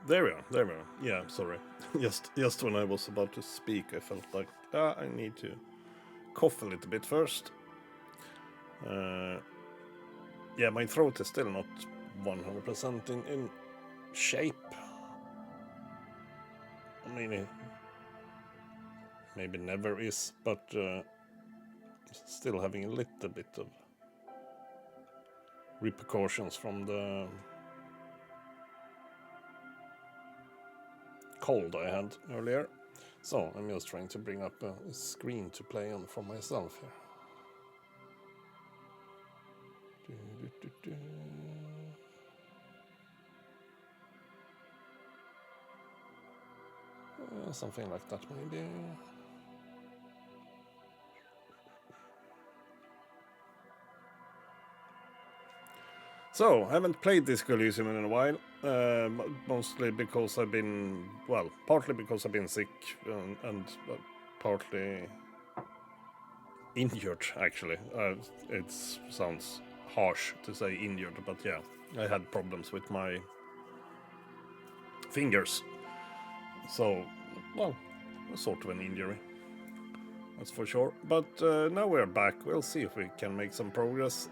There we are. There we are. Yeah, sorry. Just when I was about to speak, I felt like I need to cough a little bit first. Yeah, my throat is still not 100% in shape. I mean, it maybe never is, but still having a little bit of repercussions from the cold I had earlier. So I'm just trying to bring up a screen to play on for myself here. Something like that maybe. So, I haven't played this Elysium in a while, mostly because I've been, well, partly because I've been sick and partly injured, actually. It sounds harsh to say injured, but yeah, I had problems with my fingers. So, well, sort of an injury, that's for sure. But now we're back. We'll see if we can make some progress.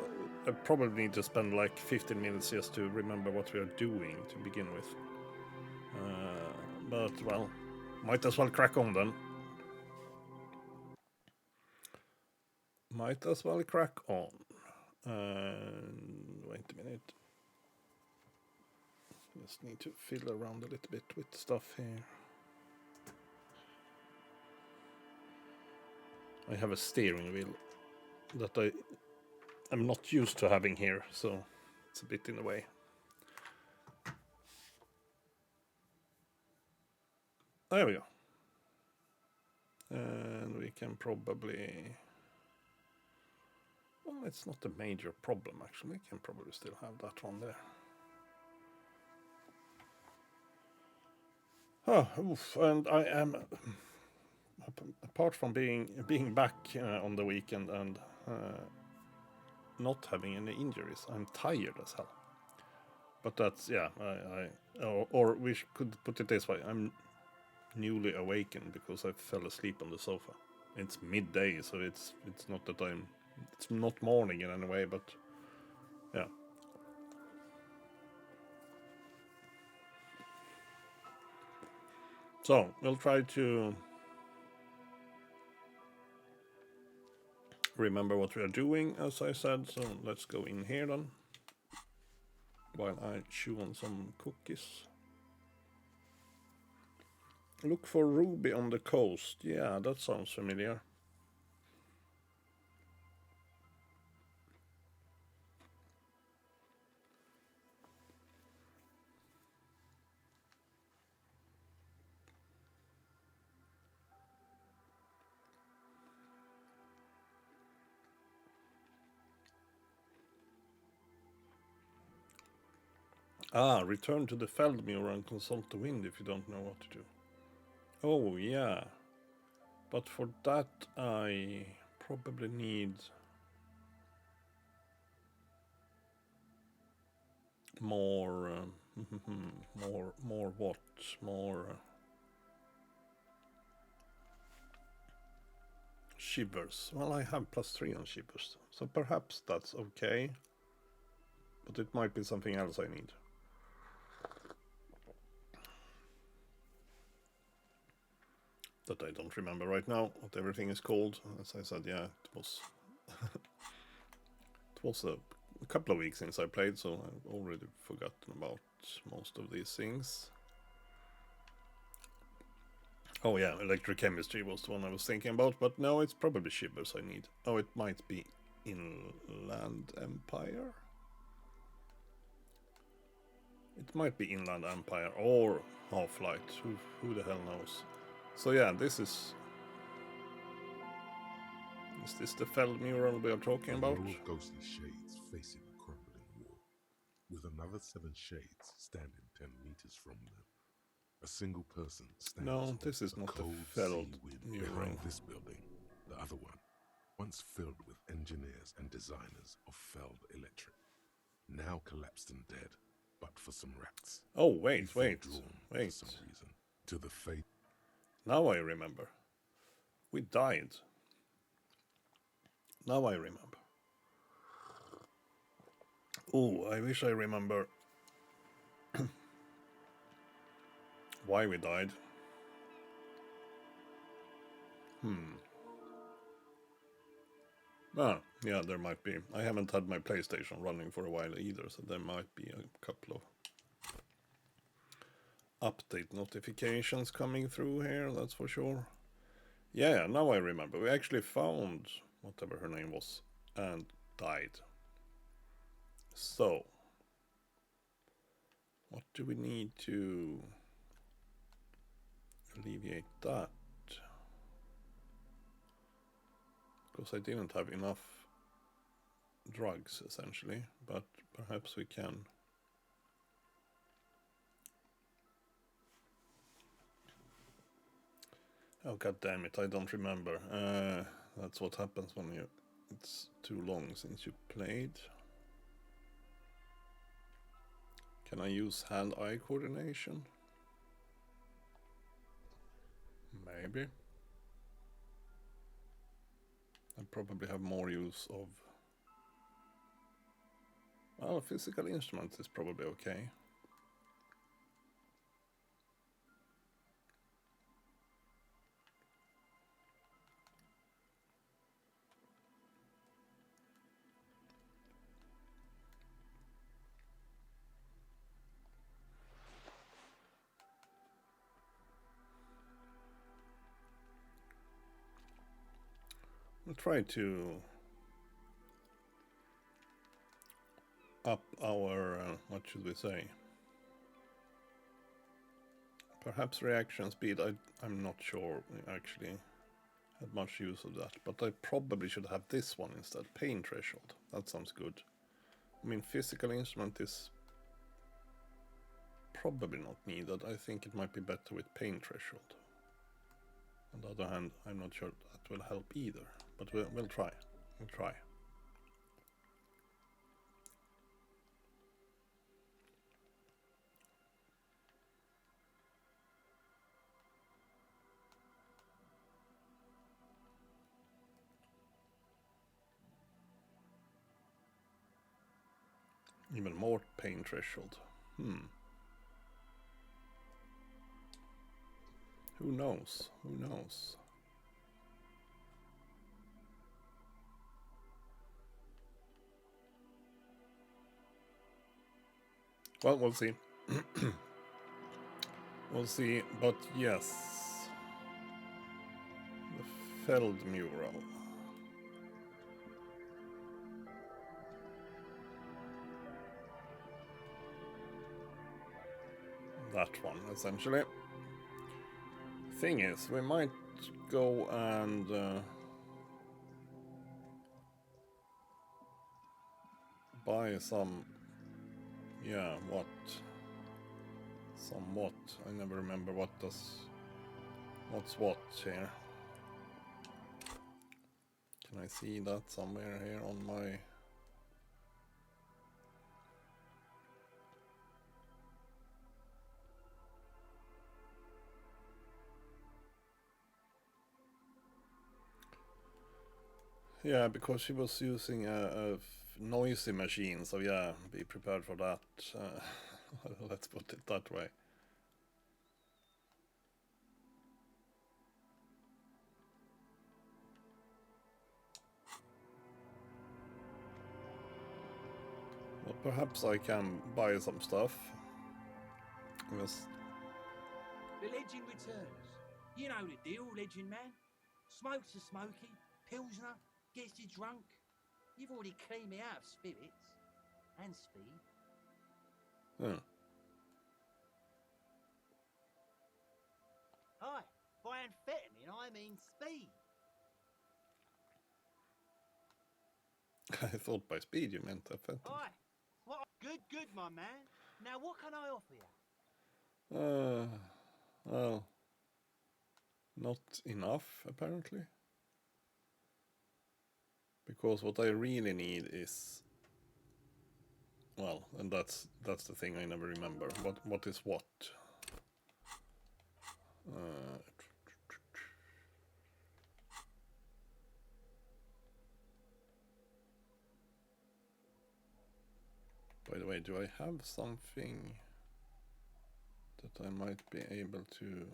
I probably need to spend like 15 minutes just to remember what we are doing to begin with. But, well, might as well crack on then. Might as well crack on. Wait a minute. Just need to fiddle around a little bit with stuff here. I have a steering wheel that I'm not used to having here, so it's a bit in the way. There we go. And we can probably... Well, it's not a major problem, actually. We can probably still have that one there. Oh, oof, and I am... Apart from being back on the weekend and not having any injuries, I'm tired as hell. But that's, yeah, or we could put it this way, I'm newly awakened because I fell asleep on the sofa. It's midday, so it's not that it's not morning in any way, but yeah. So we'll try to remember what we are doing, as I said. So let's go in here then, while I chew on some cookies. Look for Ruby on the coast. Yeah, that sounds familiar. Return to the Feldmure and consult the wind if you don't know what to do. Oh, yeah. But for that, I probably need more, more what? More shivers. Well, I have +3 on shivers, so perhaps that's okay. But it might be something else I need. That I don't remember right now what everything is called. As I said, yeah, it was it was a couple of weeks since I played, so I've already forgotten about most of these things. Oh yeah, electrochemistry was the one I was thinking about, but no, it's probably shivers I need. Oh, it might be Inland Empire? It might be Inland Empire or Half-Light, who the hell knows. So yeah, this is... Is this the Feldmural we are talking about? A row of ghostly shades facing the crumbling wall, with another 7 shades standing 10 meters from them. A single person stands No, this is not the Feldmural. behind this building. The other one, once filled with engineers and designers of Feld Electric, now collapsed and dead but for some rats. Oh, You wait. feel drawn for some reason to the fate. Now I remember. We died. Now I remember. Oh, I wish I remember why we died. Ah, yeah, there might be. I haven't had my PlayStation running for a while either, so there might be a couple of update notifications coming through here, that's for sure. Yeah, now I remember. We actually found whatever her name was and died. So, what do we need to alleviate that? Because I didn't have enough drugs, essentially, but perhaps we can. Oh, god damn it, I don't remember. That's what happens when it's too long since you played. Can I use hand-eye coordination? Maybe. I probably have more use of... Oh, physical instruments is probably okay. We'll try to up our, what should we say? Perhaps reaction speed, I'm not sure actually had much use of that, but I probably should have this one instead, pain threshold. That sounds good. I mean, physical instrument is probably not needed. I think it might be better with pain threshold. On the other hand, I'm not sure that will help either, but we'll try. We'll try. Even more pain threshold. Who knows? Who knows? Well, we'll see. We'll see, but yes. The Feld mural. That one, essentially. Thing is, we might go and buy some... Yeah, what? Somewhat. I never remember what's what here. Can I see that somewhere here on my... Yeah, because she was using a noisy machine, so yeah, be prepared for that. Let's put it that way. Well, perhaps I can buy some stuff. Yes. The legend returns. You know the deal, legend man. Smokes a smoky, pilsner, gets you drunk. You've already cleaned me out of spirits and speed. Yeah. Hi, by amphetamine I mean speed. I thought by speed you meant that. Hi, what? Good, my man. Now what can I offer you? Well, not enough apparently. Because what I really need is Well, and that's the thing I never remember. What is what? Uh, by the way, do I have something that I might be able to...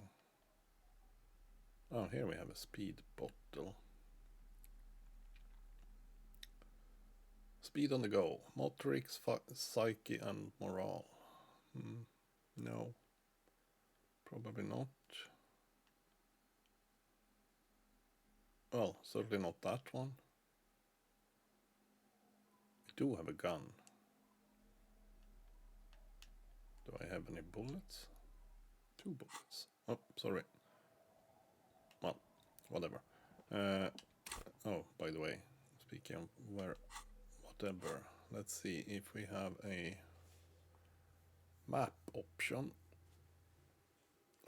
Oh, here we have a speed bottle. Speed on the go. Motorics, psyche, and morale. No. Probably not. Well, certainly not that one. I do have a gun. Do I have any bullets? 2 bullets. Oh, sorry. Well, whatever. Oh, by the way, speaking of whatever, let's see if we have a map option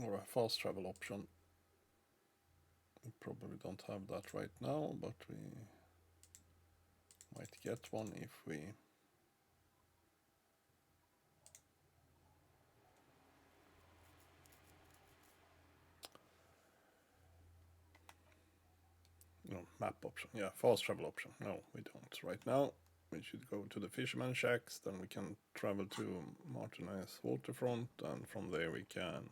or a fast travel option. We probably don't have that right now, but we might get one if we... No, map option. Yeah, fast travel option. No, we don't right now. We should go to the fisherman shacks, then we can travel to Martinez waterfront, and from there we can...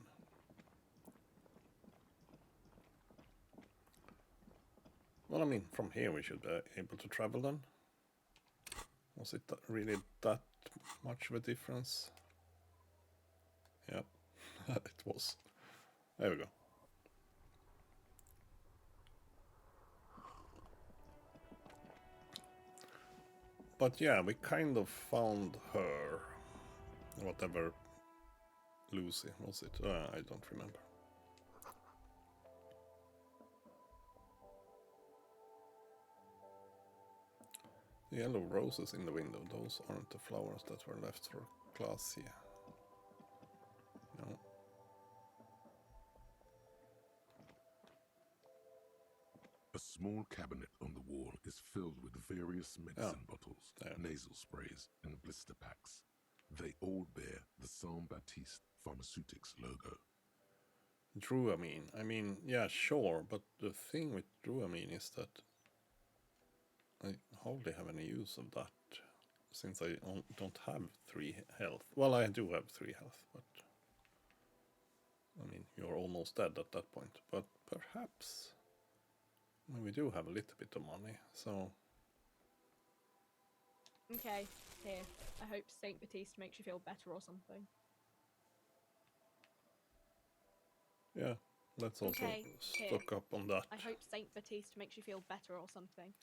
Well, I mean, from here we should be able to travel then. Was it really that much of a difference? Yeah, it was. There we go. But yeah, we kind of found her. Whatever Lucy was it? I don't remember. The yellow roses in the window, those aren't the flowers that were left for Glacia. No. A small cabinet on the wall is filled with various medicine bottles, nasal sprays, and blister packs. They all bear the Saint Baptiste Pharmaceutics logo. Druamine. I mean, yeah, sure, but the thing with Druamine is that I hardly have any use of that, since I don't have 3 health. Well, I do have 3 health, but... I mean, you're almost dead at that point. But perhaps... I mean, we do have a little bit of money, so... Okay, here. I hope Saint Baptiste makes you feel better or something. Yeah, let's also stock up on that. I hope Saint Baptiste makes you feel better or something.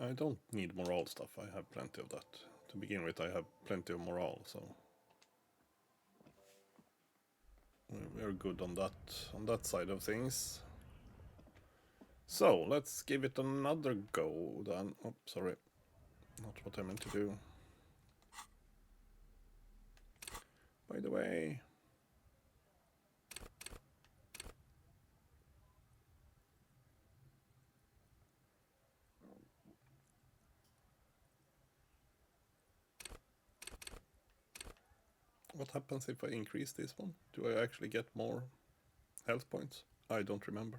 I don't need morale stuff, I have plenty of that. To begin with, I have plenty of morale, so... We're good on that side of things. So, let's give it another go then. Oh, sorry. Not what I meant to do. By the way... What happens if I increase this one? Do I actually get more health points? I don't remember.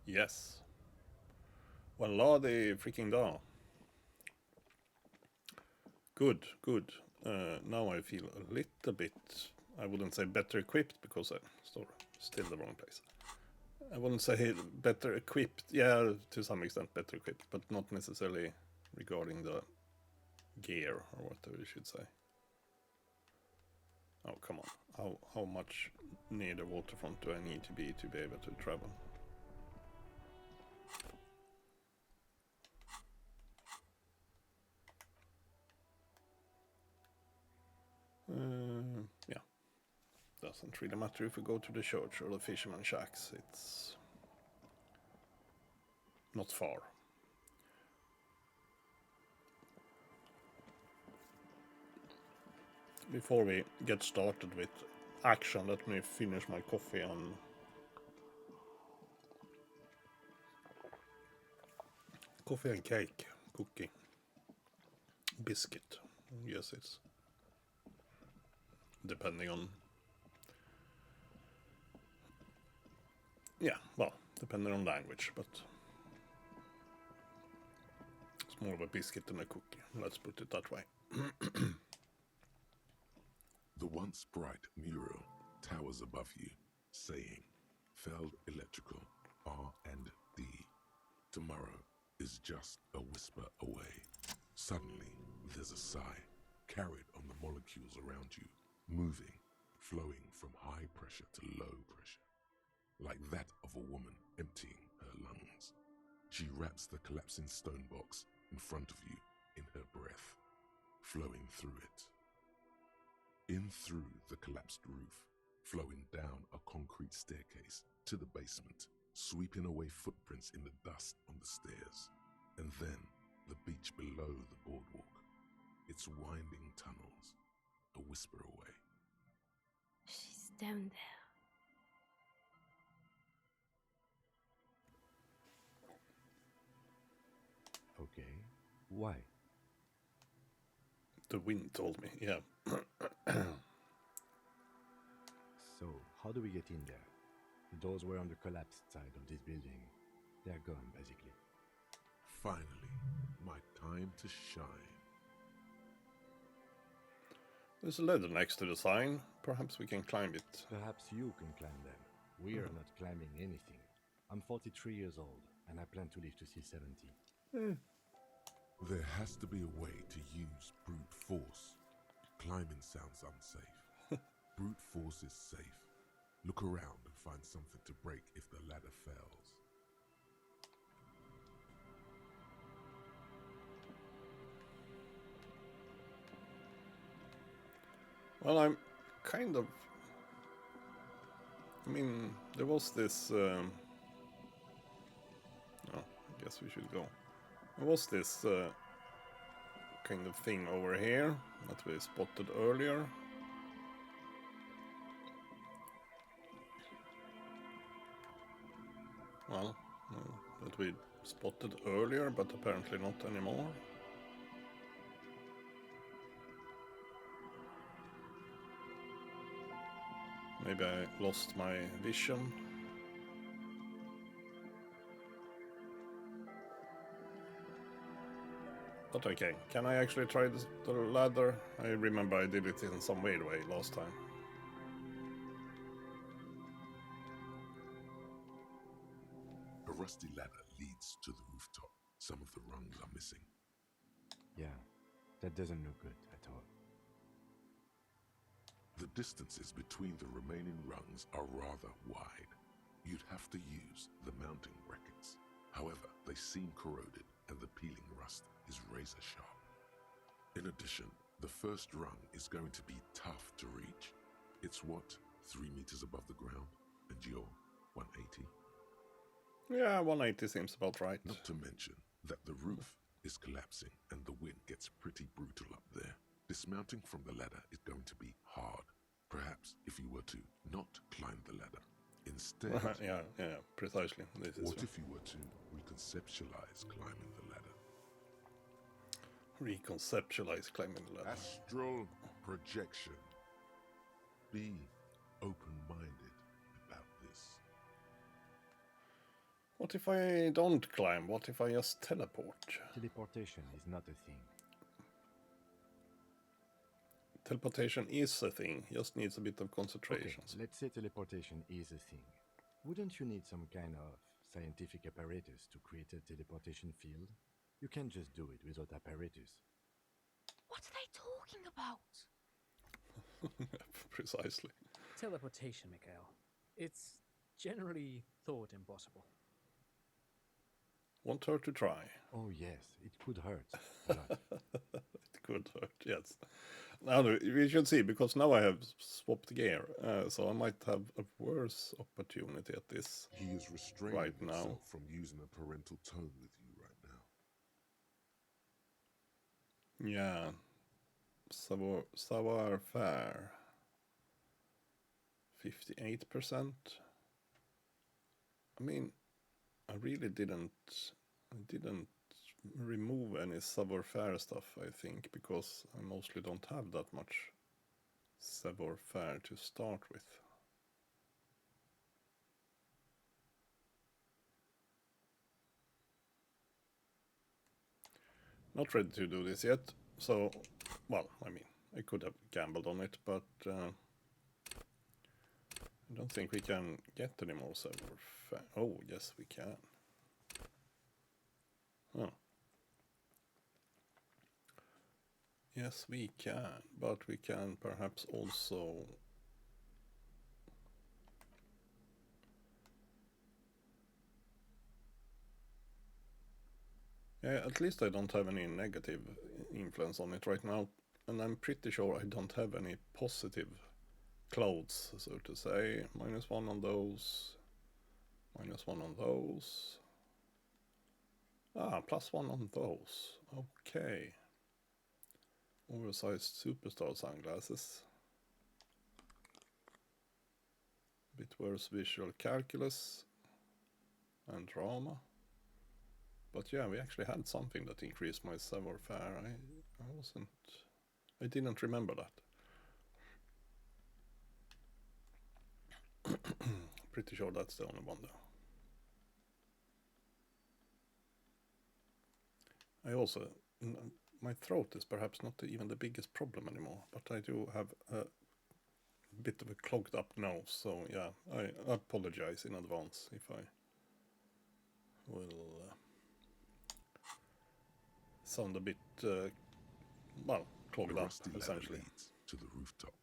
Yes. Well, la de freaking da. Good, good. Now I feel a little bit, I wouldn't say better equipped, because I'm still in the wrong place. I wouldn't say better equipped, yeah, to some extent better equipped, but not necessarily regarding the gear, or whatever you should say. Oh, come on. How much near the waterfront do I need to be able to travel? Yeah. Doesn't really matter if we go to the church or the fisherman shacks. It's not far. Before we get started with action, let me finish my coffee and Coffee and cake. Cookie. Biscuit. Yes, it's depending on... Yeah, well, depending on language, but it's more of a biscuit than a cookie. Let's put it that way. The once bright mural towers above you, saying, Feld Electrical, R&D. Tomorrow is just a whisper away. Suddenly, there's a sigh, carried on the molecules around you, moving, flowing from high pressure to low pressure, like that of a woman emptying her lungs. She wraps the collapsing stone box in front of you in her breath, flowing through it. In through the collapsed roof, flowing down a concrete staircase to the basement, sweeping away footprints in the dust on the stairs, and then the beach below the boardwalk, its winding tunnels, a whisper away. She's down there. Okay, why? The wind told me, yeah. So, how do we get in there? The doors were on the collapsed side of this building. They're gone, basically. Finally, my time to shine. There's a ladder next to the sign. Perhaps we can climb it. Perhaps you can climb them. We are not climbing anything. I'm 43 years old, and I plan to live to see 70. There has to be a way to use brute force. Climbing sounds unsafe. Brute force is safe. Look around and find something to break if the ladder fails. Well, I'm kind of... I mean, there was this... Oh, I guess we should go. There was this kind of thing over here that we spotted earlier. Well, that we spotted earlier, but apparently not anymore. Maybe I lost my vision. But okay, can I actually try the ladder? I remember I did it in some weird way last time. A rusty ladder leads to the rooftop. Some of the rungs are missing. Yeah, that doesn't look good at all. The distances between the remaining rungs are rather wide. You'd have to use the mounting brackets. However, they seem corroded and the peeling rust is razor sharp. In addition, the first rung is going to be tough to reach. It's what, 3 meters above the ground, and you're 180? Yeah, 180 seems about right. Not to mention that the roof is collapsing and the wind gets pretty brutal up there. Dismounting from the ladder is going to be hard. Perhaps if you were to not climb the ladder. Instead, yeah, precisely. This is what if you were to reconceptualize climbing the ladder? Reconceptualize climbing the ladder. Astral projection. Be open-minded about this. What if I don't climb? What if I just teleport? Teleportation is not a thing. Teleportation is a thing, just needs a bit of concentration. Okay, let's say teleportation is a thing. Wouldn't you need some kind of scientific apparatus to create a teleportation field? You can't just do it without apparatus. What are they talking about? Precisely. Teleportation, Mikhail. It's generally thought impossible. Want her to try. Oh yes, it could hurt. A lot. It could hurt, yes. Now we should see, because now I have swapped gear, so I might have a worse opportunity at this. He is restraining Right now. himself from using a parental tone with you right now. Yeah. Savoir faire. 58%. I mean, I really didn't remove any savoir-faire stuff, I think, because I mostly don't have that much savoir-faire to start with. Not ready to do this yet, so, well, I mean, I could have gambled on it, but I don't think we can get any more savoir-faire. Oh, yes, we can. Oh. Yes, we can, but we can perhaps also... Yeah, at least I don't have any negative influence on it right now, and I'm pretty sure I don't have any positive clouds, so to say. -1 on those, -1 on those. Ah, +1 on those. Okay. Oversized superstar sunglasses. Bit worse visual calculus and drama. But yeah, we actually had something that increased my savoir-faire. I didn't remember that. Pretty sure that's the only one though. I also, my throat is perhaps not even the biggest problem anymore, but I do have a bit of a clogged up nose, so yeah, I apologize in advance if I will sound a bit, well, clogged up, essentially. Leads to the rooftop.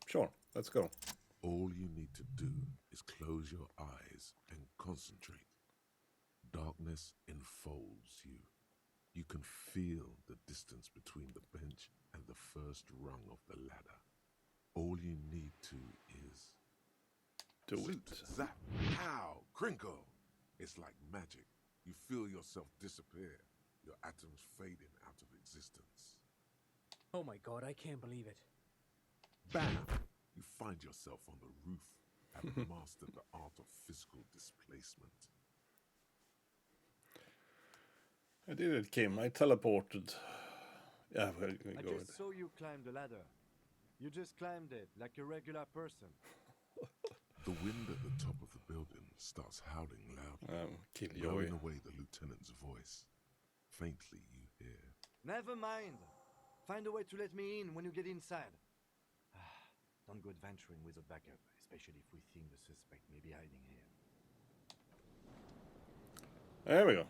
Sure, let's go. All you need to do is close your eyes and concentrate. Darkness enfolds you. You can feel the distance between the bench and the first rung of the ladder. All you need to is... Do Zoot, it. zap, pow, crinkle. It's like magic. You feel yourself disappear, your atoms fading out of existence. Oh my god, I can't believe it. Bam! You find yourself on the roof, having mastered the art of physical displacement. I did it, Kim. I teleported. Yeah, we'll I go with just saw you climb the ladder. You just climbed it like a regular person. The wind at the top of the building starts howling loudly, Killjoy. blowing away the lieutenant's voice. Faintly you hear, Never mind. Find a way to let me in when you get inside. Don't go adventuring without backup, especially if we think the suspect may be hiding here. There we go.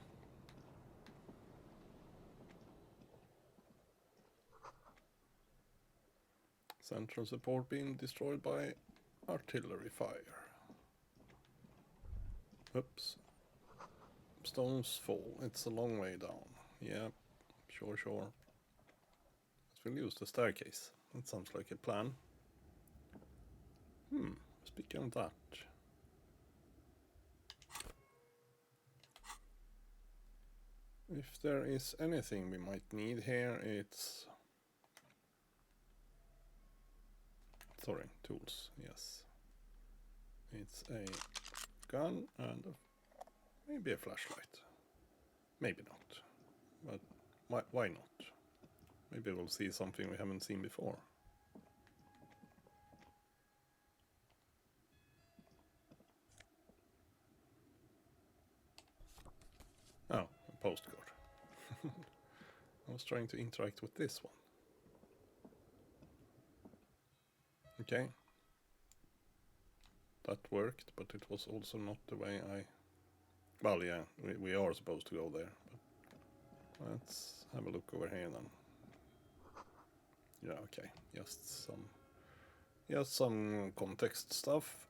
Central support being destroyed by artillery fire. Oops. Stones fall. It's a long way down. Yeah, sure. We'll use the staircase. That sounds like a plan. Speaking of that. If there is anything we might need here, it's... Sorry, tools, yes. It's a gun and maybe a flashlight. Maybe not. But why not? Maybe we'll see something we haven't seen before. Oh, a postcard. I was trying to interact with this one. Okay. That worked, but it was also not the way I... Well, yeah, we are supposed to go there. But let's have a look over here then. Yeah, okay. Just some context stuff.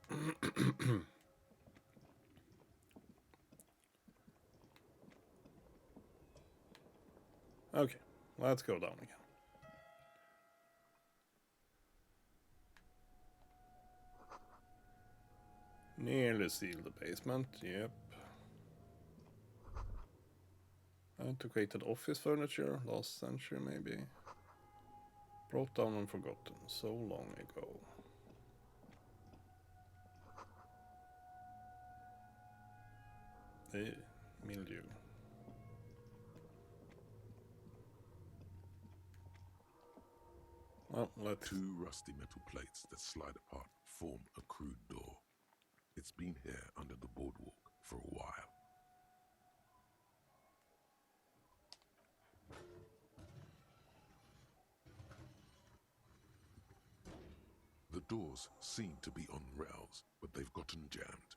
Okay, let's go down again. Nearly sealed the basement, yep. Antiquated office furniture, last century maybe. Brought down and forgotten, so long ago. Mildew. Well, let's... Two rusty metal plates that slide apart form a crude door. It's been here under the boardwalk for a while. The doors seem to be on rails, but they've gotten jammed.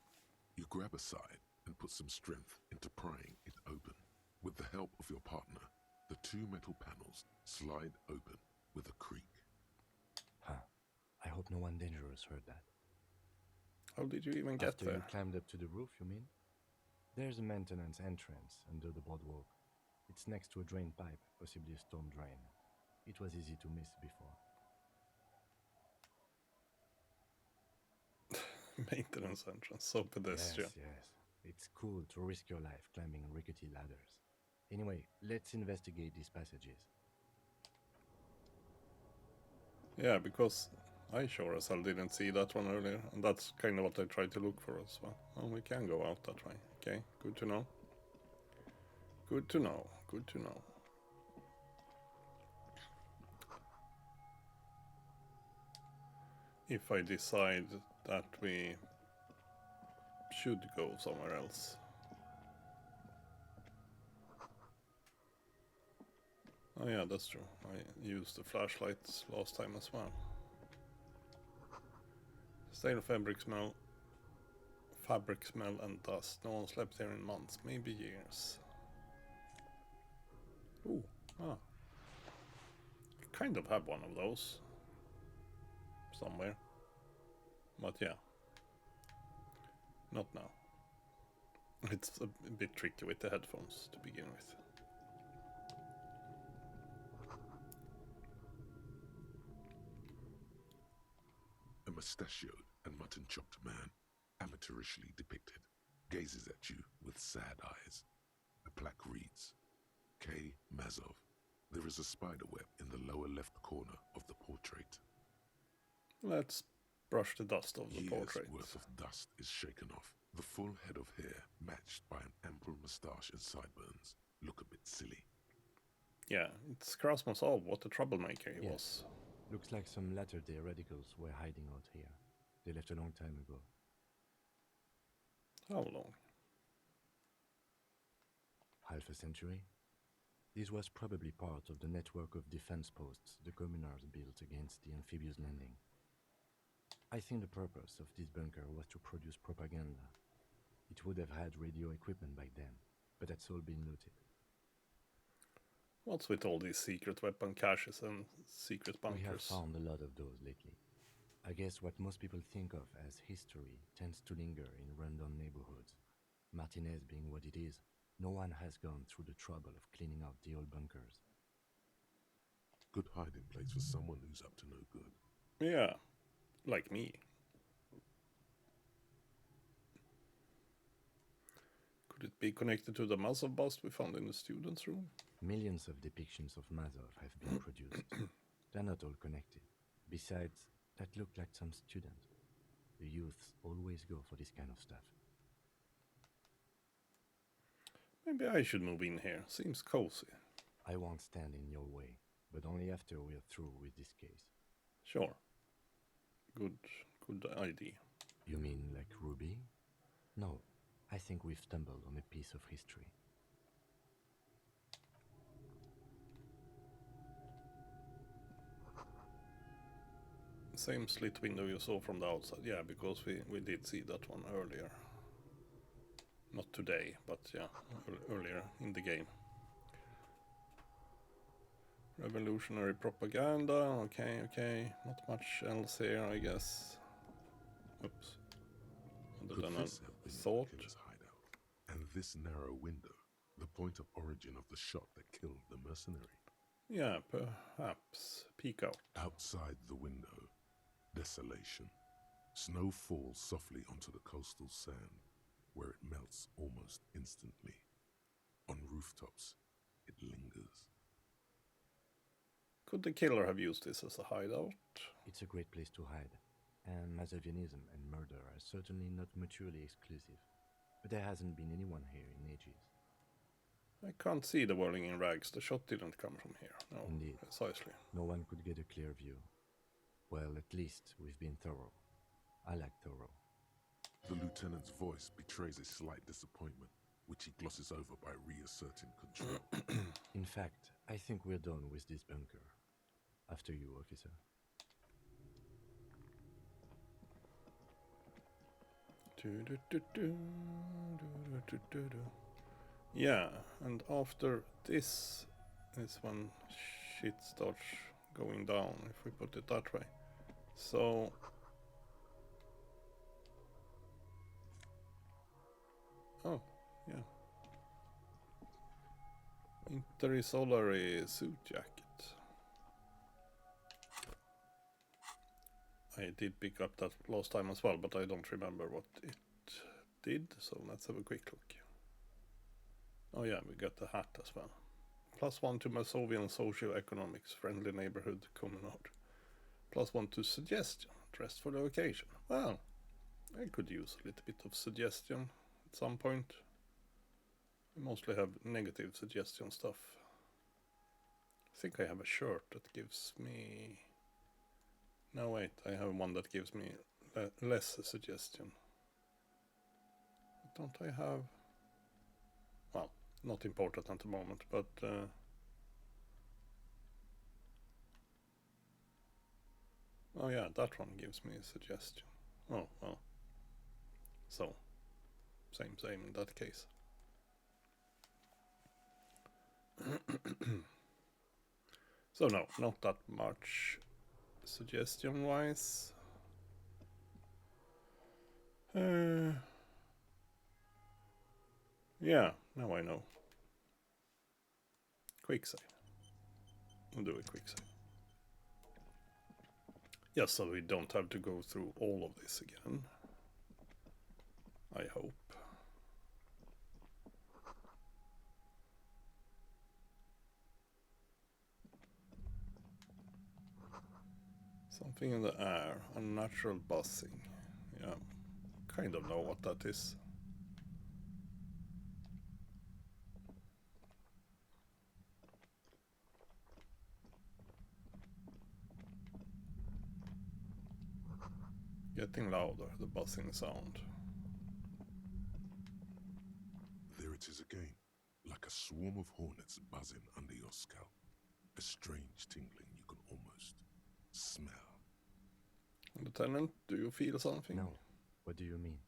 You grab a side and put some strength into prying it open. With the help of your partner, the two metal panels slide open with a creak. Huh. I hope no one dangerous heard that. How did you even get After there? you climbed up to the roof, you mean? There's a maintenance entrance under the boardwalk. It's next to a drain pipe, possibly a storm drain. It was easy to miss before. Maintenance entrance, so pedestrian. Yes. It's cool to risk your life climbing rickety ladders. Anyway, let's investigate these passages. Yeah, because I sure as hell didn't see that one earlier, and that's kind of what I tried to look for as well. Oh, we can go out that way. Okay, good to know. Good to know, good to know. If I decide that we should go somewhere else. Oh yeah, that's true. I used the flashlights last time as well. Stale fabric smell and dust. No one slept here in months, maybe years. Ooh, I kind of have one of those somewhere, but yeah, not now. It's a bit tricky with the headphones to begin with. A mustachioed and mutton-chopped man, amateurishly depicted, gazes at you with sad eyes. A plaque reads, K. Mazov. There is a spider web in the lower left corner of the portrait. Let's brush the dust off the Years portrait. worth of dust is shaken off. The full head of hair, matched by an ample moustache and sideburns, look a bit silly. Yeah, it's Krasnosov, what a troublemaker he was. Looks like some latter-day radicals were hiding out here. They left a long time ago. How long? Half a century? This was probably part of the network of defense posts the communards built against the amphibious landing. I think the purpose of this bunker was to produce propaganda. It would have had radio equipment back then, but that's all been looted. What's with all these secret weapon caches and secret bunkers? We have found a lot of those lately. I guess what most people think of as history tends to linger in rundown neighborhoods. Martinez being what it is, no one has gone through the trouble of cleaning out the old bunkers. Good hiding place for someone who's up to no good. Yeah, like me. Could it be connected to the Mazov bust we found in the students' room? Millions of depictions of Mazov have been produced. They're not all connected. Besides, that looked like some student. The youths always go for this kind of stuff. Maybe I should move in here. Seems cozy. I won't stand in your way, but only after we're through with this case. Sure. Good idea. You mean like Ruby? No, I think we've stumbled on a piece of history. Same slit window you saw from the outside. Yeah, because we did see that one earlier. Not today, but yeah, earlier in the game. Revolutionary propaganda. Okay. Not much else here, I guess. Oops. Other than a This have been thought. the killer's hideout? And this narrow window, the point of origin of the shot that killed the mercenary? Yeah, perhaps. Peek out. Outside the window, desolation. Snow falls softly onto the coastal sand, where it melts almost instantly. On rooftops, it lingers. Could the killer have used this as a hideout? It's a great place to hide, and Mazovianism and murder are certainly not mutually exclusive. But there hasn't been anyone here in ages. I can't see the whirling in rags. The shot didn't come from here. No, Indeed. precisely. No one could get a clear view. Well, at least we've been thorough. I like thorough. The lieutenant's voice betrays a slight disappointment, which he glosses over by reasserting control. In fact, I think we're done with this bunker. After you, officer. Yeah, and after this is when shit starts going down, if we put it that way. So oh, yeah. Intersolary suit jacket. I did pick up that last time as well, but I don't remember what it did, so let's have a quick look. Oh yeah, we got the hat as well. +1 to Masovian socio-economics, friendly neighborhood, communard. +1 to suggestion, dressed for the occasion. Well, I could use a little bit of suggestion at some point. I mostly have negative suggestion stuff. I think I have a shirt that gives me... No, wait, I have one that gives me less suggestion. Don't I have... Well, not important at the moment, but... Oh yeah, that one gives me a suggestion. Oh, well. So, same in that case. So no, not that much suggestion-wise. Yeah, now I know. Quick save. We'll do a quick save. Yes, so we don't have to go through all of this again. I hope. Something in the air, unnatural buzzing. Yeah, kind of know what that is. Getting louder, the buzzing sound. There it is again, like a swarm of hornets buzzing under your scalp. A strange tingling you can almost smell. Lieutenant, do you feel something? No. What do you mean?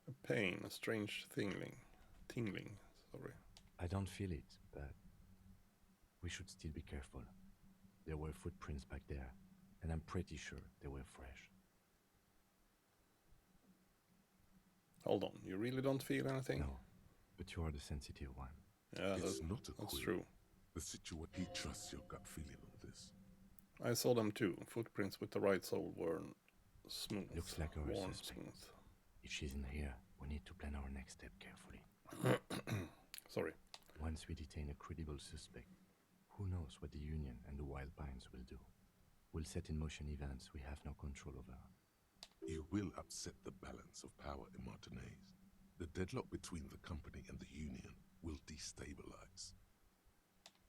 A pain, a strange tingling, sorry. I don't feel it, but we should still be careful. There were footprints back there, and I'm pretty sure they were fresh. Hold on, you really don't feel anything? No, but you are the sensitive one. Yeah, It's not a that's quibble. true. The situation, he trusts your gut feeling on this. I saw them too. Footprints with the right sole were smooth. Looks like our worn suspect. smooth. If she's in here, we need to plan our next step carefully. Sorry. Once we detain a credible suspect, who knows what the Union and the Wild Pines will do? We'll set in motion events we have no control over. You will upset the balance of power in Martinez. The deadlock between the company and the Union will destabilize.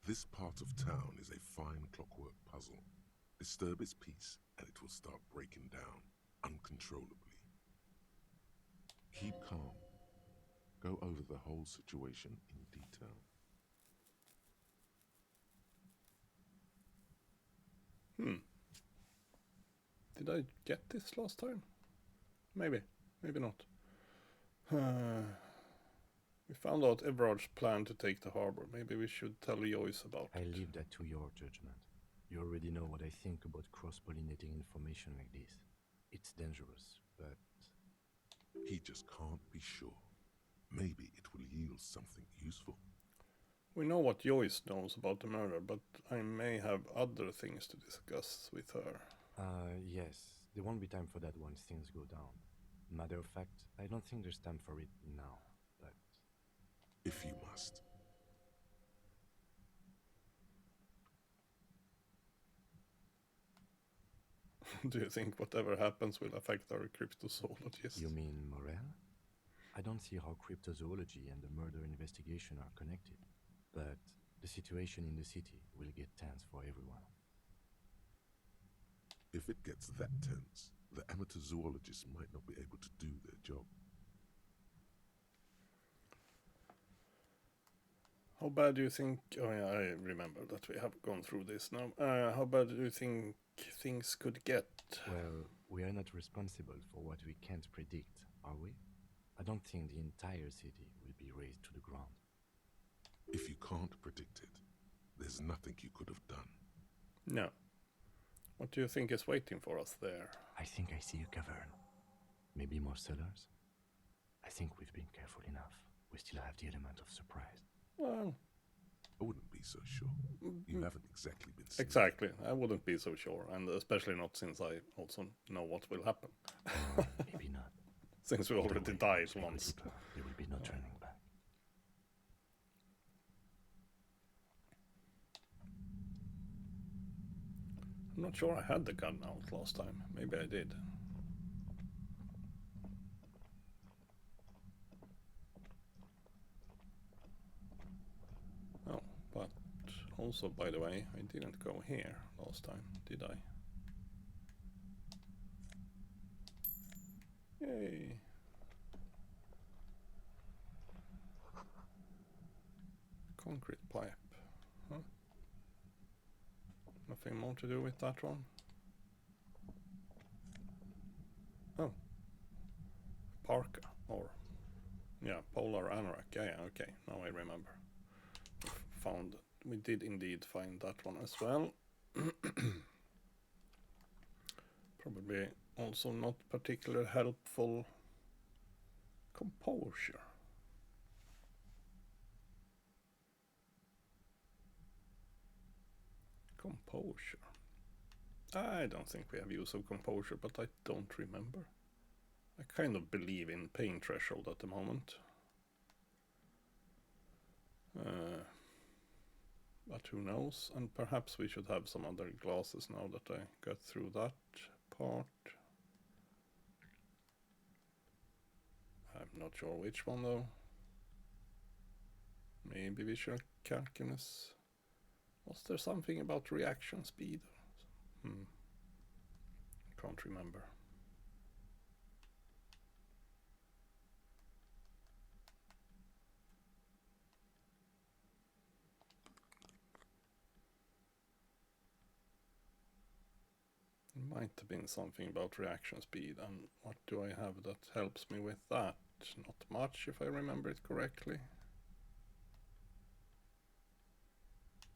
This part of town is a fine clockwork puzzle. Disturb its peace, and it will start breaking down uncontrollably. Keep calm. Go over the whole situation in detail. Did I get this last time? Maybe. Maybe not. We found out Everard's plan to take the harbor. Maybe we should tell Joyce about I it. leave that to your judgment. You already know what I think about cross-pollinating information like this. It's dangerous, but... He just can't be sure. Maybe it will yield something useful. We know what Joyce knows about the murder, but I may have other things to discuss with her. Yes. There won't be time for that once things go down. Matter of fact, I don't think there's time for it now, but... If you must. Do you think whatever happens will affect our cryptozoologists? You mean Morel? I don't see how cryptozoology and the murder investigation are connected, but the situation in the city will get tense for everyone. If it gets that tense, the amateur zoologists might not be able to do their job. How bad do you think... Oh yeah, I remember that we have gone through this now. How bad do you think things could get? Well, we are not responsible for what we can't predict, are we? I don't think the entire city will be razed to the ground. If you can't predict it, there's nothing you could have done. No. What do you think is waiting for us there? I think I see a cavern. Maybe more cellars? I think we've been careful enough. We still have the element of surprise. Well... I wouldn't be so sure. You haven't exactly been sneaky. Exactly. I wouldn't be so sure. And especially not since I also know what will happen. Maybe not. Since we already died once. There will be no turning back. I'm not sure I had the gun out last time. Maybe I did. Oh, but also, by the way, I didn't go here last time, did I? Yay! Concrete pipe. Huh? Nothing more to do with that one? Oh. Parka, or... Yeah, polar anorak. Yeah, okay, now I remember. We did indeed find that one as well. Probably also not particularly helpful. Composure. Composure. I don't think we have use of composure, but I don't remember. I kind of believe in pain threshold at the moment. But who knows? And perhaps we should have some other glasses now that I got through that part. I'm not sure which one though. Maybe visual calculus. Was there something about reaction speed? Can't remember. Might have been something about reaction speed, and what do I have that helps me with that? Not much, if I remember it correctly.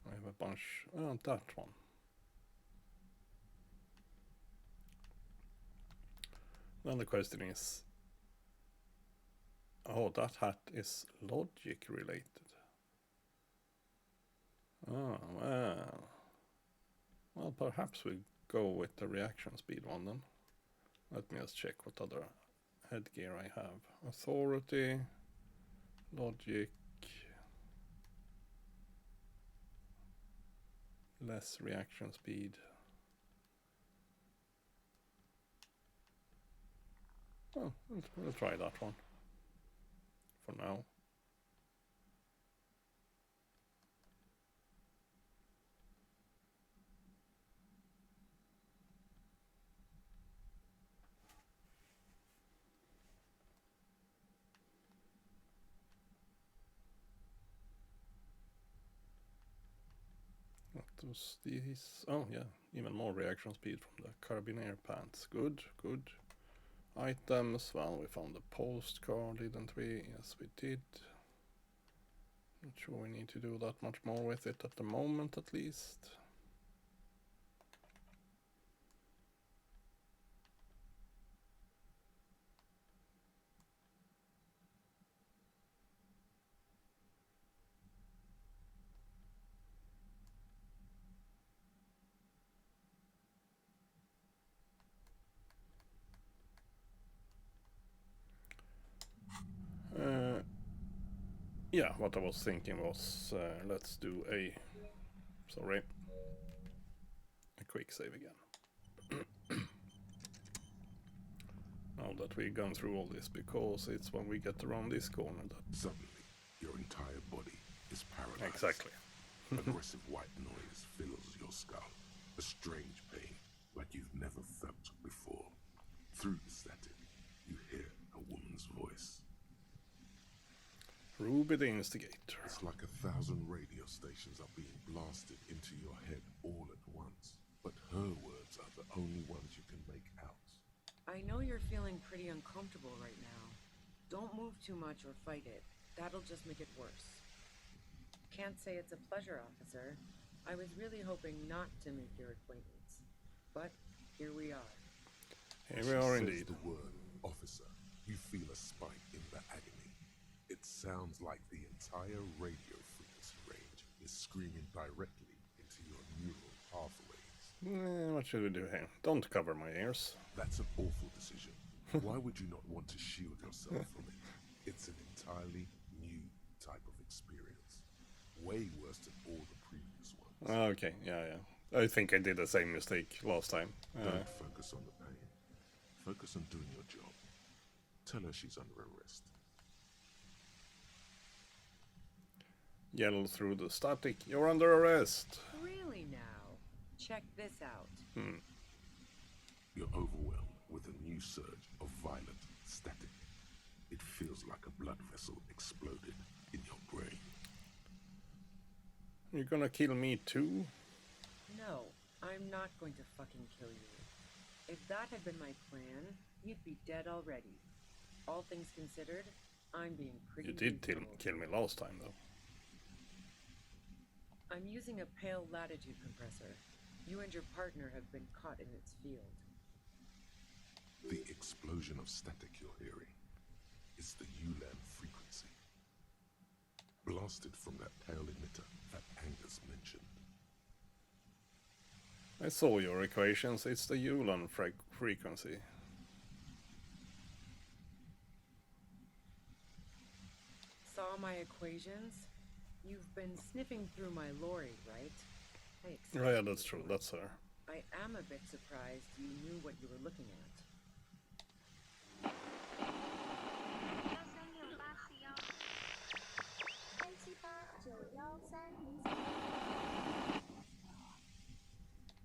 I have a bunch... Oh, that one. Then the question is... Oh, that hat is logic related. Oh, well... Well, perhaps we go with the reaction speed one then. Let me just check what other headgear I have. Authority, logic, less reaction speed. Well, we'll try that one for now. What was these? Oh yeah, even more reaction speed from the carabiner pants. Good, good. Items, well, we found the postcard, didn't we? Yes, we did. Not sure we need to do that much more with it at the moment, at least. Yeah, what I was thinking was, let's do a quick save again. now that we've gone through all this, because it's when we get around this corner that... Suddenly, your entire body is paralyzed. Exactly. Aggressive white noise fills your skull. A strange pain, like you've never felt before. Through the static, you hear a woman's voice. Ruby the Instigator. It's like 1,000 radio stations are being blasted into your head all at once. But her words are the only ones you can make out. I know you're feeling pretty uncomfortable right now. Don't move too much or fight it. That'll just make it worse. Can't say it's a pleasure, officer. I was really hoping not to make your acquaintance. But here we are. Here we are indeed. The word officer, you feel a spike in the agony. It sounds like the entire radio frequency range is screaming directly into your neural pathways. What should we do here? Don't cover my ears. That's an awful decision. Why would you not want to shield yourself from it? It's an entirely new type of experience. Way worse than all the previous ones. Okay, yeah. I think I did the same mistake last time. Don't focus on the pain. Focus on doing your job. Tell her she's under arrest. Yell through the static. You're under arrest. Really now? Check this out. You're overwhelmed with a new surge of violent static. It feels like a blood vessel exploded in your brain. You're gonna kill me too? No, I'm not going to fucking kill you. If that had been my plan, you'd be dead already. All things considered, I'm being pretty You did reasonable. kill me last time though. I'm using a pale latitude compressor. You and your partner have been caught in its field. The explosion of static you're hearing is the ULAN frequency. Blasted from that pale emitter that Angus mentioned. I saw your equations. It's the ULAN frequency. Saw my equations? You've been sniffing through my lorry, right? I expected Oh, yeah, that's you true. would. That's her. I am a bit surprised you knew what you were looking at.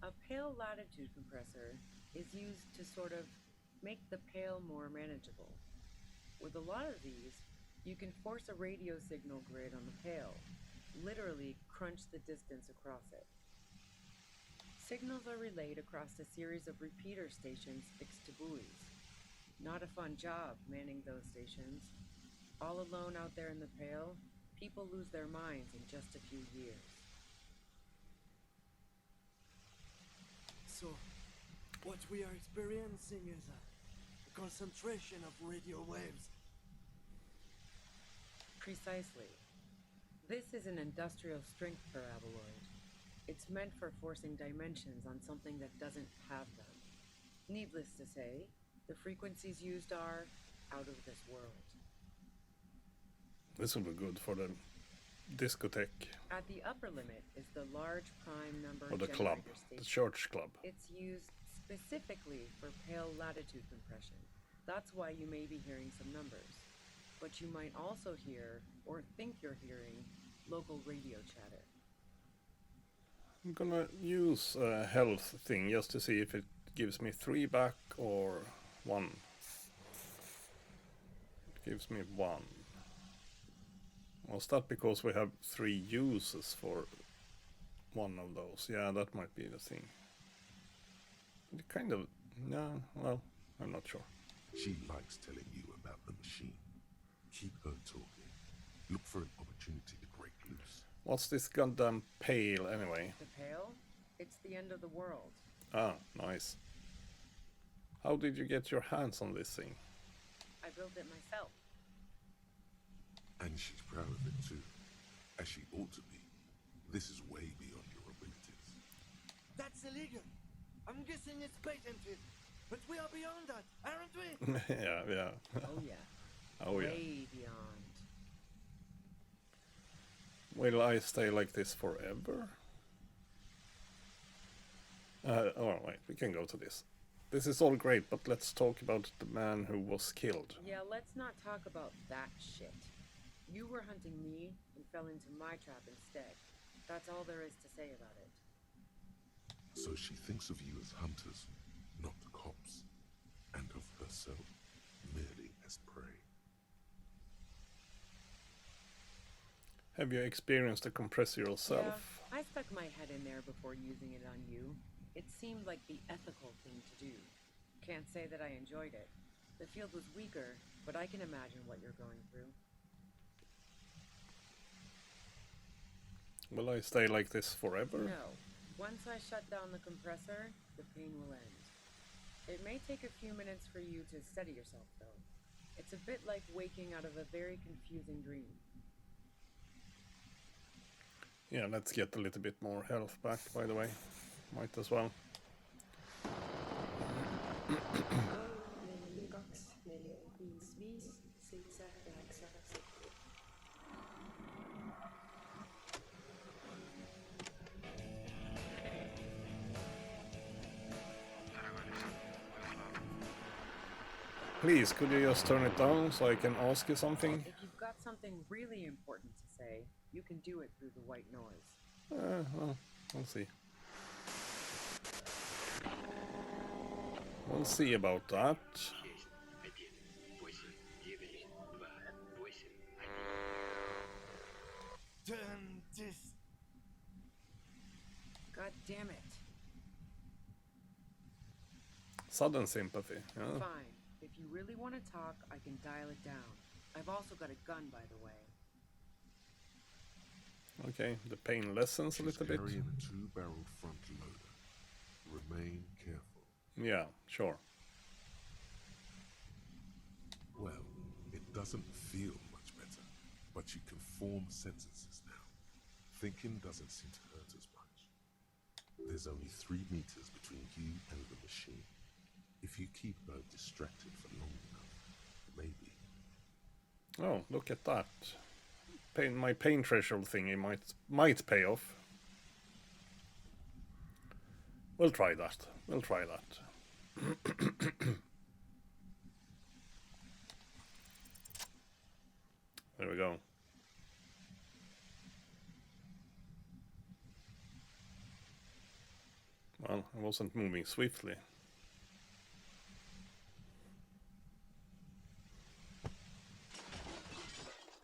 A pale latitude compressor is used to sort of make the pale more manageable. With a lot of these, you can force a radio signal grid on the pale, literally crunch the distance across it. Signals are relayed across a series of repeater stations fixed to buoys. Not a fun job manning those stations. All alone out there in the pale, people lose their minds in just a few years. So, what we are experiencing is a concentration of radio waves. Precisely. This is an industrial strength paraboloid. It's meant for forcing dimensions on something that doesn't have them. Needless to say, the frequencies used are out of this world. This will be good for the discotheque. At the upper limit is the large prime number Or the club. generator The station. church club. It's used specifically for pale latitude compression. That's why you may be hearing some numbers. But you might also hear, or think you're hearing, local radio chatter. I'm gonna use a health thing just to see if it gives me 3 back or 1. It gives me 1. Was that because we have 3 uses for one of those? Yeah, that might be the thing. It kind of... No, well, I'm not sure. She likes telling you about the machine. Keep her talking. Look for an opportunity to break loose. What's this goddamn pale anyway? The pale? It's the end of the world. Ah, nice. How did you get your hands on this thing? I built it myself. And she's proud of it too. As she ought to be. This is way beyond your abilities. That's illegal. I'm guessing it's patented. But we are beyond that, aren't we? yeah. Oh yeah. Oh yeah. Way beyond. Will I stay like this forever? Oh wait, we can go to this. This is all great, but let's talk about the man who was killed. Yeah, let's not talk about that shit. You were hunting me and fell into my trap instead. That's all there is to say about it. So she thinks of you as hunters, not cops, and of herself merely as prey. Have you experienced the compressor yourself? Yeah, I stuck my head in there before using it on you. It seemed like the ethical thing to do. Can't say that I enjoyed it. The field was weaker, but I can imagine what you're going through. Will I stay like this forever? No. Once I shut down the compressor, the pain will end. It may take a few minutes for you to steady yourself, though. It's a bit like waking out of a very confusing dream. Yeah, let's get a little bit more health back, by the way. Might as well. Please, could you just turn it down so I can ask you something? If you've got something really important to say, you can do it through the white noise. Well, we'll see. We'll see about that. Turn this. God damn it. Sudden sympathy. Yeah. Fine. If you really want to talk, I can dial it down. I've also got a gun, by the way. Okay, the pain lessens a little bit. Carrying a two-barreled front loader. Remain careful. Yeah, sure. Well, it doesn't feel much better, but you can form sentences now. Thinking doesn't seem to hurt as much. There's only 3 meters between you and the machine. If you keep her distracted for long enough, maybe. Oh, look at that. My pain threshold thingy might pay off. We'll try that. We'll try that. There we go. Well, I wasn't moving swiftly.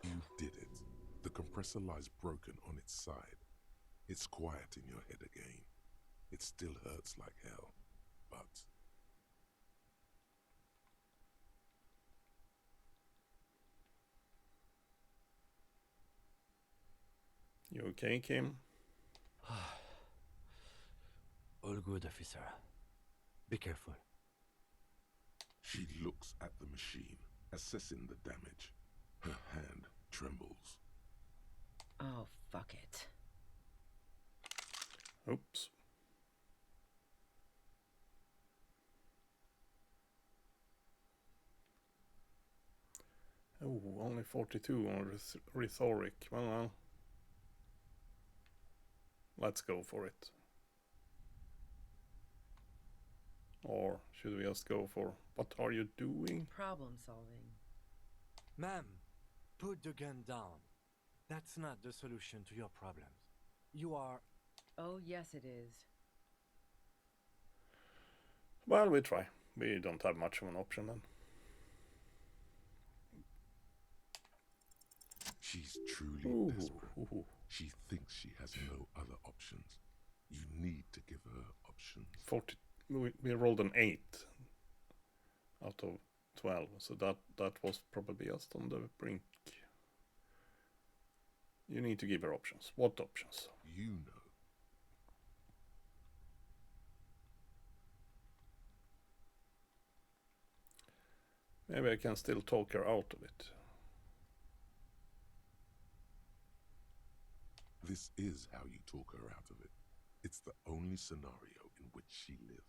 You did it. The compressor lies broken on its side. It's quiet in your head again. It still hurts like hell, but... You okay, Kim? All good, officer. Be careful. She looks at the machine, assessing the damage. Her hand trembles. Oh, fuck it. Oops. Oh, only 42 on rhetoric. Well, let's go for it. Or should we just go for, what are you doing? Problem solving. Ma'am, put the gun down. That's not the solution to your problems. You are... Oh, yes it is. Well, we try. We don't have much of an option then. She's truly desperate. She thinks she has no other options. You need to give her options. 40. We rolled an 8 out of 12, so that was probably just on the brink. You need to give her options. What options? You know. Maybe I can still talk her out of it. This is how you talk her out of it. It's the only scenario in which she lives.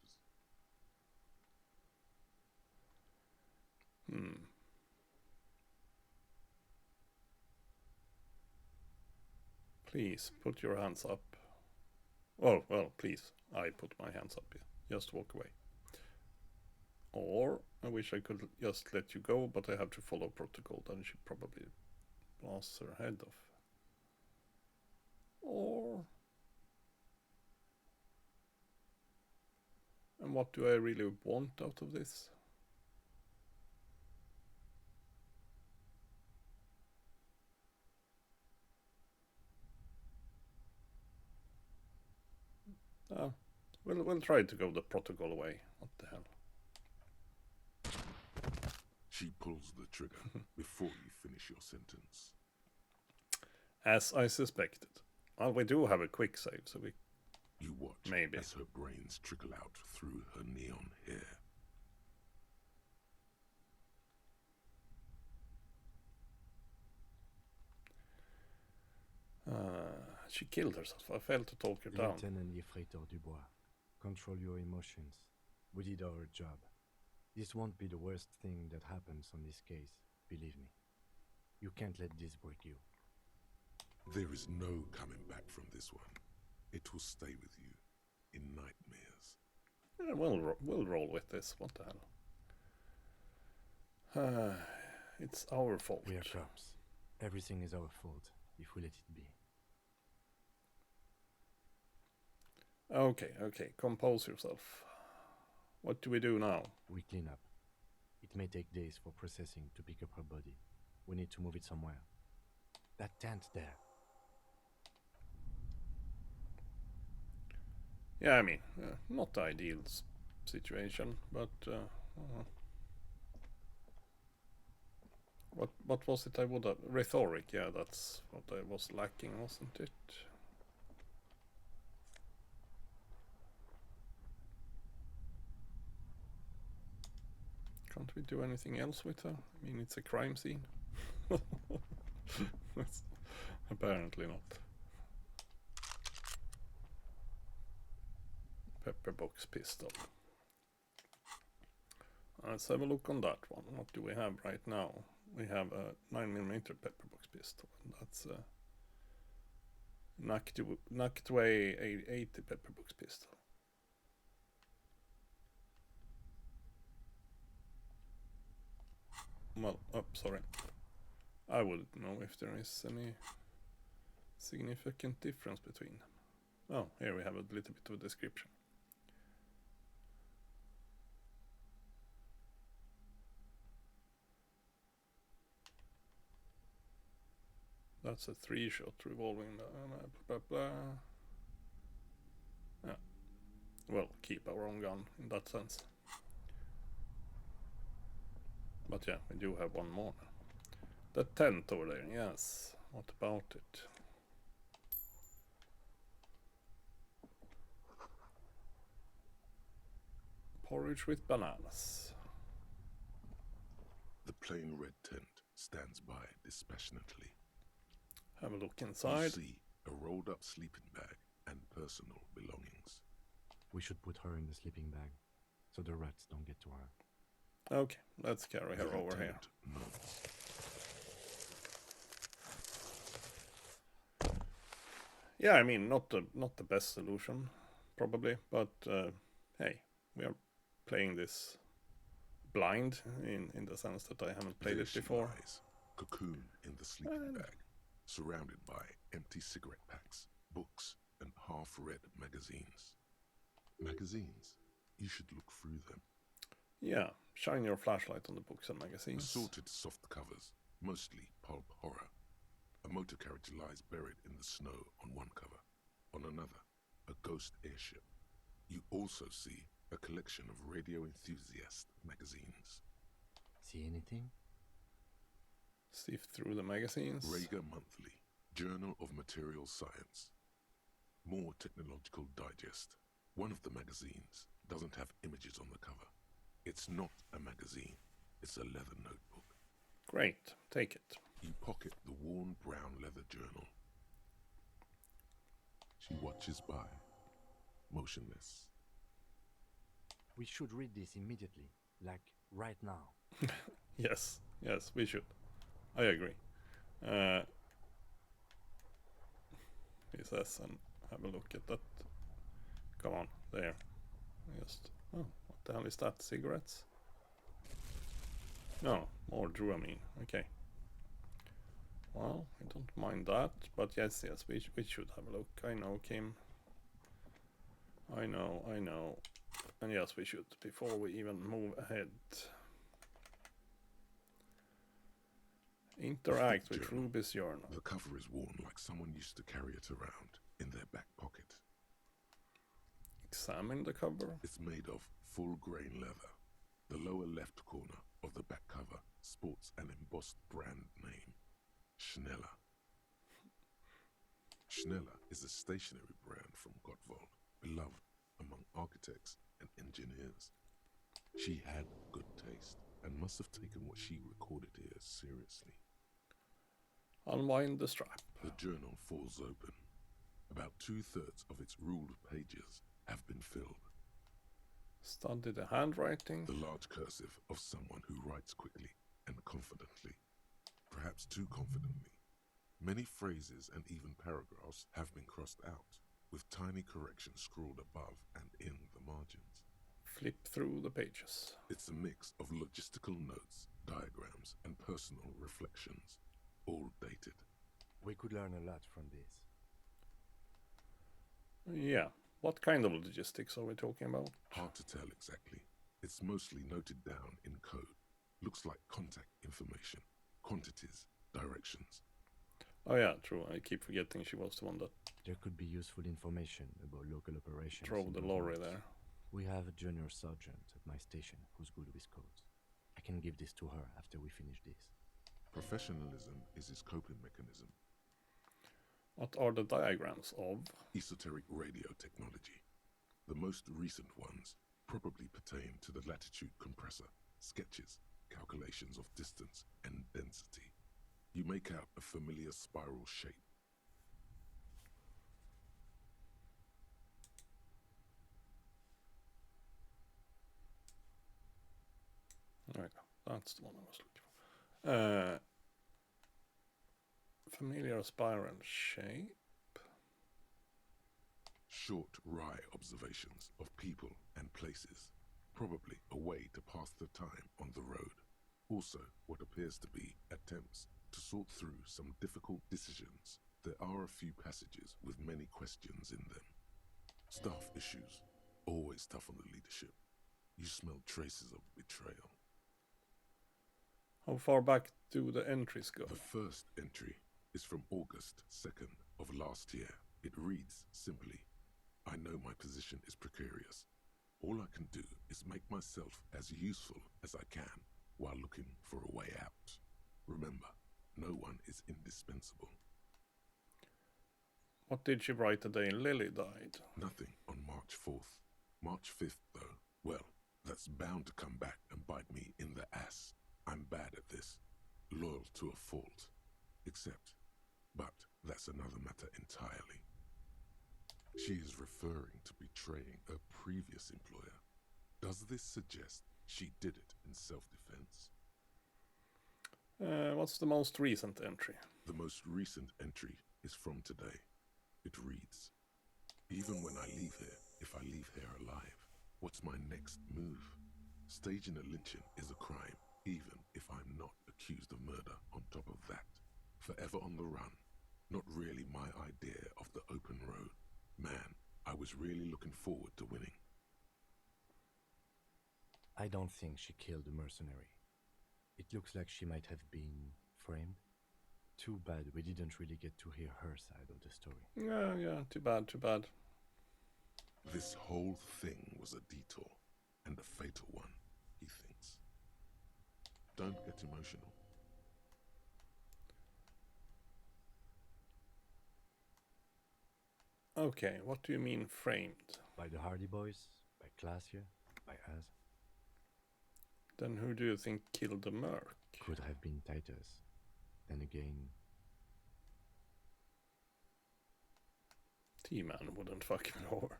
Please, put your hands up. Oh, well, please. I put my hands up here. Just walk away. Or I wish I could just let you go, but I have to follow protocol. Then she probably blasts her head off. Or... And what do I really want out of this? We'll try to go the protocol way. What the hell? She pulls the trigger before you finish your sentence. As I suspected. Well, we do have a quick save, so we... You watch maybe as her brains trickle out through her neon hair. She killed herself. I failed to talk her down. Lieutenant Yefreitor Dubois, control your emotions. We did our job. This won't be the worst thing that happens on this case, believe me. You can't let this break you. There is no coming back from this one. It will stay with you in nightmares. Yeah, we'll roll with this. What the hell? It's our fault. We are cops. Everything is our fault if we let it be. Okay. Compose yourself. What do we do now? We clean up. It may take days for processing to pick up her body. We need to move it somewhere. That tent there. Yeah, I mean, not the ideal situation, but what was it I would have... Rhetoric, yeah, that's what I was lacking, wasn't it? Can't we do anything else with her? I mean, it's a crime scene. Apparently not. Pepperbox pistol. Let's have a look on that one. What do we have right now? We have a 9mm pepperbox pistol. And that's a Nactway 80 pepperbox pistol. Well, sorry. I wouldn't know if there is any significant difference between them. Oh, here we have a little bit of a description. That's a 3-shot revolving, blah, blah, blah. Yeah. Well, keep our own gun in that sense. But yeah, we do have one more. The tent over there, yes. What about it? Porridge with bananas. The plain red tent stands by dispassionately. Have a look inside. You see a rolled up sleeping bag and personal belongings. We should put her in the sleeping bag, so the rats don't get to her. Okay, let's carry her over here. Yeah, I mean, not the best solution, probably, but hey, we are playing this blind in the sense that I haven't played it before. Cocoon in the sleeping bag, surrounded by empty cigarette packs, books, and half-read magazines. Magazines? You should look through them. Yeah, shine your flashlight on the books and magazines. Assorted soft covers, mostly pulp horror. A motor character lies buried in the snow on one cover. On another, a ghost airship. You also see a collection of radio enthusiast magazines. See anything? Sift through the magazines. Rager Monthly, Journal of Material Science. More Technological Digest. One of the magazines doesn't have images on the cover. It's not a magazine, it's a leather notebook. Great, take it. You pocket the worn brown leather journal. She watches by, motionless. We should read this immediately, like right now. Yes, we should. I agree. He says, and have a look at that. Come on, there. Just, oh, what the hell is that? Cigarettes? No, more Dramamine. Okay. Well, I don't mind that, but yes, we should have a look. I know, Kim. I know. And yes, we should, before we even move ahead. Interact with journal. Ruby's journal. The cover is worn like someone used to carry it around in their back pocket. Examine the cover. It's made of full grain leather. The lower left corner of the back cover sports an embossed brand name, Schneller. Schneller is a stationery brand from Gottwald, beloved among architects and engineers. She had good taste and must have taken what she recorded here seriously. Unwind the strap. The journal falls open. About 2/3 of its ruled pages have been filled. Study the handwriting. The large cursive of someone who writes quickly and confidently, perhaps too confidently. Many phrases and even paragraphs have been crossed out, with tiny corrections scrawled above and in the margins. Flip through the pages. It's a mix of logistical notes, diagrams, and personal reflections, all dated. We could learn a lot from this. Yeah. What kind of logistics are we talking about? Hard to tell exactly. It's mostly noted down in code. Looks like contact information, quantities, directions. Oh yeah, true. I keep forgetting she was the one that There could be useful information about local operations. drove in the those lorry notes. there. We have a junior sergeant at my station who's good with codes. I can give this to her after we finish this. Professionalism is his coping mechanism. What are the diagrams of? Esoteric radio technology. The most recent ones probably pertain to the latitude compressor, sketches, calculations of distance and density. You make out a familiar spiral shape. Right, that's the one I was looking for. Familiar spiral shape. Short, wry observations of people and places, probably a way to pass the time on the road. Also, what appears to be attempts to sort through some difficult decisions. There are a few passages with many questions in them. Staff issues, always tough on the leadership. You smell traces of betrayal. How far back do the entries go? The first entry is from August 2nd of last year. It reads simply, I know my position is precarious. All I can do is make myself as useful as I can while looking for a way out. Remember, no one is indispensable. What did she write the day Lily died? Nothing on March 4th. March 5th, though, well, that's bound to come back and bite me in the ass. I'm bad at this, loyal to a fault. But that's another matter entirely. She is referring to betraying a previous employer. Does this suggest she did it in self-defense? What's the most recent entry? The most recent entry is from today. It reads, even when I leave here, if I leave here alive, what's my next move? Staging a lynching is a crime, even if I'm not accused of murder on top of that. Forever on the run. Not really my idea of the open road. Man, I was really looking forward to winning. I don't think she killed the mercenary. It looks like she might have been framed. Too bad we didn't really get to hear her side of the story. Yeah, too bad. This whole thing was a detour, and a fatal one, he thinks. Don't get emotional. Okay, what do you mean framed? By the Hardy Boys? By Classier? By us? Then who do you think killed the Merc? Could have been Titus. Then again... T-Man wouldn't fuck him over.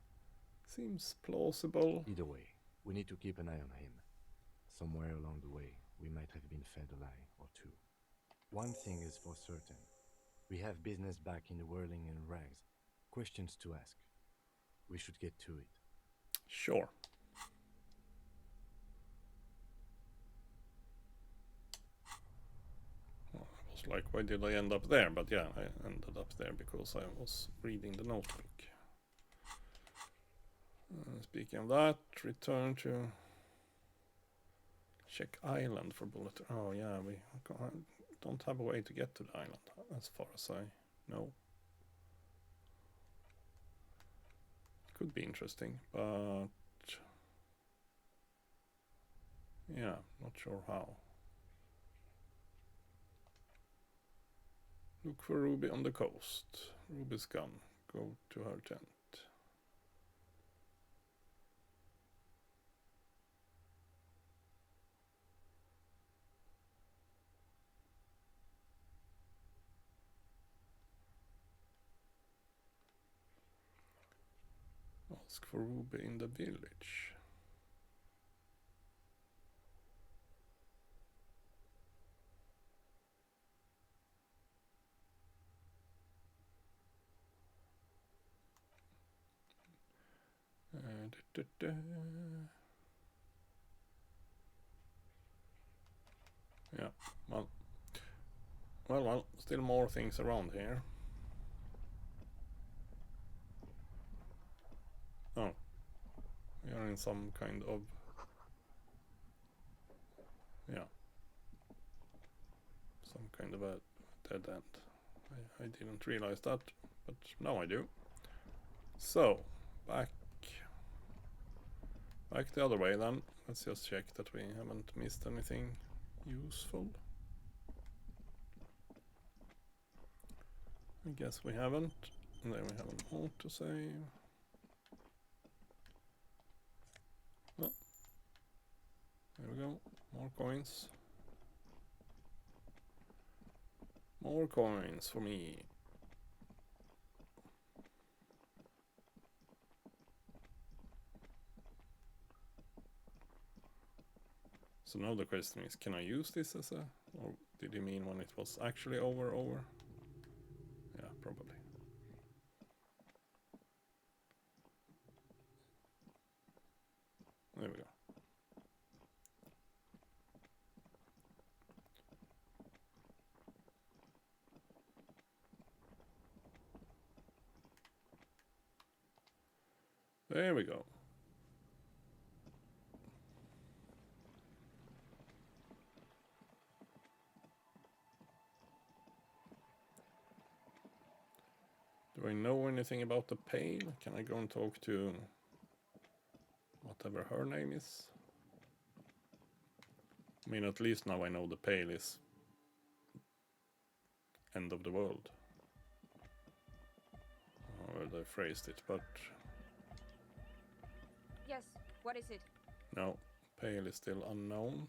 Seems plausible. Either way, we need to keep an eye on him. Somewhere along the way, we might have been fed a lie or two. One thing is for certain. We have business back in the whirling and rags. Questions to ask. We should get to it. Sure. like, why did I end up there? But yeah, I ended up there because I was reading the notebook. Speaking of that, return to check island for bullet. Oh yeah, we don't have a way to get to the island, as far as I know. Could be interesting, but yeah, not sure how. Look for Ruby on the coast. Ruby's gone. Go to her tent. Ask for Ruby in the village. Yeah, well, still more things around here. Oh, we are in some kind of, yeah, some kind of a dead end. I didn't realize that, but now I do. So, back the other way then. Let's just check that we haven't missed anything useful. I guess we haven't. And then we have an autosave. Oh, there we go. More coins. More coins for me. So now the question is, can I use this as a, or did he mean when it was actually over? Yeah, probably. There we go. There we go. Do I know anything about the Pale? Can I go and talk to whatever her name is? I mean, at least now I know the Pale is end of the world. However they phrased it, but... Yes, what is it? No, Pale is still unknown.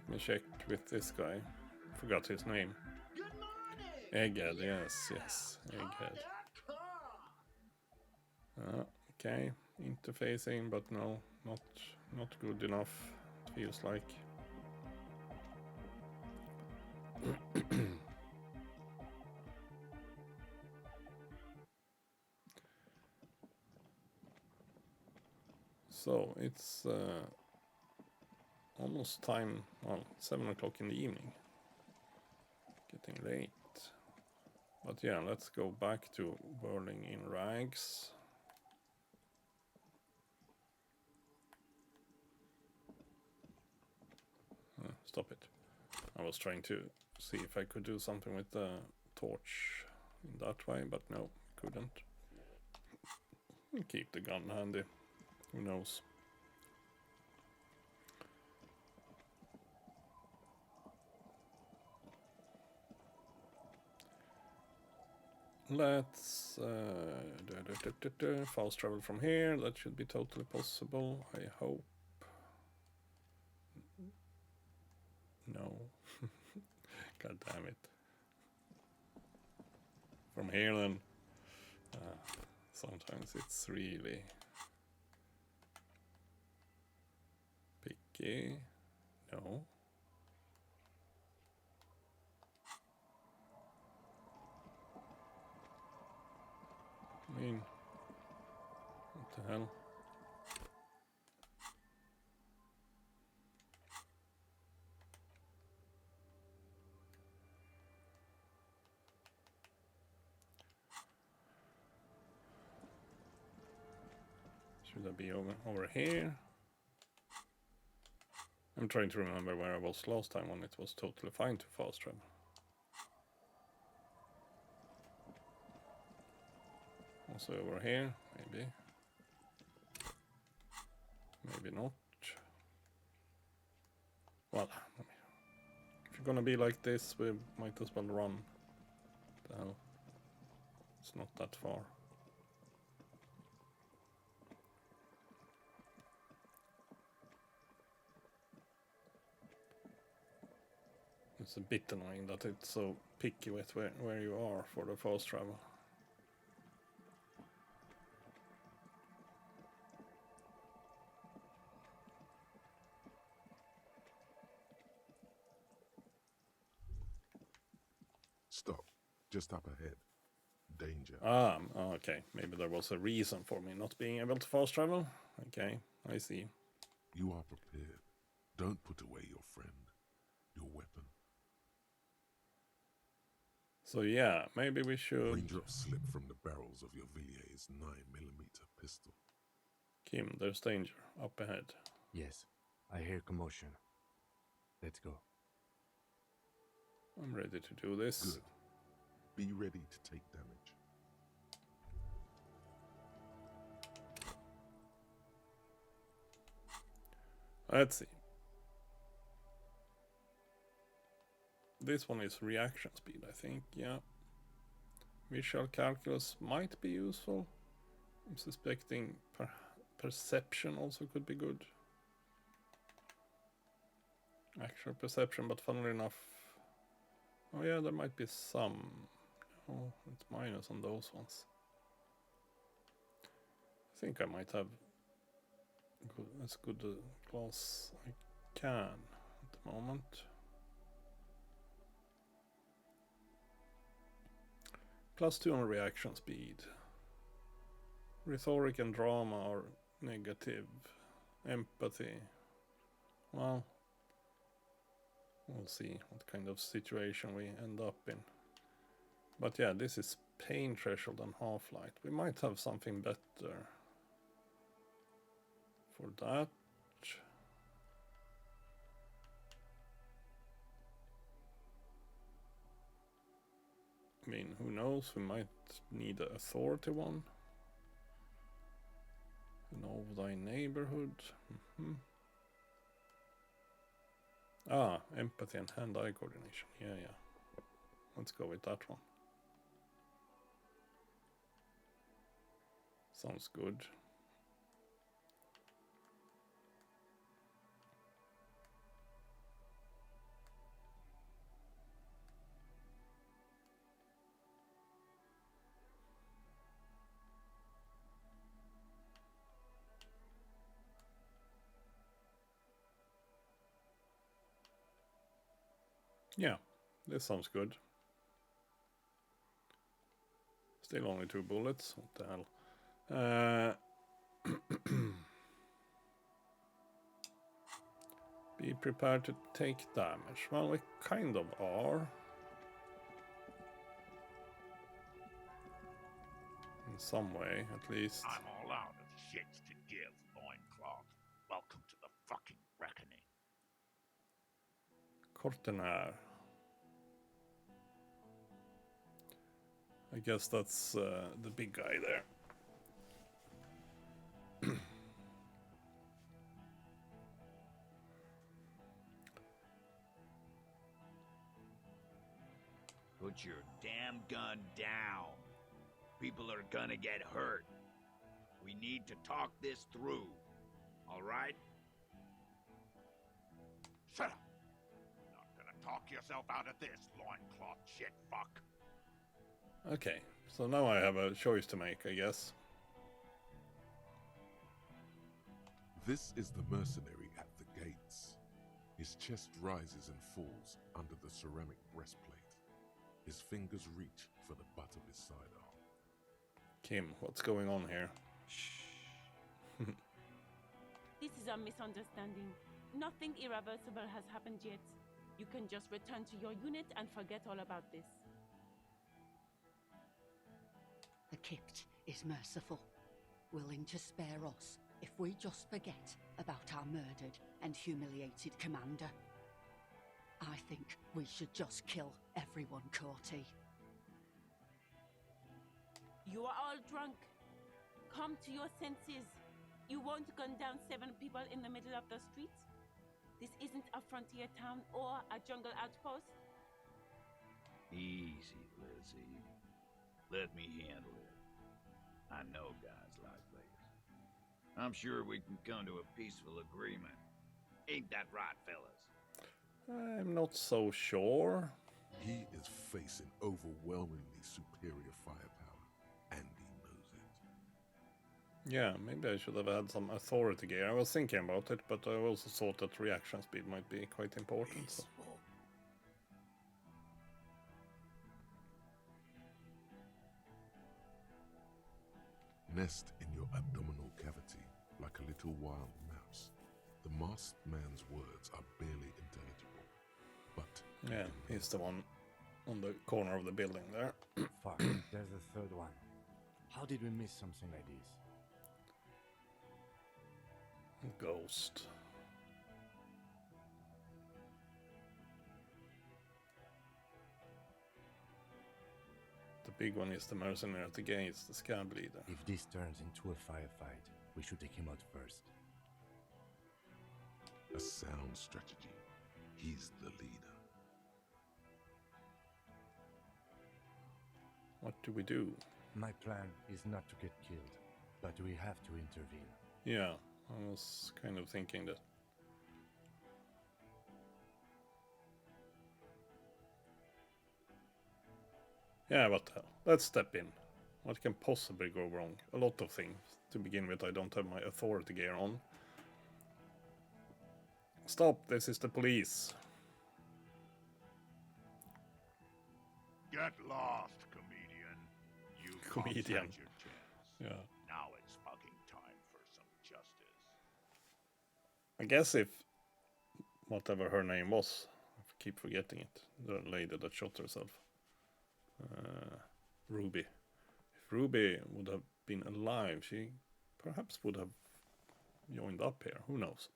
Let me check with this guy. Forgot his name. Egghead, yes, Egghead. Okay, interfacing, but no, not good enough, it feels like. So it's almost time, well, 7 o'clock in the evening. Getting late. But yeah, let's go back to whirling in rags. Stop it. I was trying to see if I could do something with the torch in that way, but no, couldn't. Keep the gun handy. Who knows? Let's fast travel from here. That should be totally possible, I hope. No. God damn it. From here then. Sometimes it's really picky. No. I mean, what the hell? Should I be over here? I'm trying to remember where I was last time when it was totally fine to fast travel. Also over here, maybe. Maybe not. Well, if you're gonna be like this, we might as well run. The hell. It's not that far. It's a bit annoying that it's so picky with where you are for the fast travel. Stop. Just up ahead. Danger. Okay. Maybe there was a reason for me not being able to fast travel. Okay, I see. You are prepared. Don't put away your friend, your weapon. So yeah, maybe we should... Raindrops slip from the barrels of your Villiers 9mm pistol. Kim, there's danger. Up ahead. Yes, I hear commotion. Let's go. I'm ready to do this. Good. Be ready to take damage. Let's see. This one is reaction speed, I think, yeah. Visual calculus might be useful. I'm suspecting perception also could be good. Actual perception, but funnily enough... Oh yeah, there might be some... Oh, it's minus on those ones. I think I might have as good a class I can at the moment. +2 on reaction speed. Rhetoric and drama are negative. Empathy. Well, we'll see what kind of situation we end up in. But yeah, this is pain threshold and half-light. We might have something better for that. I mean, who knows? We might need an authority one. Know thy neighborhood. Empathy and hand-eye coordination. Yeah. Let's go with that one. Sounds good. Yeah, this sounds good. Still only 2 bullets. What the hell? Be prepared to take damage. Well, we kind of are. In some way, at least. I'm all out of shits to give, loincloth. Welcome to the fucking reckoning. Cortenaire. I guess that's the big guy there. Put your damn gun down. People are gonna get hurt. We need to talk this through. All right? Shut up. Not gonna talk yourself out of this, loincloth shit fuck. Okay, so now I have a choice to make, I guess. This is the mercenary at the gates. His chest rises and falls under the ceramic breastplate. His fingers reach for the butt of his sidearm. Kim, what's going on here? This is a misunderstanding. Nothing irreversible has happened yet. You can just return to your unit and forget all about this. The Kipt is merciful, willing to spare us if we just forget about our murdered and humiliated commander. I think we should just kill everyone, Corty. You are all drunk. Come to your senses. You won't gun down 7 people in the middle of the street? This isn't a frontier town or a jungle outpost. Easy, Lizzie. Let me handle it. I know guys like this. I'm sure we can come to a peaceful agreement. Ain't that right, fellas? I'm not so sure. He is facing overwhelmingly superior firepower, and he knows it. Yeah, maybe I should have had some authority gear. I was thinking about it, but I also thought that reaction speed might be quite important. So. Nest in your abdominal cavity like a little wild mouse. The masked man's words are barely intelligible, but... Yeah, he's the one on the corner of the building there. Fuck, there's a third one. How did we miss something like this? Ghost. The big one is the mercenary at the gates, the scab leader. If this turns into a firefight, we should take him out first. A sound strategy. He's the leader. What do we do? My plan is not to get killed, but we have to intervene. Yeah, I was kind of thinking that. Yeah, what the hell. Let's step in. What can possibly go wrong? A lot of things. To begin with, I don't have my authority gear on. Stop, this is the police. Get lost, comedian. You Comedian. had your chance. Yeah. Now it's fucking time for some justice. I guess if whatever her name was, I keep forgetting it, the lady that shot herself, Ruby. If Ruby would have been alive, she perhaps would have joined up here. Who knows?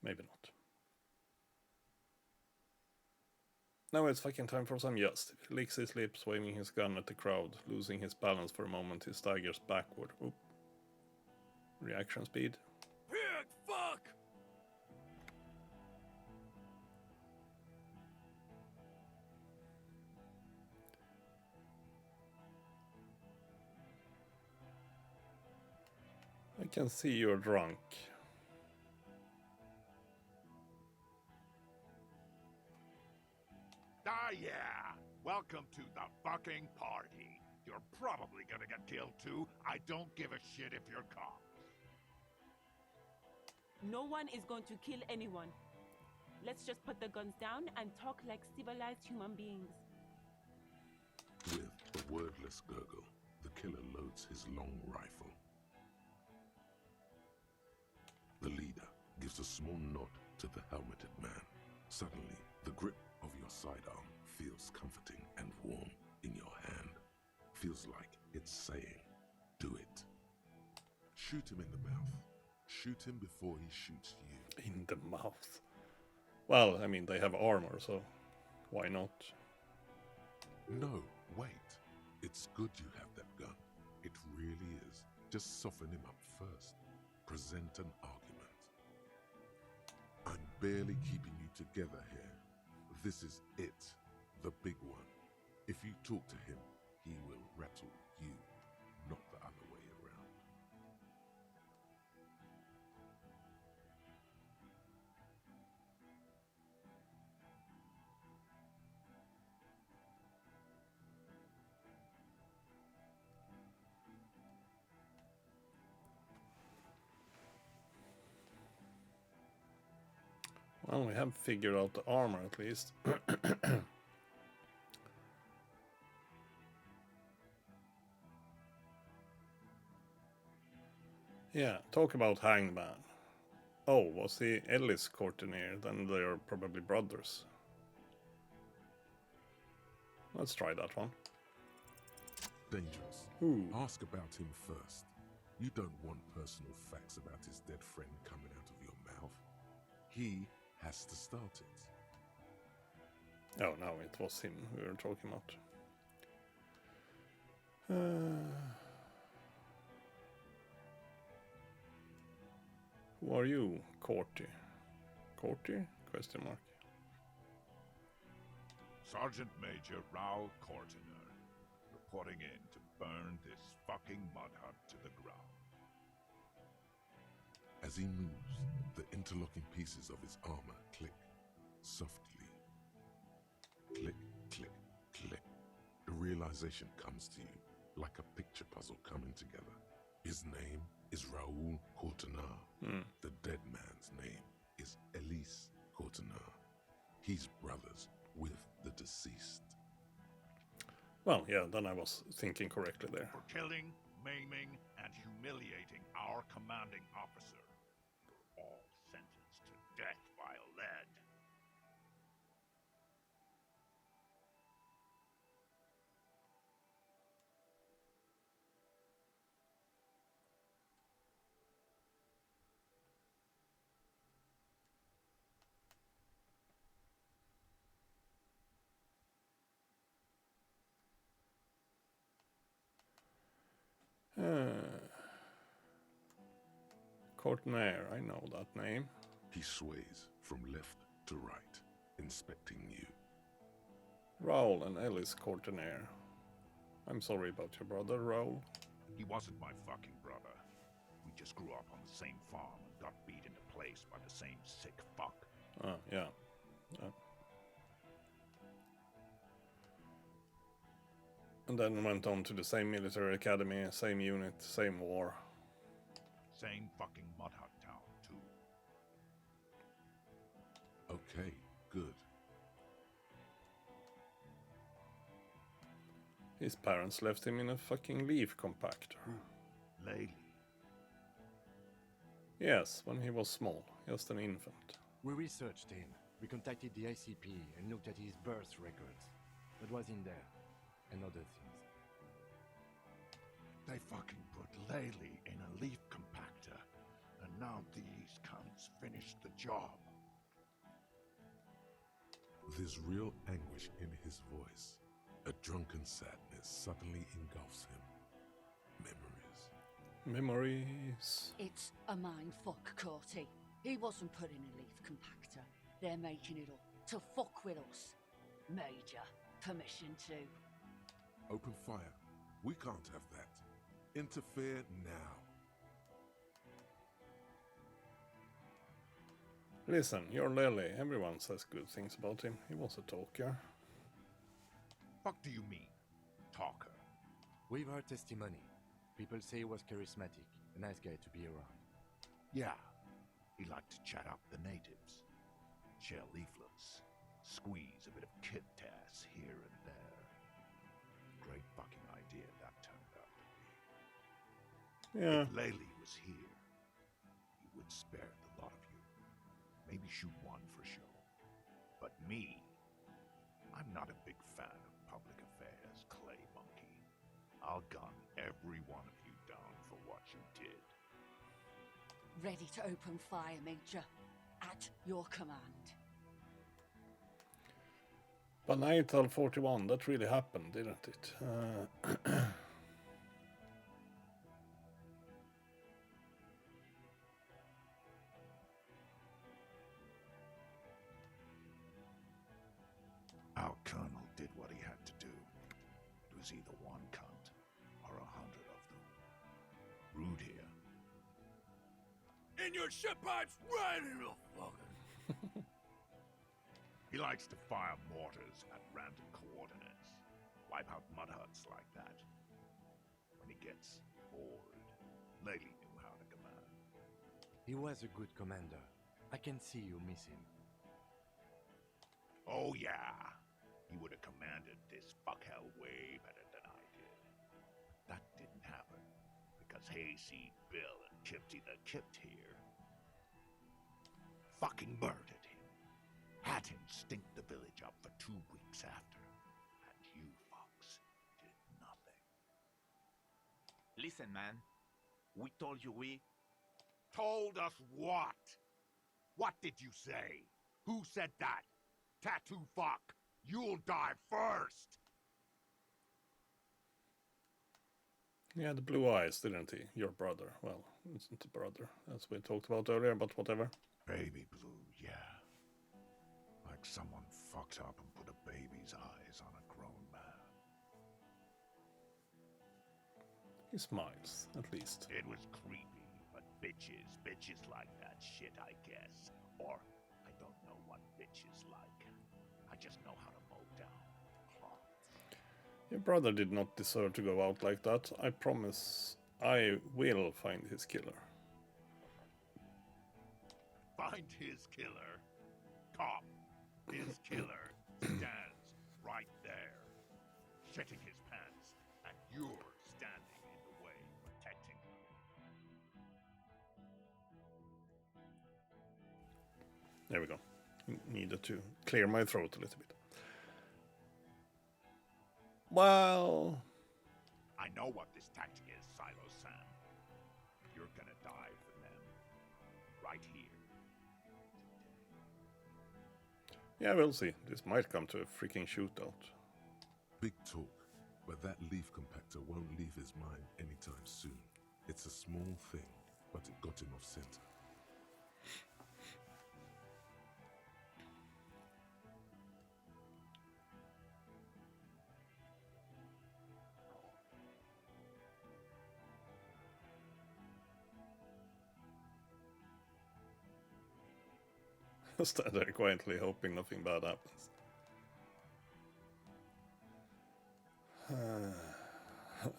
Maybe not. Now it's fucking time for some justice. He licks his lips, waving his gun at the crowd. Losing his balance for a moment, he staggers backward. Oop. Reaction speed. Pig, fuck! I can see you're drunk. Ah, yeah. Welcome to the fucking party. You're probably gonna get killed too. I don't give a shit if you're cops. No one is going to kill anyone. Let's just put the guns down and talk like civilized human beings. With a wordless gurgle, the killer loads his long rifle. The leader gives a small nod to the helmeted man. Suddenly, the grip of your sidearm feels comforting and warm in your hand. Feels like it's saying, do it. Shoot him in the mouth. Shoot him before he shoots you. In the mouth. Well, I mean, they have armor, so why not? No, wait. It's good you have that gun. It really is. Just soften him up first. Present an argument. I'm barely keeping you together here. This is it. The big one. If you talk to him, he will rattle you, not the other way around. Well, we have figured out the armor at least. Yeah, talk about Hangman. Oh, was he Ellis Courtinier? Then they're probably brothers. Let's try that one. Dangerous. Ooh. Ask about him first. You don't want personal facts about his dead friend coming out of your mouth. He has to start it. Oh, no, it was him we were talking about. Who are you, Corty? Corty? Question mark. Sergeant Major Raoul Cortiner, reporting in to burn this fucking mud hut to the ground. As he moves, the interlocking pieces of his armor click softly. Click, click, click. The realization comes to you like a picture puzzle coming together. His name is Raoul Courtenard. The dead man's name is Elise Courtenard. He's brothers with the deceased. Well, yeah, then I was thinking correctly there. For killing, maiming, and humiliating our commanding officer. You're all sentenced to death by lead. Courtinaire, I know that name. He sways from left to right, inspecting you. Raoul and Ellis Courtinaire. I'm sorry about your brother, Raoul. He wasn't my fucking brother. We just grew up on the same farm and got beat into place by the same sick fuck. Oh, yeah. And then went on to the same military academy, same unit, same war. Same fucking mud hut town, too. Okay, good. His parents left him in a fucking leaf compactor. Lately. Yes, when he was small, just an infant. We researched him. We contacted the ICP and looked at his birth records. What was in there? And other things. They fucking put Laylee in a leaf compactor, and now these cunts finished the job. There's real anguish in his voice. A drunken sadness suddenly engulfs him. Memories. It's a mind fuck, Corty. He wasn't put in a leaf compactor. They're making it up to fuck with us. Major, permission to. Open fire. We can't have that. Interfere now. Listen, you're Lily. Everyone says good things about him. He was a talker. Fuck do you mean, talker? We've heard testimony. People say he was charismatic, a nice guy to be around. Yeah, he liked to chat up the natives, share leaflets, squeeze a bit of kid tass here and there. Great fucking idea that turned out to be. Yeah. If Laylee was here, he would spare the lot of you. Maybe shoot one for show. But me, I'm not a big fan of public affairs, clay monkey. I'll gun every one of you down for what you did. Ready to open fire, Major. At your command. But Nightal 41, that really happened, didn't it? Our colonel did what he had to do. It was either one cunt or 100 of them. Rude here. In your ship pipes, right in the fucking. He likes to fire mortars at random coordinates. Wipe out mud huts like that. When he gets bored, Laylee knew how to command. He was a good commander. I can see you miss him. Oh yeah, he would have commanded this fuckhell way better than I did. That didn't happen because Hayseed Bill and Kipty the Kipt here fucking murdered him. Had him stink the village up for 2 weeks after. And you fucks did nothing. Listen, man. We told you we... Told us what? What did you say? Who said that? Tattoo fuck! You'll die first! He had blue eyes, didn't he? Your brother. Well, isn't a brother, as we talked about earlier, but whatever. Baby blue, yeah. Like someone fucked up and put a baby's eyes on a grown man. He smiles, at least. It was creepy, but bitches like that shit, I guess. Or, I don't know what bitches like. I just know how to mow down cloths. Your brother did not deserve to go out like that. I promise I will find his killer. Find his killer. Cop, his killer stands right there, shitting his pants, and you're standing in the way, protecting him. There we go. Needed to clear my throat a little bit. Well... I know what this tactic is, Silo Sam. You're gonna die for them. Right here. Yeah, we'll see. This might come to a freaking shootout. Big talk, but that leaf compactor won't leave his mind anytime soon. It's a small thing, but it got him off center. Stand there quietly, hoping nothing bad happens.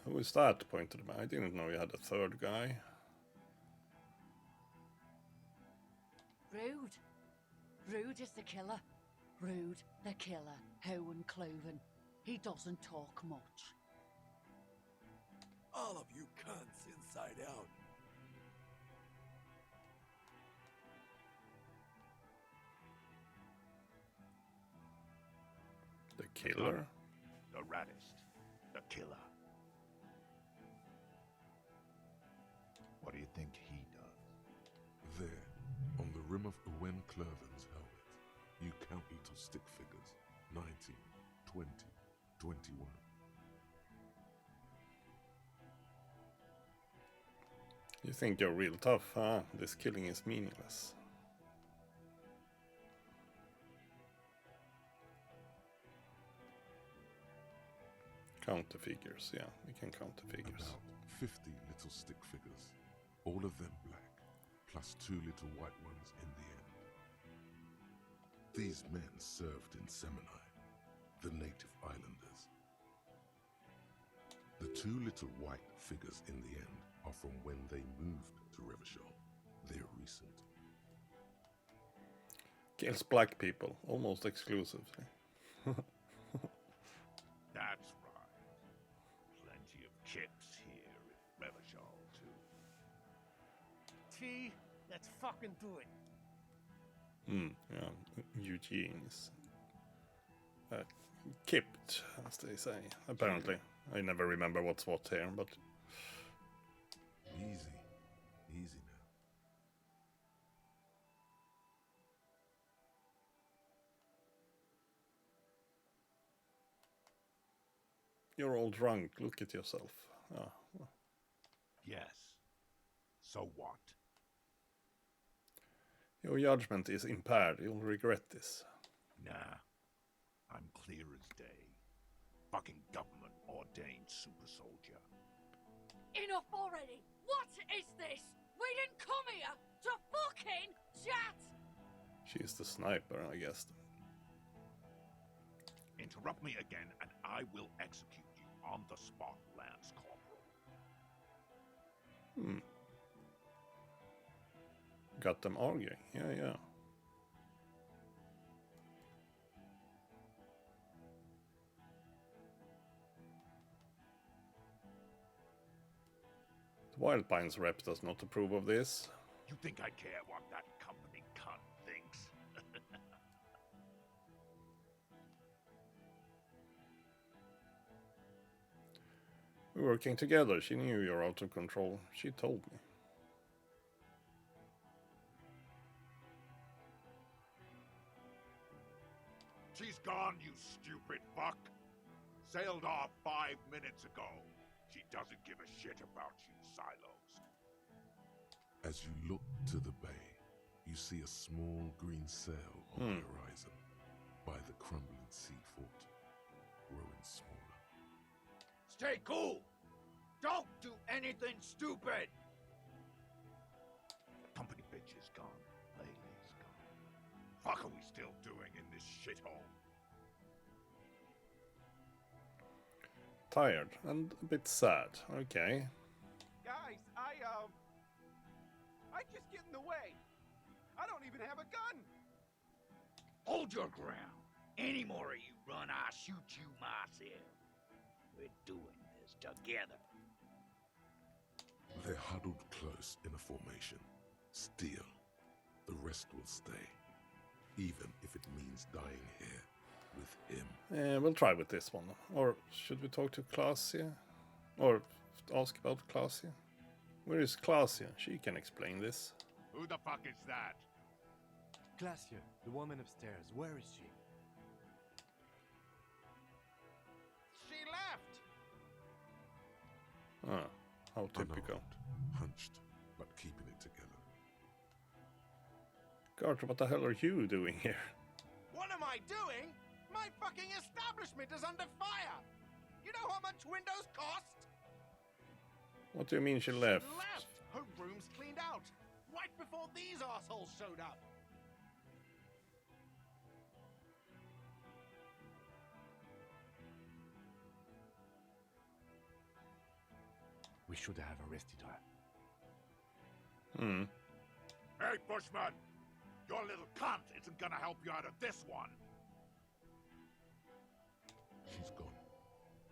Who is that? Pointed him. I didn't know you had a third guy. Rude. Rude is the killer. Rude, the killer. Howen Cloven. He doesn't talk much. All of you cunts inside out. The killer? The raddest. The killer. What do you think he does? There, on the rim of Owen Clerven's helmet, you count little stick figures. 19, 20, 21. You think you're real tough, huh? This killing is meaningless. Count the figures, yeah, we can count the figures. About 50 little stick figures, all of them black, plus 2 little white ones in the end. These men served in Seminai, the native islanders. The 2 little white figures in the end are from when they moved to Revachol. They're recent. Kills black people, almost exclusively. That's right. Plenty of kips here at Revachol, too. T, let's fucking do it. Yeah, Eugene is kipped, as they say, apparently. I never remember what's what here, but... Easy. Easy now. You're all drunk, look at yourself. Ah, well. Yes. So what? Your judgment is impaired, you'll regret this. Nah. I'm clear as day. Fucking government-ordained super soldier. Enough already! What is this? We didn't come here to fucking chat! She's the sniper, I guess. Interrupt me again and I will execute you on the spot, Lance Corporal. Got them arguing, yeah. Wildpine's rep does not approve of this. You think I care what that company cunt thinks? We're working together. She knew you're out of control. She told me. She's gone, you stupid fuck. Sailed off 5 minutes ago. She doesn't give a shit about you, Silos. As you look to the bay, you see a small green sail on the horizon by the crumbling sea fort, growing smaller. Stay cool! Don't do anything stupid! The company bitch is gone. Laylee's gone. Fuck are we still doing in this shithole? Tired and a bit sad. Okay. Guys, I just get in the way. I don't even have a gun. Hold your ground. Any more of you run, I'll shoot you myself. We're doing this together. They're huddled close in a formation. Still, the rest will stay, even if it means dying here with him. We'll try with this one. Or should we talk to Klasia? Or ask about Klasia? Where is Klasia? She can explain this. Who the fuck is that? Glacier, the woman upstairs, where is she? She left. Ah, how typical. Unarmed, hunched, but keeping it together. Carter, what the hell are you doing here? What am I doing? My fucking establishment is under fire. You know how much windows cost? What do you mean she left? She left. Her room's cleaned out. Right before these assholes showed up. We should have arrested her. Hey, Bushman! Your little cunt isn't gonna help you out of this one! She's gone.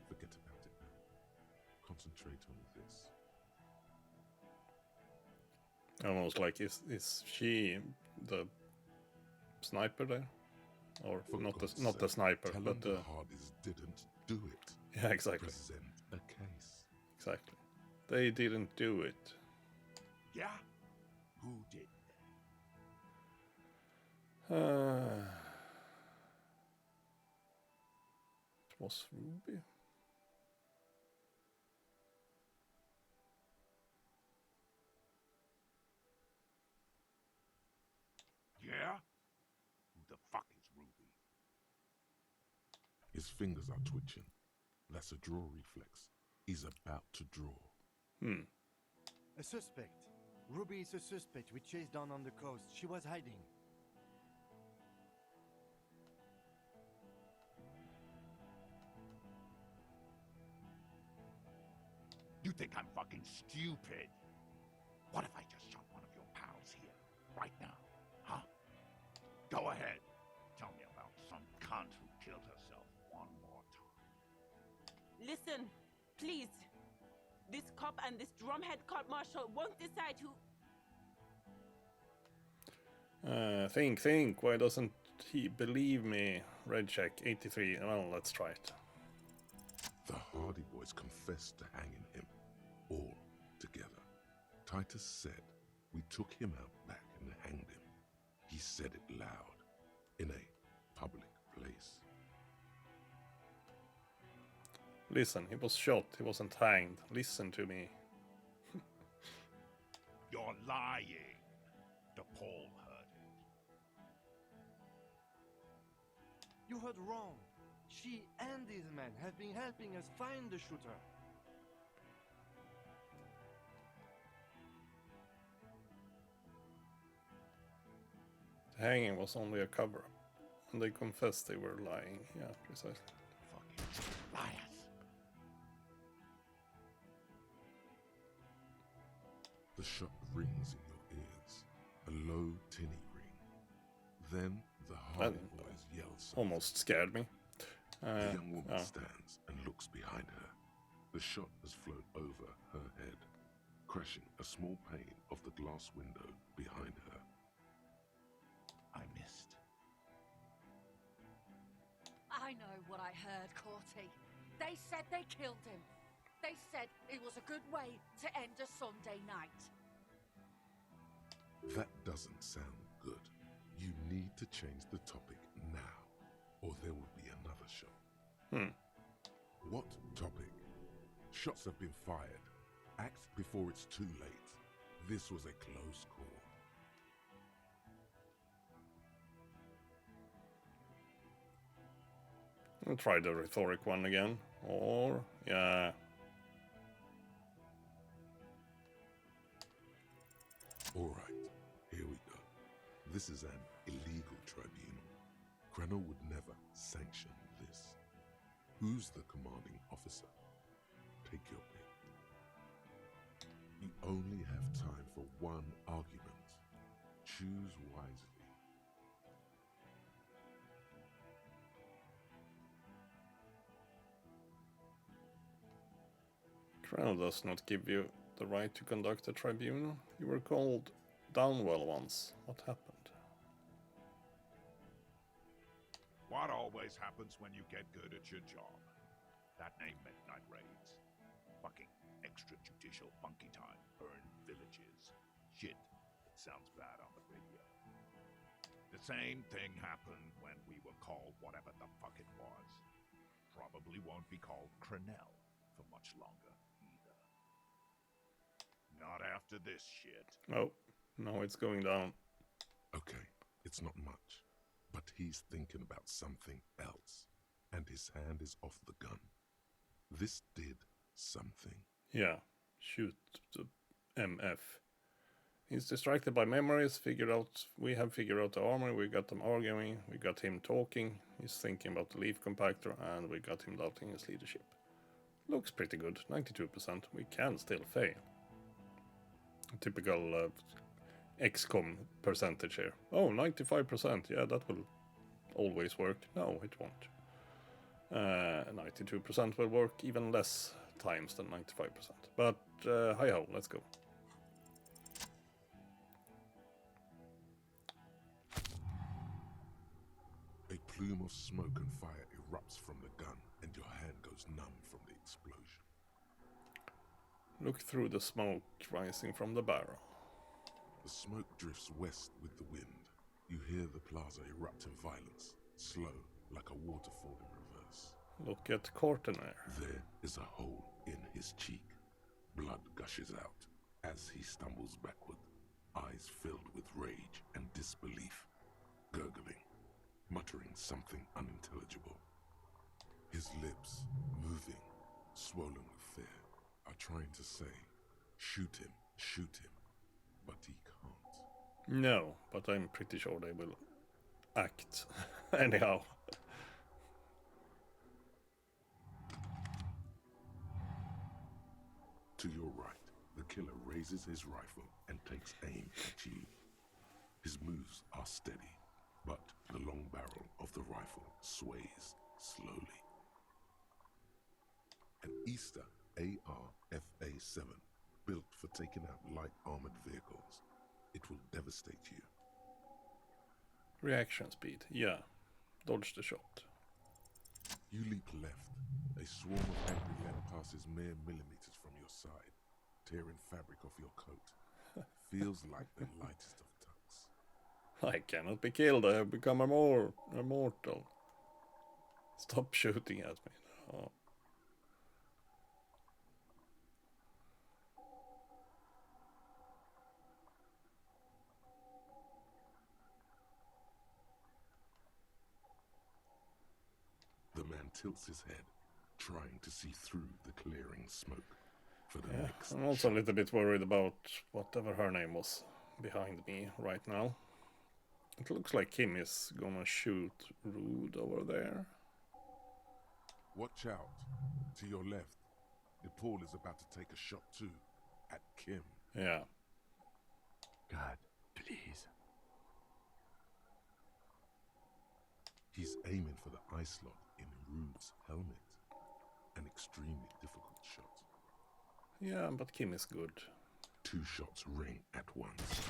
Forget about it now. Concentrate on this. Almost like, is she the sniper there? Or not the sniper, Tell but them the Hardys didn't do it. Yeah, exactly. Present a case. Exactly. They didn't do it. Yeah? Who did? It was Ruby. Yeah? Who the fuck is Ruby? His fingers are twitching. That's a draw reflex. He's about to draw. A suspect. Ruby is a suspect we chased down on the coast. She was hiding. You think I'm fucking stupid? What if I just shot one of your pals here, right now? Huh? Go ahead. Tell me about some cunt who killed herself one more time. Listen, please. This cop and this drumhead court-martial won't decide who... Think. Why doesn't he believe me? Red check, 83. Well, let's try it. The Hardy Boys confessed to hanging him, all together. Titus said we took him out back and hanged him. He said it loud, in a public place. Listen, he was shot, he wasn't hanged. Listen to me. You're lying. DePaul heard it. You heard wrong. She and these men have been helping us find the shooter. The hanging was only a cover-up. And they confessed they were lying. Yeah, precisely. Fucking liars. The shot rings in your ears, a low, tinny ring. Then the Hardy Boys yell something. Almost scared me. The young woman stands and looks behind her. The shot has flown over her head. crashing a small pane of the glass window behind her. I missed. I know what I heard, Corty. They said they killed him. They said it was a good way to end a Sunday night. That doesn't sound good. You need to change the topic now, or there will be another shot. What topic? Shots have been fired. Act before it's too late. This was a close call. I'll try the rhetoric one again. Or, yeah. All right, here we go. This is an illegal tribunal. Krenner would never sanction this. Who's the commanding officer? Take your pick. You only have time for one argument. Choose wisely. Crown does not give you the right to conduct a tribunal. You were called Downwell once. What happened? What always happens when you get good at your job? That name meant night raids. Fucking extrajudicial funky time. Burn villages. Shit. It sounds bad on the radio. The same thing happened when we were called whatever the fuck it was. Probably won't be called Crenell for much longer either. Not after this shit. Oh, no, it's going down. Okay, it's not much, but he's thinking about something else, and his hand is off the gun. This did something. Yeah, shoot the MF. He's distracted by memories, we have figured out the armor, we got them arguing, we got him talking, he's thinking about the leaf compactor, and we got him doubting his leadership. Looks pretty good, 92%, we can still fail. Typical XCOM percentage here. Oh, 95%, yeah, that will always work. No, it won't. 92% will work even less times than 95%. But hi-ho, let's go. A plume of smoke and fire erupts from the gun, and your hand goes numb from the explosion. Look through the smoke rising from the barrel. The smoke drifts west with the wind. You hear the plaza erupt in violence, slow, like a waterfall in reverse. Look at Cortenair. There is a hole in his cheek. Blood gushes out as he stumbles backward, eyes filled with rage and disbelief, gurgling, muttering something unintelligible. His lips, moving, swollen with fear, are trying to say, shoot him, but he can't. No, but I'm pretty sure they will act anyhow. To your right, the killer raises his rifle and takes aim at you. His moves are steady, but the long barrel of the rifle sways slowly. An Easter AR-FA-7, built for taking out light armored vehicles. It will devastate you. Reaction speed, yeah. Dodge the shot. You leap left. A swarm of angry men passes mere millimeters from your side, tearing fabric off your coat. Feels like the lightest of tucks. I cannot be killed, I have become immortal. Stop shooting at me. Oh. The man tilts his head, trying to see through the clearing smoke for the next I'm also a little bit worried about whatever her name was behind me right now. It looks like Kim is gonna shoot Rude over there. Watch out. To your left. Paul is about to take a shot too. At Kim. Yeah. God, please. He's aiming for the eye slot in Rude's helmet. An extremely difficult shot. Yeah, but Kim is good. 2 shots ring at once.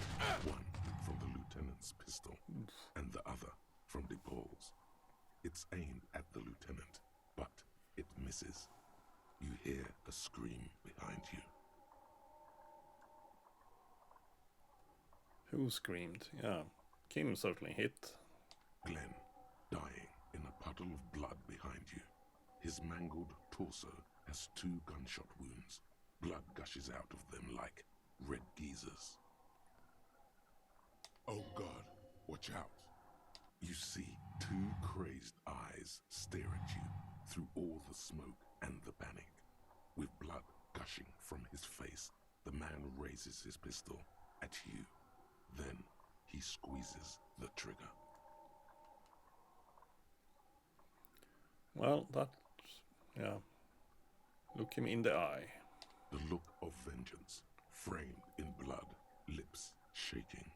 One from the lieutenant's pistol, and the other from DePaul's. It's aimed at the lieutenant, but it misses. You hear a scream behind you. Who screamed? Yeah, Kim certainly hit. Glenn, dying in a puddle of blood behind you. His mangled torso has 2 gunshot wounds. Blood gushes out of them like red geysers. Oh God, watch out. You see 2 crazed eyes stare at you through all the smoke and the panic. With blood gushing from his face, the man raises his pistol at you. Then he squeezes the trigger. Well, yeah. Look him in the eye. The look of vengeance, framed in blood, lips shaking.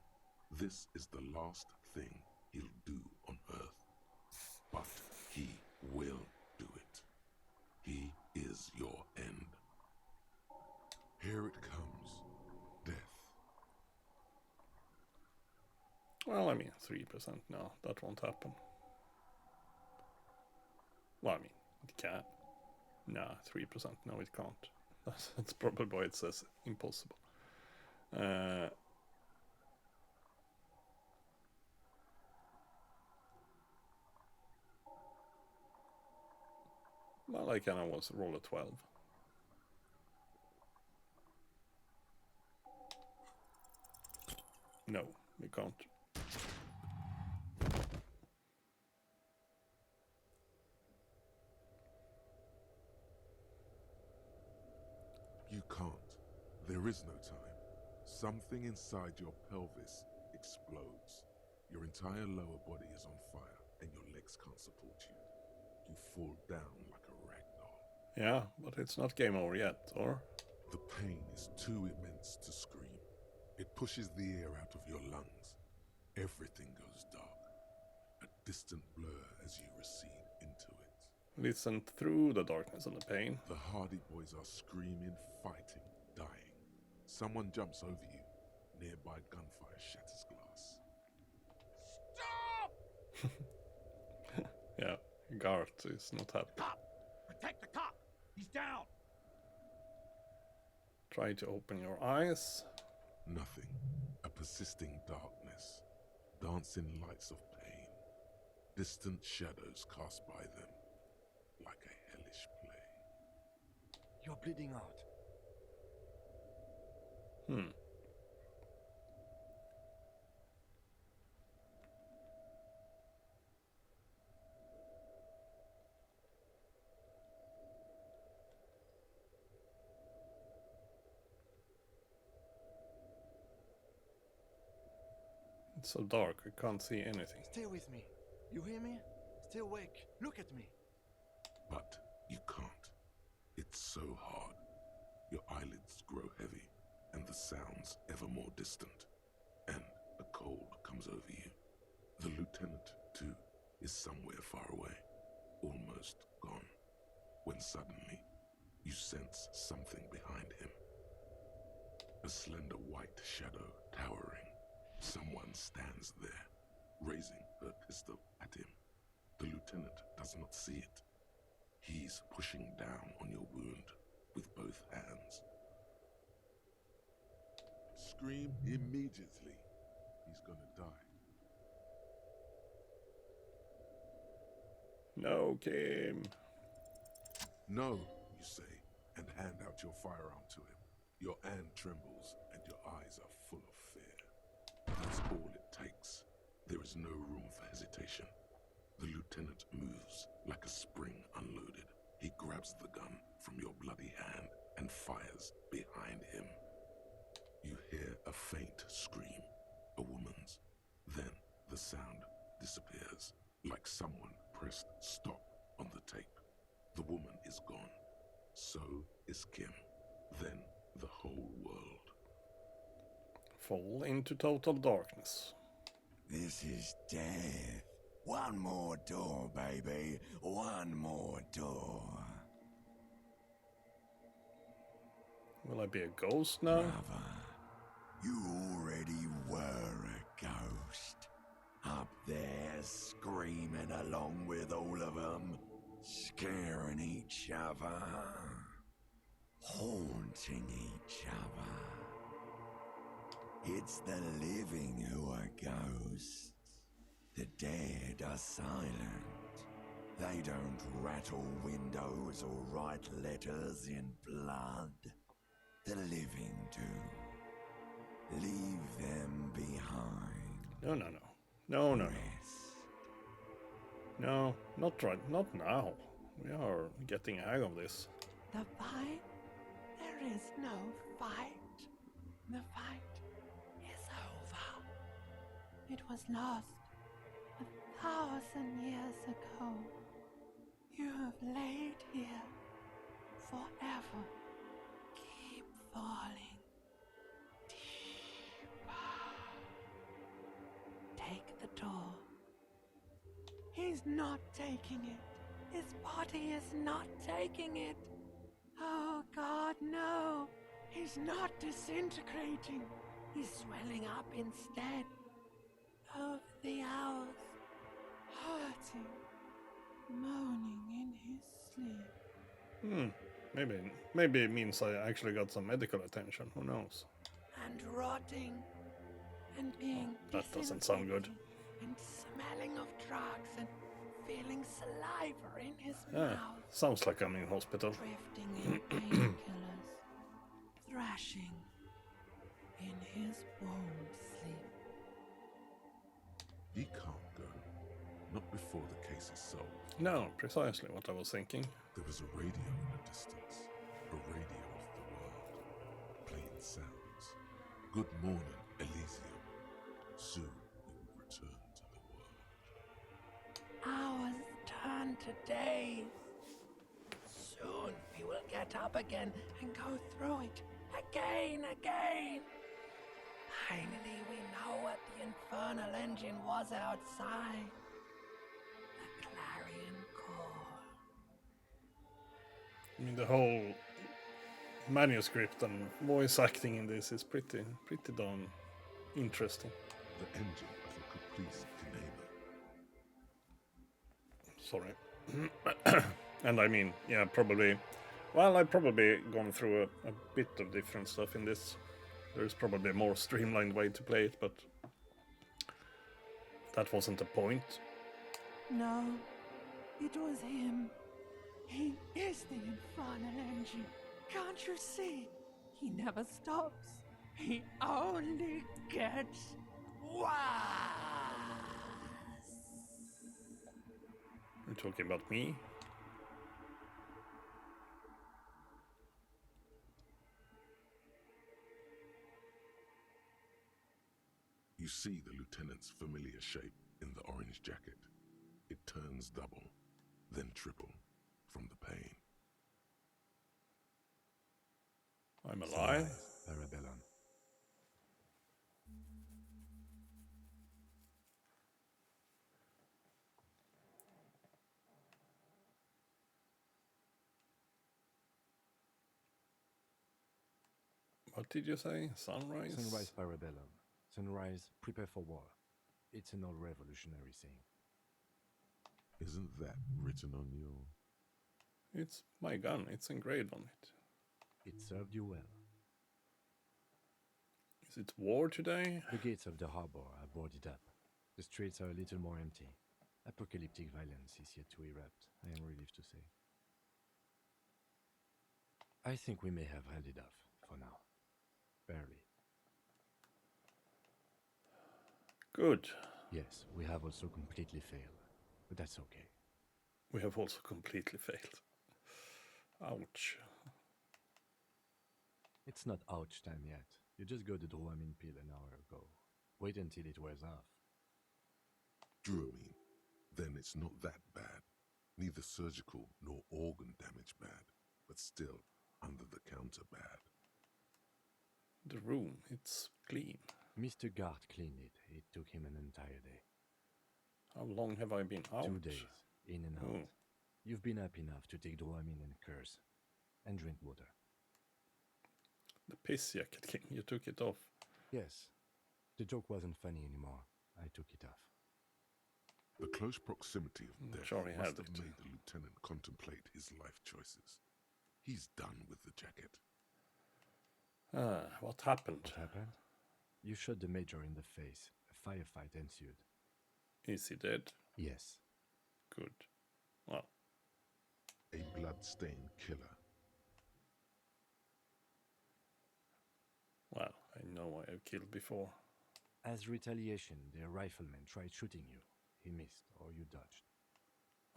This is the last thing he'll do on Earth. But he will do it. He is your end. Here it comes. Death. Well, I mean, 3% no, that won't happen. Well, I mean, it can. Nah, 3%, no, it can't. That's probably why it says impossible. Well, I can always roll a 12. No, we can't. You can't. There is no time. Something inside your pelvis explodes. Your entire lower body is on fire, and your legs can't support you. You fall down like a rag doll. Yeah, but it's not game over yet, or? The pain is too immense to scream. It pushes the air out of your lungs. Everything goes dark. A distant blur as you recede into it. Listen through the darkness and the pain. The Hardy Boys are screaming, fighting, dying. Someone jumps over you. Nearby gunfire shatters glass. Stop! Yeah, Garth is not happy. Cop! Protect the cop! He's down! Try to open your eyes. Nothing. A persisting darkness. Dancing lights of pain. Distant shadows cast by them. Like a hellish play. You're bleeding out. It's so dark, I can't see anything. Stay with me. You hear me? Stay awake. Look at me. But you can't. It's so hard. Your eyelids grow heavy, and the sounds ever more distant. And a cold comes over you. The lieutenant, too, is somewhere far away, almost gone, when suddenly you sense something behind him. A slender white shadow towering. Someone stands there, raising her pistol at him. The lieutenant does not see it. He's pushing down on your wound with both hands. Scream immediately. He's gonna die. No, Kim. No, you say, and hand out your firearm to him. Your hand trembles, and your eyes are full of fear. That's all it takes. There is no room for hesitation. The lieutenant moves like a spring unloaded. He grabs the gun from your bloody hand and fires behind him. You hear a faint scream, a woman's. Then the sound disappears, like someone pressed stop on the tape. The woman is gone. So is Kim. Then the whole world. Fall into total darkness. This is death. One more door, baby. One more door. Will I be a ghost now? Brava. You already were a ghost. Up there screaming along with all of them, scaring each other, haunting each other. It's the living who are ghosts. The dead are silent. They don't rattle windows or write letters in blood. The living do. Leave them behind. No, no, no. No, no, no. No, not right. Not now. We are getting a hang of this. The fight? There is no fight. The fight is over. It was lost 1,000 years ago. You have laid here forever. Keep falling deeper. Take the door. He's not taking it. His body is not taking it. Oh God, no. He's not disintegrating. He's swelling up instead. Over the hours, hurting, moaning in his sleep. Maybe it means I actually got some medical attention. Who knows? And rotting, and being That doesn't sound good. and smelling of drugs, and feeling saliva in his mouth. Sounds like I'm in hospital. Drifting in painkillers, thrashing in his womb sleep. He can't go. Not before the case is solved. No, precisely what I was thinking. There was a radio in the distance. A radio of the world. Playing sounds. Good morning, Elysium. Soon we will return to the world. Hours turn to days. Soon we will get up again and go through it again. Finally, we know what the infernal engine was outside. The clarion call. I mean, the whole manuscript and voice acting in this is pretty darn interesting. The engine of a caprice neighbor. Sorry. And I mean, yeah, probably. Well, I've probably gone through a bit of different stuff in this. There's probably a more streamlined way to play it, but that wasn't the point. No, it was him. He is the infernal engine. Can't you see? He never stops. He only gets worse. You're talking about me? You see the lieutenant's familiar shape in the orange jacket. It turns double, then triple, from the pain. I'm alive. Parabellum. What did you say? Sunrise? Sunrise Parabellum. Sunrise, prepare for war. It's an old revolutionary saying. Isn't that written on your... It's my gun. It's engraved on it. It served you well. Is it war today? The gates of the harbor are boarded up. The streets are a little more empty. Apocalyptic violence is yet to erupt, I am relieved to say. I think we may have held it off, for now. Barely. Good. Yes, we have also completely failed, but that's okay. We have also completely failed. Ouch. It's not ouch time yet. You just got the Dramamine pill an hour ago. Wait until it wears off. Dramamine? Then it's not that bad. Neither surgical nor organ damage bad, but still under the counter bad. The room, it's clean. Mr. Gart cleaned it. It took him an entire day. How long have I been out? 2 days, in and out. You've been up enough to take Dramamine and curse, and drink water. The piss jacket king, you took it off. Yes. The joke wasn't funny anymore. I took it off. The close proximity of death sure he must had have it. made the lieutenant contemplate his life choices. He's done with the jacket. What happened? What happened? You shot the major in the face. A firefight ensued. Is he dead? Yes. Good. Well. A blood-stained killer. Well, I know I have killed before. As retaliation, the rifleman tried shooting you. He missed, or you dodged.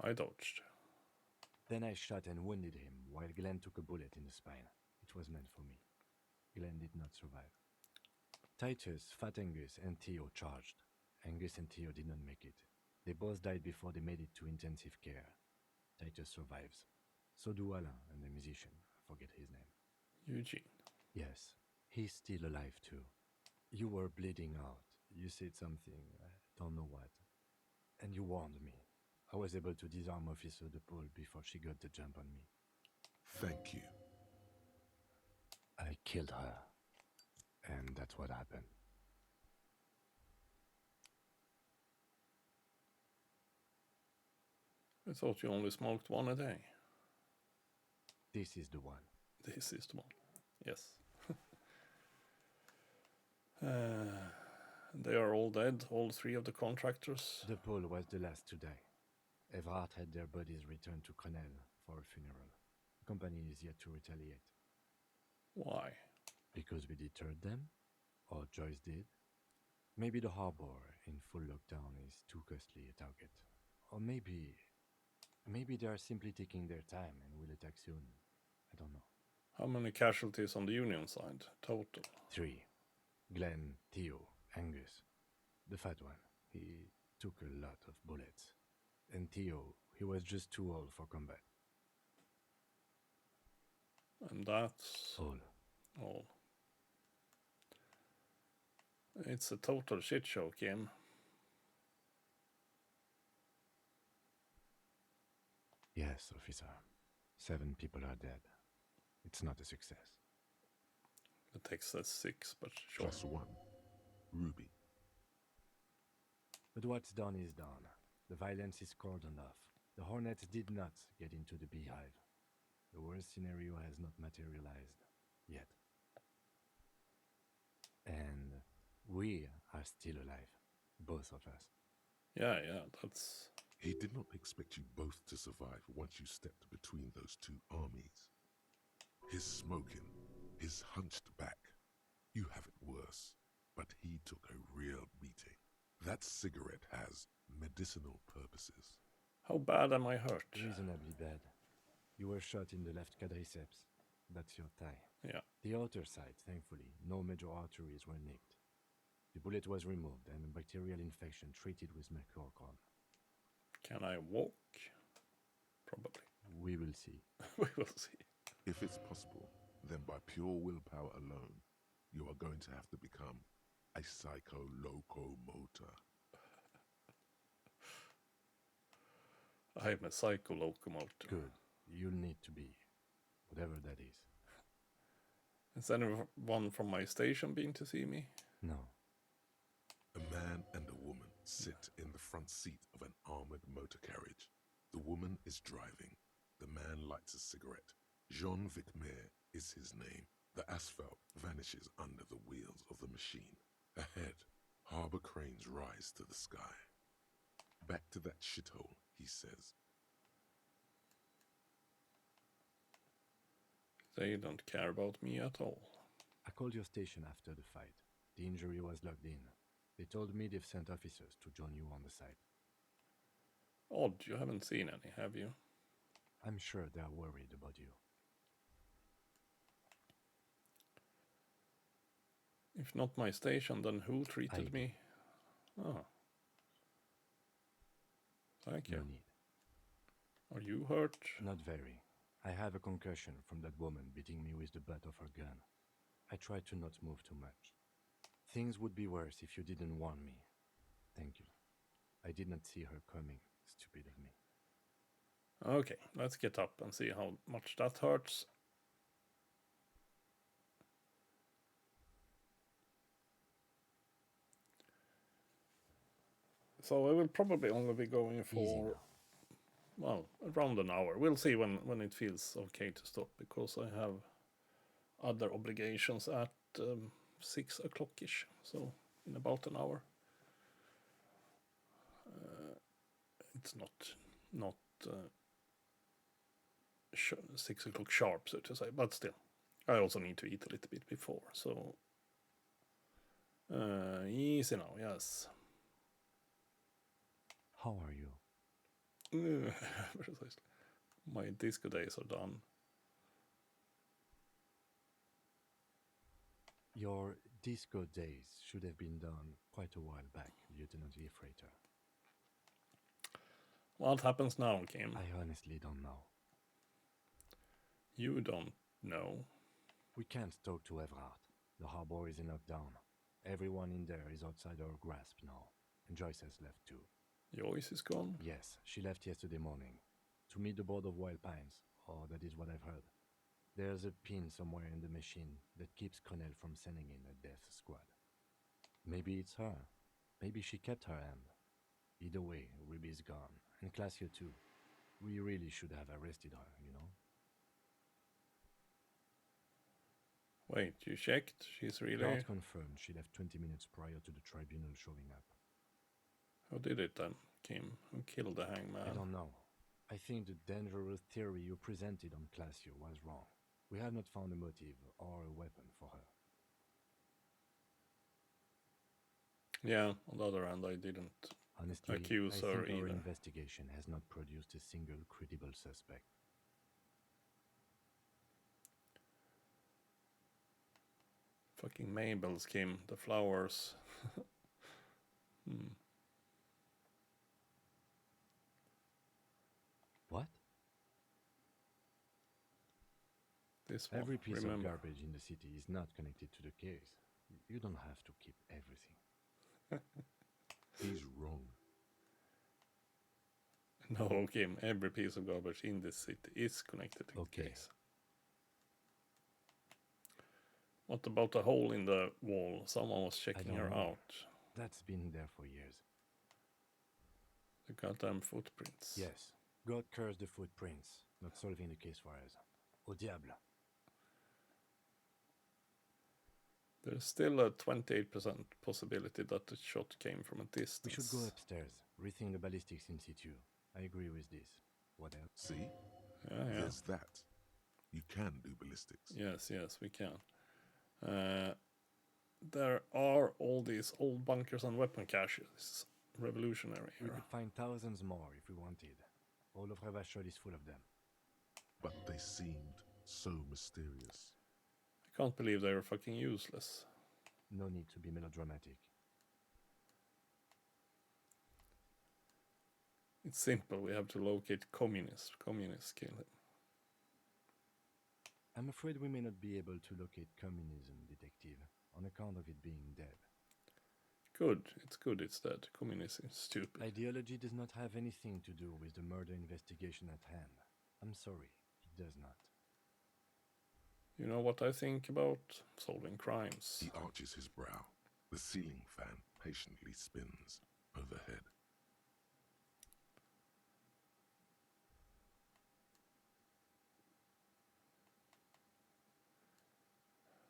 I dodged. Then I shot and wounded him, while Glenn took a bullet in the spine. It was meant for me. Glenn did not survive. Titus, Fat Angus, and Theo charged. Angus and Theo did not make it. They both died before they made it to intensive care. Titus survives. So do Alain and the musician. I forget his name. Eugene. Yes, he's still alive too. You were bleeding out. You said something, I don't know what. And you warned me. I was able to disarm Officer DePaul before she got the jump on me. Thank you. I killed her. And that's what happened. I thought you only smoked one a day. This is the one. This is the one. Yes. They are all dead, all three of the contractors. DePaul was the last to die. Evrard had their bodies returned to Crenel for a funeral. The company is yet to retaliate. Why? Because we deterred them? Or Joyce did? Maybe the harbor in full lockdown is too costly a target. Or maybe they are simply taking their time and will attack soon. I don't know. How many casualties on the Union side, total? 3. Glenn, Theo, Angus. The fat one. He took a lot of bullets. And Theo, he was just too old for combat. And that's... all. It's a total shit show, Kim. Yes, officer. 7 people are dead. It's not a success. The text says 6, but sure. +1. Ruby. But what's done is done. The violence is cordoned off. The Hornets did not get into the beehive. The worst scenario has not materialized yet. And we are still alive. Both of us. Yeah, that's... He did not expect you both to survive once you stepped between those two armies. His smoking, his hunched back. You have it worse, but he took a real beating. That cigarette has medicinal purposes. How bad am I hurt? Reasonably bad. You were shot in the left quadriceps. That's your thigh. Yeah. The outer side, thankfully, no major arteries were nicked. The bullet was removed and a bacterial infection treated with mercurochrome. Can I walk? Probably. We will see. We will see. If it's possible, then by pure willpower alone, you are going to have to become a psycho-locomotor. I'm a psycho-locomotor. Good. You'll need to be. Whatever that is. Is anyone from my station been to see me? No. A man and a woman sit in the front seat of an armored motor carriage. The woman is driving. The man lights a cigarette. Jean-Vic Mayer is his name. The asphalt vanishes under the wheels of the machine. Ahead, harbor cranes rise to the sky. Back to that shithole, he says. They don't care about me at all. I called your station after the fight. The injury was logged in. They told me they've sent officers to join you on the site. Odd, you haven't seen any, have you? I'm sure they're worried about you. If not my station, then who treated me? Oh. Thank you. No need. Are you hurt? Not very. I have a concussion from that woman beating me with the butt of her gun. I tried to not move too much. Things would be worse if you didn't warn me. Thank you. I did not see her coming. Stupid of me. Okay, let's get up and see how much that hurts. So I will probably only be going for, well, around an hour. We'll see when it feels okay to stop, because I have other obligations at 6 o'clock-ish, so in about an hour. It's not 6 o'clock sharp, so to say, but still. I also need to eat a little bit before, so easy now, yes. How are you? Precisely. My disco days are done. Your disco days should have been done quite a while back, Lieutenant Freighter. What happens now, Kim? I honestly don't know. You don't know? We can't talk to Everard. The harbor is in lockdown. Everyone in there is outside our grasp now, and Joyce has left too. Joyce is gone? Yes, she left yesterday morning. To meet the board of Wild Pines, or that is what I've heard. There's a pin somewhere in the machine that keeps Connell from sending in a death squad. Maybe it's her. Maybe she kept her hand. Either way, Ruby's gone, and Classio too. We really should have arrested her, you know? Wait, you checked? She's really... Guard confirmed she left 20 minutes prior to the tribunal showing up. How did it then, Kim? Who killed the hangman? I don't know. I think the dangerous theory you presented on Classio was wrong. We have not found a motive or a weapon for her. Yeah, on the other hand, I didn't accuse her I think our either. investigation has not produced a single credible suspect. Fucking Mabel's, Kim. The flowers. What? This one, Every piece remember. of garbage in the city is not connected to the case. You don't have to keep everything. He's wrong. No, Kim, every piece of garbage in this city is connected to the case. What about the hole in the wall? Someone was checking her out. That's been there for years. The goddamn footprints. Yes. God curse the footprints. Not solving the case for us. Au diable. There's still a 28% possibility that the shot came from a distance. We should go upstairs, rethink the ballistics in situ. I agree with this. What else? See? Yeah. There's that. You can do ballistics. Yes, we can. There are all these old bunkers and weapon caches. Revolutionary. We could find thousands more if we wanted. All of Revachol is full of them. But they seemed so mysterious. I can't believe they were fucking useless. No need to be melodramatic. It's simple. We have to locate communists. Communists kill him. I'm afraid we may not be able to locate communism, detective, on account of it being dead. Good. It's good it's dead. Communism is stupid. Ideology does not have anything to do with the murder investigation at hand. I'm sorry, it does not. You know what I think about solving crimes? He arches his brow. The ceiling fan patiently spins overhead.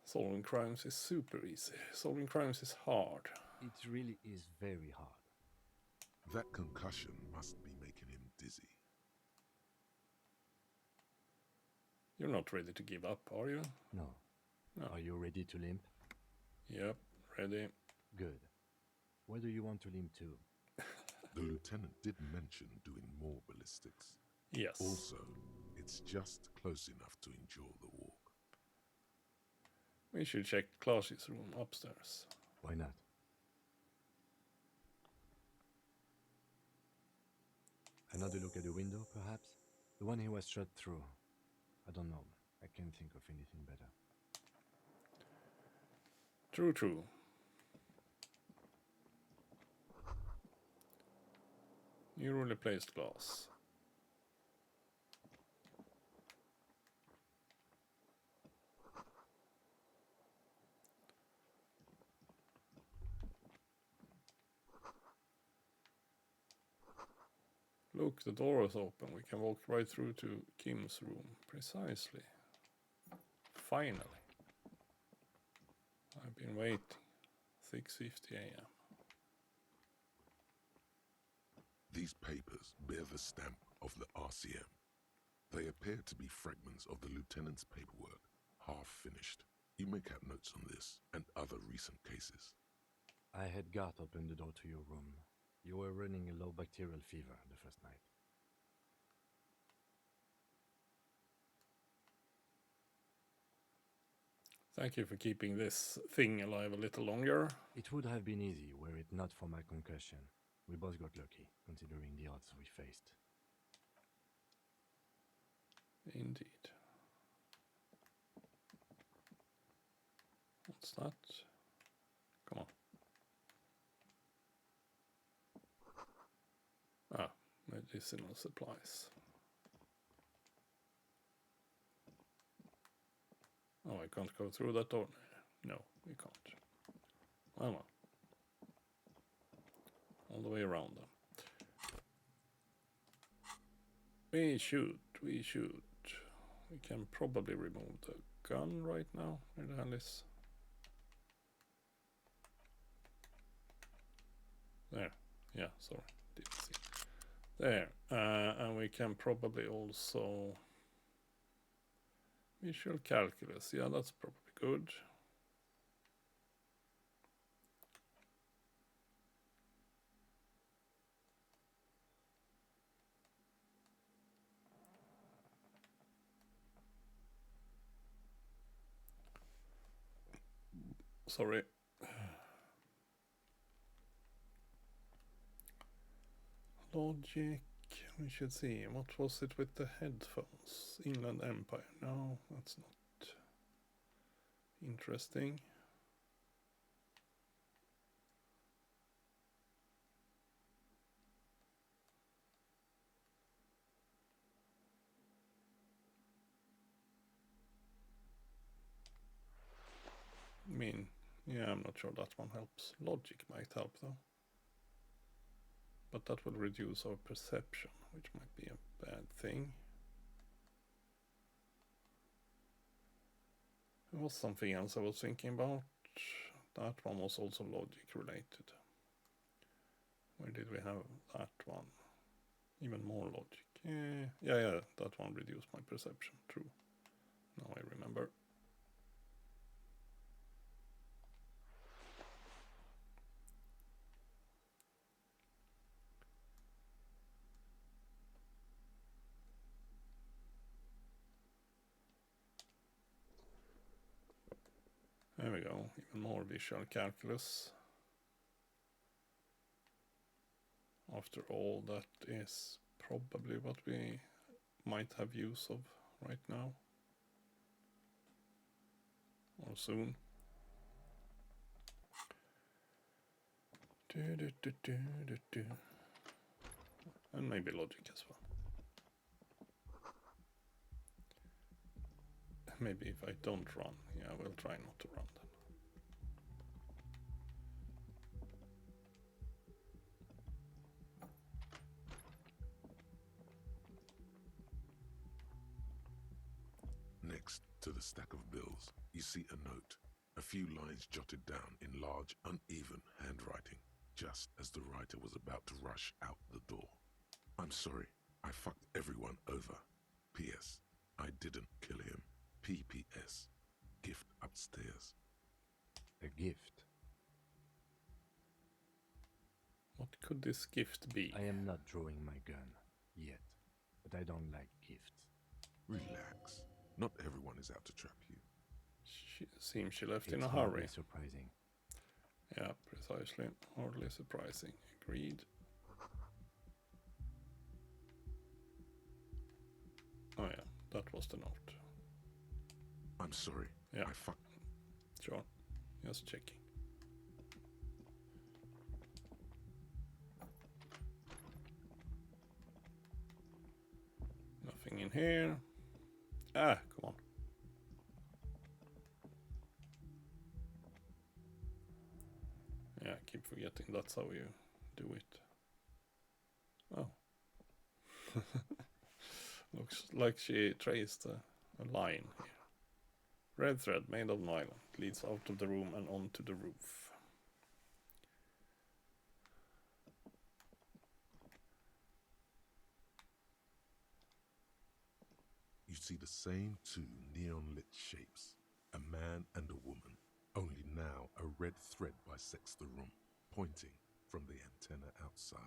Solving crimes is super easy. Solving crimes is hard. It really is very hard. That concussion must be making him dizzy. You're not ready to give up, are you? No. Are you ready to limp? Yep, ready. Good. Where do you want to limp to? The lieutenant did mention doing more ballistics. Yes. Also, it's just close enough to endure the walk. We should check Klaus's room upstairs. Why not? Another look at the window, perhaps? The one he was shot through. I don't know. I can't think of anything better. True. Newly placed glass. Look, the door is open. We can walk right through to Kim's room. Precisely. Finally. I've been waiting. 6:50 a.m. These papers bear the stamp of the RCM. They appear to be fragments of the lieutenant's paperwork, half finished. You may have notes on this and other recent cases. I had Gart open the door to your room. You were running a low bacterial fever the first night. Thank you for keeping this thing alive a little longer. It would have been easy were it not for my concussion. We both got lucky, considering the odds we faced. Indeed. What's that? Come on. Ah, medicinal supplies. Oh, I can't go through that door. No, we can't. Well, all the way around them. We shoot. We can probably remove the gun right now. Where the hell is... There. Yeah, sorry. Didn't see. There. And we can probably also... Visual calculus. Yeah, that's probably good. Sorry. Logic. We should see. What was it with the headphones? Inland Empire. No, that's not interesting. I mean, yeah, I'm not sure that one helps. Logic might help though. But that will reduce our perception, which might be a bad thing. There was something else I was thinking about. That one was also logic related. Where did we have that one? Even more logic. Yeah, that one reduced my perception. True. Now I remember. There we go, even more visual calculus. After all, that is probably what we might have use of right now. Or soon. And maybe logic as well. Maybe if I don't run, yeah, I will try not to run then. Next to the stack of bills, you see a note, a few lines jotted down in large, uneven handwriting, just as the writer was about to rush out the door. I'm sorry, I fucked everyone over. P.S. I didn't kill him. P.P.S. Gift upstairs. A gift? What could this gift be? I am not drawing my gun, yet. But I don't like gifts. Relax. Not everyone is out to trap you. Seems she left in a It's hurry. hardly surprising. Yeah, precisely. Hardly surprising. Agreed. Oh yeah, that was the note. I'm sorry. Yeah. I fucked. Sure. Just checking. Nothing in here. Ah, come on. Yeah, I keep forgetting that's how you do it. Oh. Looks like she traced a line here. Red thread made of nylon leads out of the room and onto the roof. You see the same two neon-lit shapes, a man and a woman, only now a red thread bisects the room, pointing from the antenna outside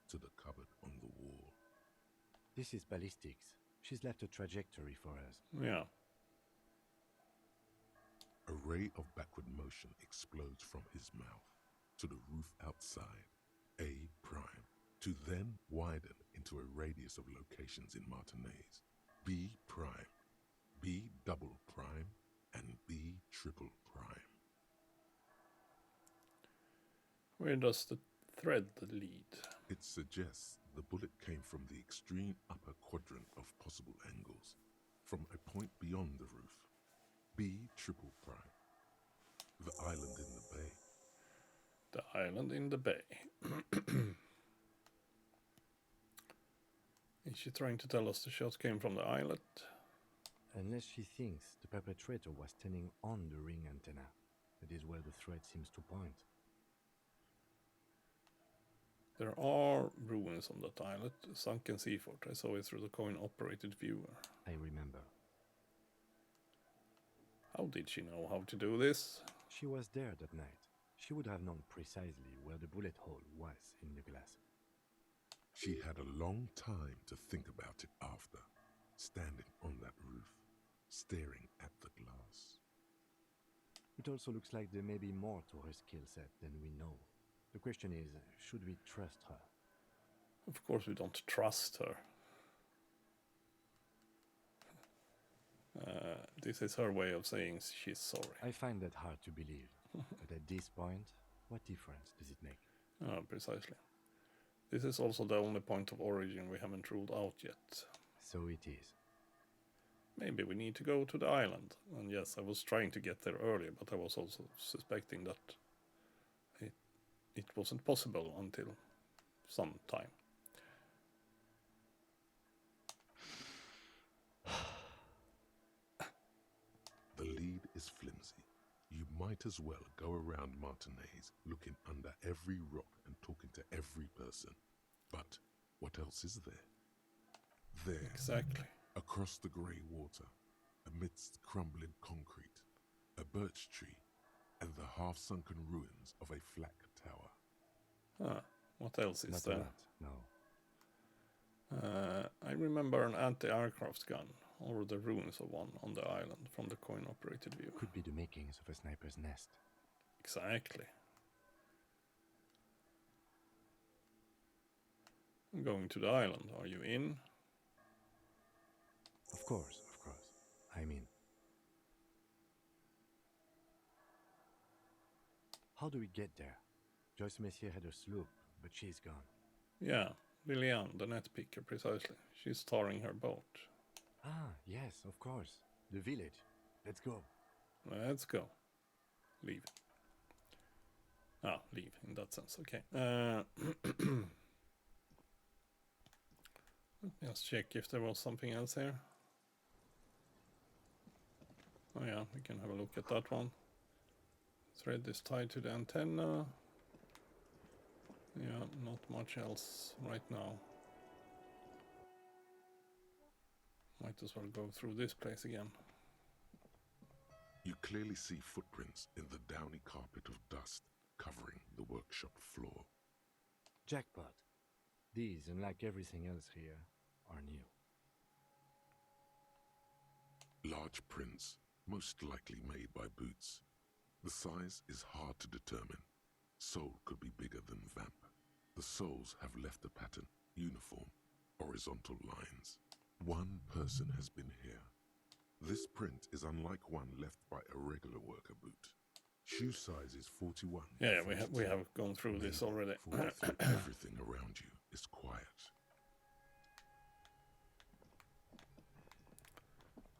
to the cupboard on the wall. This is ballistics. She's left a trajectory for us. Yeah. A ray of backward motion explodes from his mouth to the roof outside, A prime, to then widen into a radius of locations in Martinez. B prime, B double prime, and B triple prime. Where does the thread lead? It suggests the bullet came from the extreme upper quadrant of possible angles, from a point beyond the roof. B triple prime. The island in the bay. The island in the bay. Is she trying to tell us the shot came from the islet? Unless she thinks the perpetrator was standing on the ring antenna. That is where the thread seems to point. There are ruins on that islet, a sunken seafort. I saw it through the coin-operated viewer. I remember. How did she know how to do this? She was there that night. She would have known precisely where the bullet hole was in the glass. She had a long time to think about it after, standing on that roof, staring at the glass. It also looks like there may be more to her skill set than we know. The question is, should we trust her? Of course we don't trust her. This is her way of saying she's sorry. I find that hard to believe. But at this point, what difference does it make? Precisely. This is also the only point of origin we haven't ruled out yet. So it is. Maybe we need to go to the island. And yes, I was trying to get there earlier, but I was also suspecting that it wasn't possible until some time. The lead is flimsy. You might as well go around Martinez looking under every rock and talking to every person. But what else is there? There, exactly, across the grey water, amidst crumbling concrete, a birch tree, and the half-sunken ruins of a flak tower. What else is Not there? a lot, no. I remember an anti-aircraft gun, or the ruins of one on the island from the coin-operated view. Could be the makings of a sniper's nest. Exactly. I'm going to the island. Are you in? Of course, of course. I'm in. How do we get there? Joyce Messier had a sloop, but she's gone. Yeah, Liliane, the net picker, precisely. She's tarring her boat. Ah, yes, of course. The village. Let's go. Let's go. Leave. Leave in that sense. Okay. Let's check if there was something else here. Oh yeah, we can have a look at that one. Thread is tied to the antenna. Yeah, not much else right now. Might as well go through this place again. You clearly see footprints in the downy carpet of dust covering the workshop floor. Jackpot. These, unlike everything else here, are new. Large prints, most likely made by Boots. The size is hard to determine. Sole could be bigger than Vamp. The soles have left a pattern, uniform, horizontal lines. One person has been here. This print is unlike one left by a regular worker boot. Shoe size is 41. Yeah, we have gone through this already. Everything around you is quiet.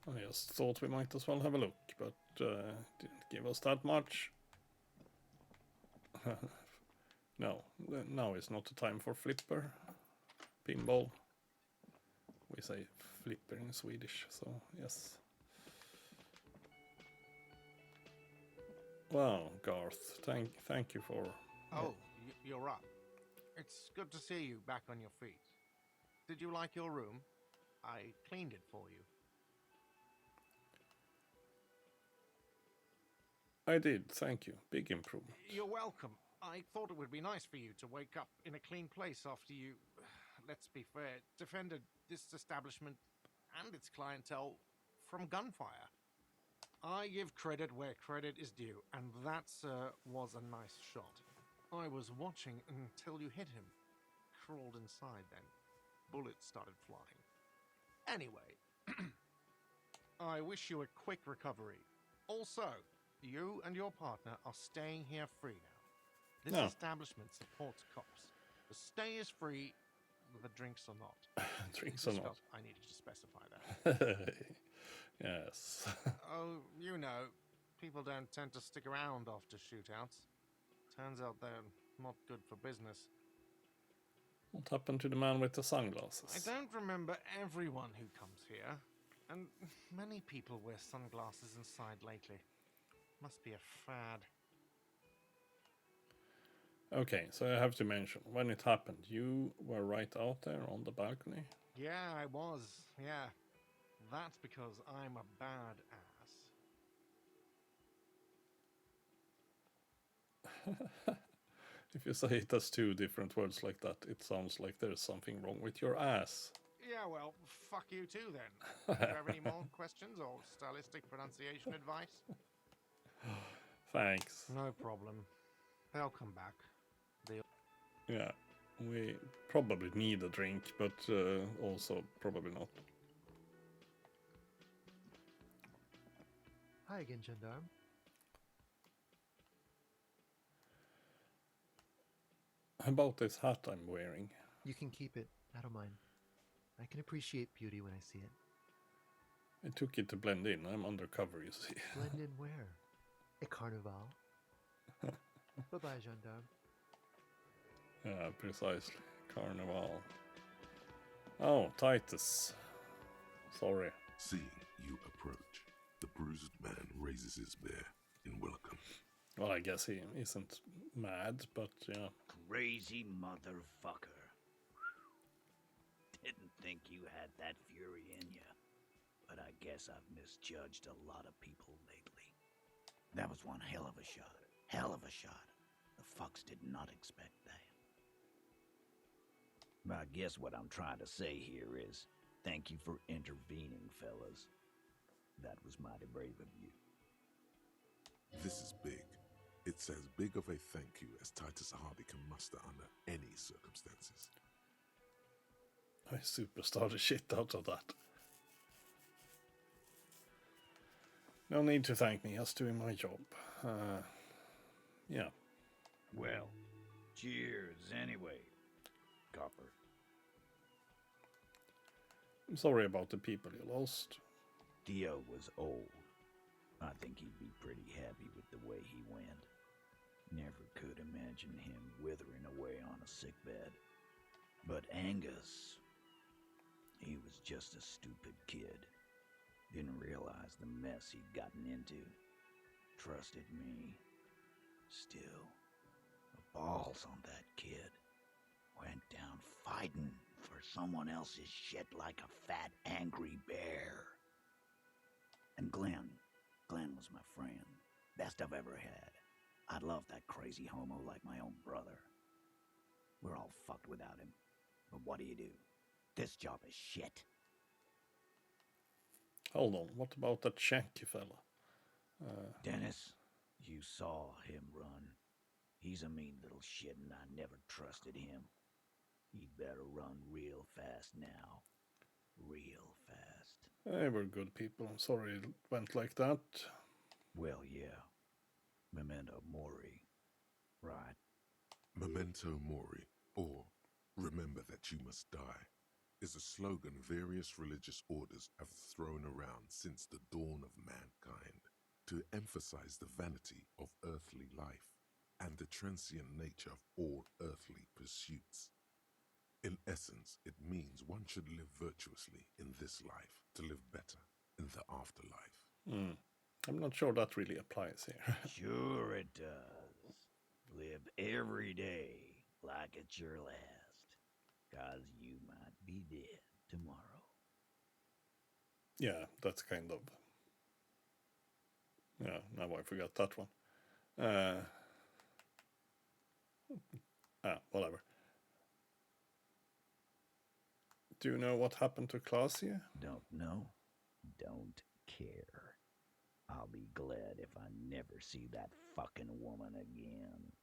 I just thought we might as well have a look, but didn't give us that much. No, now is not the time for flipper, pinball. we say flipper in Swedish, so yes. Wow, Garth, thank you for... Oh, you're up. It's good to see you back on your feet. Did you like your room? I cleaned it for you. I did, thank you. Big improvement. You're welcome. I thought it would be nice for you to wake up in a clean place after you, let's be fair, defended this establishment and its clientele from gunfire. I give credit where credit is due, and that, sir, was a nice shot. I was watching until you hit him. Crawled inside then. Bullets started flying. Anyway, I wish you a quick recovery. Also, you and your partner are staying here free now. This establishment supports cops. The stay is free, the drinks are not. Drinks are not. I needed to specify that. Yes. Oh, you know, people don't tend to stick around after shootouts. Turns out they're not good for business. What happened to the man with the sunglasses? I don't remember everyone who comes here, and many people wear sunglasses inside lately. Must be a fad. Okay, so I have to mention, when it happened, you were right out there on the balcony? Yeah, I was. Yeah. That's because I'm a bad ass. If you say it as two different words like that, it sounds like there's something wrong with your ass. Yeah, well, fuck you too then. Do you have any more questions or stylistic pronunciation advice? Thanks. No problem. They'll come back. Yeah, we probably need a drink, but also probably not. Hi again, Gendarme. About this hat I'm wearing. You can keep it. I don't mind. I can appreciate beauty when I see it. I took it to blend in. I'm undercover, you see. Blend in where? A carnival? Bye-bye, Gendarme. Yeah, precisely. Carnival. Oh, Titus. Sorry. Seeing you approach, the bruised man raises his bear in welcome. Well, I guess he isn't mad, but yeah. Crazy motherfucker. Didn't think you had that fury in you. But I guess I've misjudged a lot of people lately. That was one hell of a shot. Hell of a shot. The fucks did not expect that. I guess what I'm trying to say here is, thank you for intervening, fellas. That was mighty brave of you. This is big. It's as big of a thank you as Titus Hardy can muster under any circumstances. I superstar the shit out of that. No need to thank me, just doing my job. Yeah. Well, cheers anyway, Copper. I'm sorry about the people you lost. Dio was old. I think he'd be pretty happy with the way he went. Never could imagine him withering away on a sickbed. But Angus, he was just a stupid kid. Didn't realize the mess he'd gotten into. Trusted me. Still, the balls on that kid. Went down fighting for someone else's shit like a fat, angry bear. And Glenn was my friend. Best I've ever had. I'd love that crazy homo like my own brother. We're all fucked without him. But what do you do? This job is shit. Hold on, what about that Shanky fella? Dennis, you saw him run. He's a mean little shit and I never trusted him. He'd better run real fast now. Real fast. They were good people. I'm sorry it went like that. Well, yeah. Memento Mori. Right. Memento Mori, or remember that you must die, is a slogan various religious orders have thrown around since the dawn of mankind to emphasize the vanity of earthly life and the transient nature of all earthly pursuits. In essence, it means one should live virtuously in this life to live better in the afterlife. I'm not sure that really applies here. Sure it does. Live every day like it's your last, 'cause you might be dead tomorrow. Yeah, that's kind of... Yeah, now I forgot that one. Whatever. Do you know what happened to Clausia? Don't know. Don't care. I'll be glad if I never see that fucking woman again.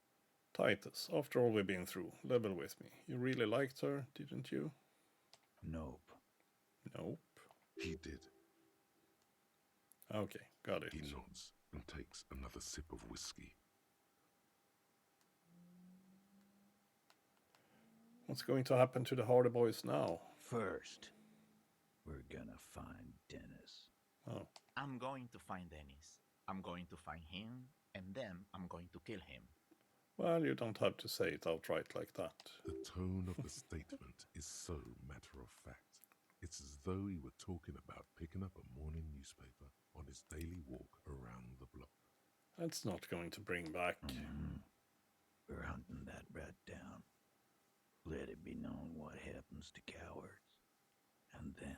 Titus, after all we've been through, level with me. You really liked her, didn't you? Nope. Nope. He did. Okay, got it. He nods and takes another sip of whiskey. What's going to happen to the Hardy Boys now? First, we're gonna find Dennis. Oh. I'm going to find Dennis. I'm going to find him, and then I'm going to kill him. Well, you don't have to say it outright like that. The tone of the statement is so matter-of-fact. It's as though he were talking about picking up a morning newspaper on his daily walk around the block. That's not going to bring back... We're hunting that rat down. Let it be known what happens to cowards. And then...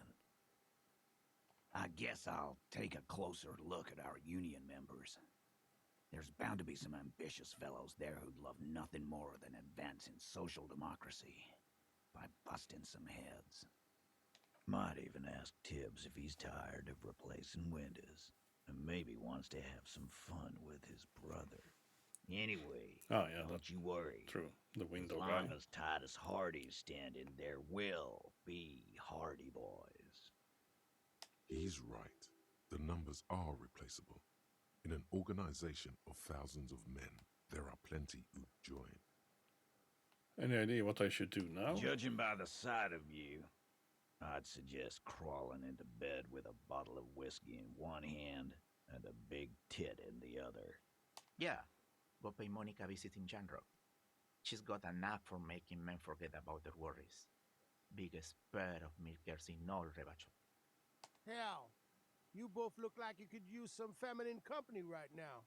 I guess I'll take a closer look at our union members. There's bound to be some ambitious fellows there who'd love nothing more than advancing social democracy by busting some heads. Might even ask Tibbs if he's tired of replacing windows and maybe wants to have some fun with his brother. Anyway, don't you worry. True, the window as guy. long as Titus Hardy's standing, there will be Hardy Boys. He's right. The numbers are replaceable. In an organization of thousands of men, there are plenty who'd join. Any idea what I should do now? Judging by the sight of you, I'd suggest crawling into bed with a bottle of whiskey in one hand and a big tit in the other. Yeah, go pay Monica a visit in Janrock. She's got a knack for making men forget about their worries. Biggest pair of milkers in all Rebacho. Hell, you both look like you could use some feminine company right now.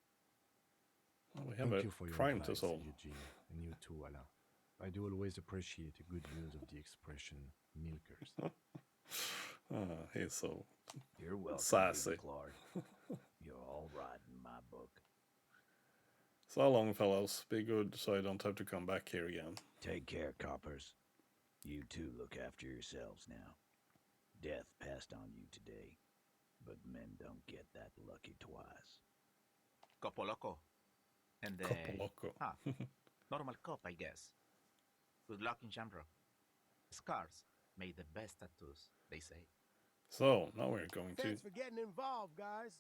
Well, we have Thank a you for your crime to advice, solve. Eugene, and you too, Alain. I do always appreciate a good use of the expression milkers. He's so You're welcome, sassy. Clark. You're all right in my book. So long, fellows. Be good so I don't have to come back here again. Take care, coppers. You too look after yourselves now. Death passed on you today, but men don't get that lucky twice. Copo Loco. And Copo Loco. Normal cop, I guess. Good luck in Janrock. Scars made the best tattoos, they say. So, now we're going to... Thanks for getting involved, guys.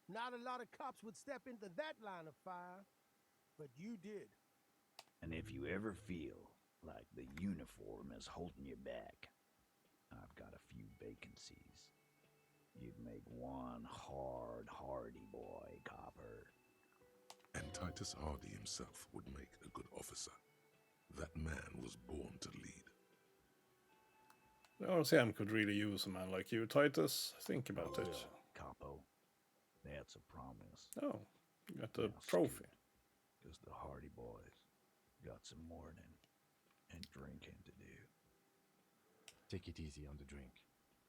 Not a lot of cops would step into that line of fire, but you did. And if you ever feel like the uniform is holding you back, I've got a few vacancies. You'd make one hardy boy, copper. And Titus Hardy himself would make a good officer. That man was born to lead. The RCM could really use a man like you, Titus. Think about it. Capo. That's a promise. Oh, you got the trophy. Because the Hardy Boys got some mourning and drinking to do. Take it easy on the drink.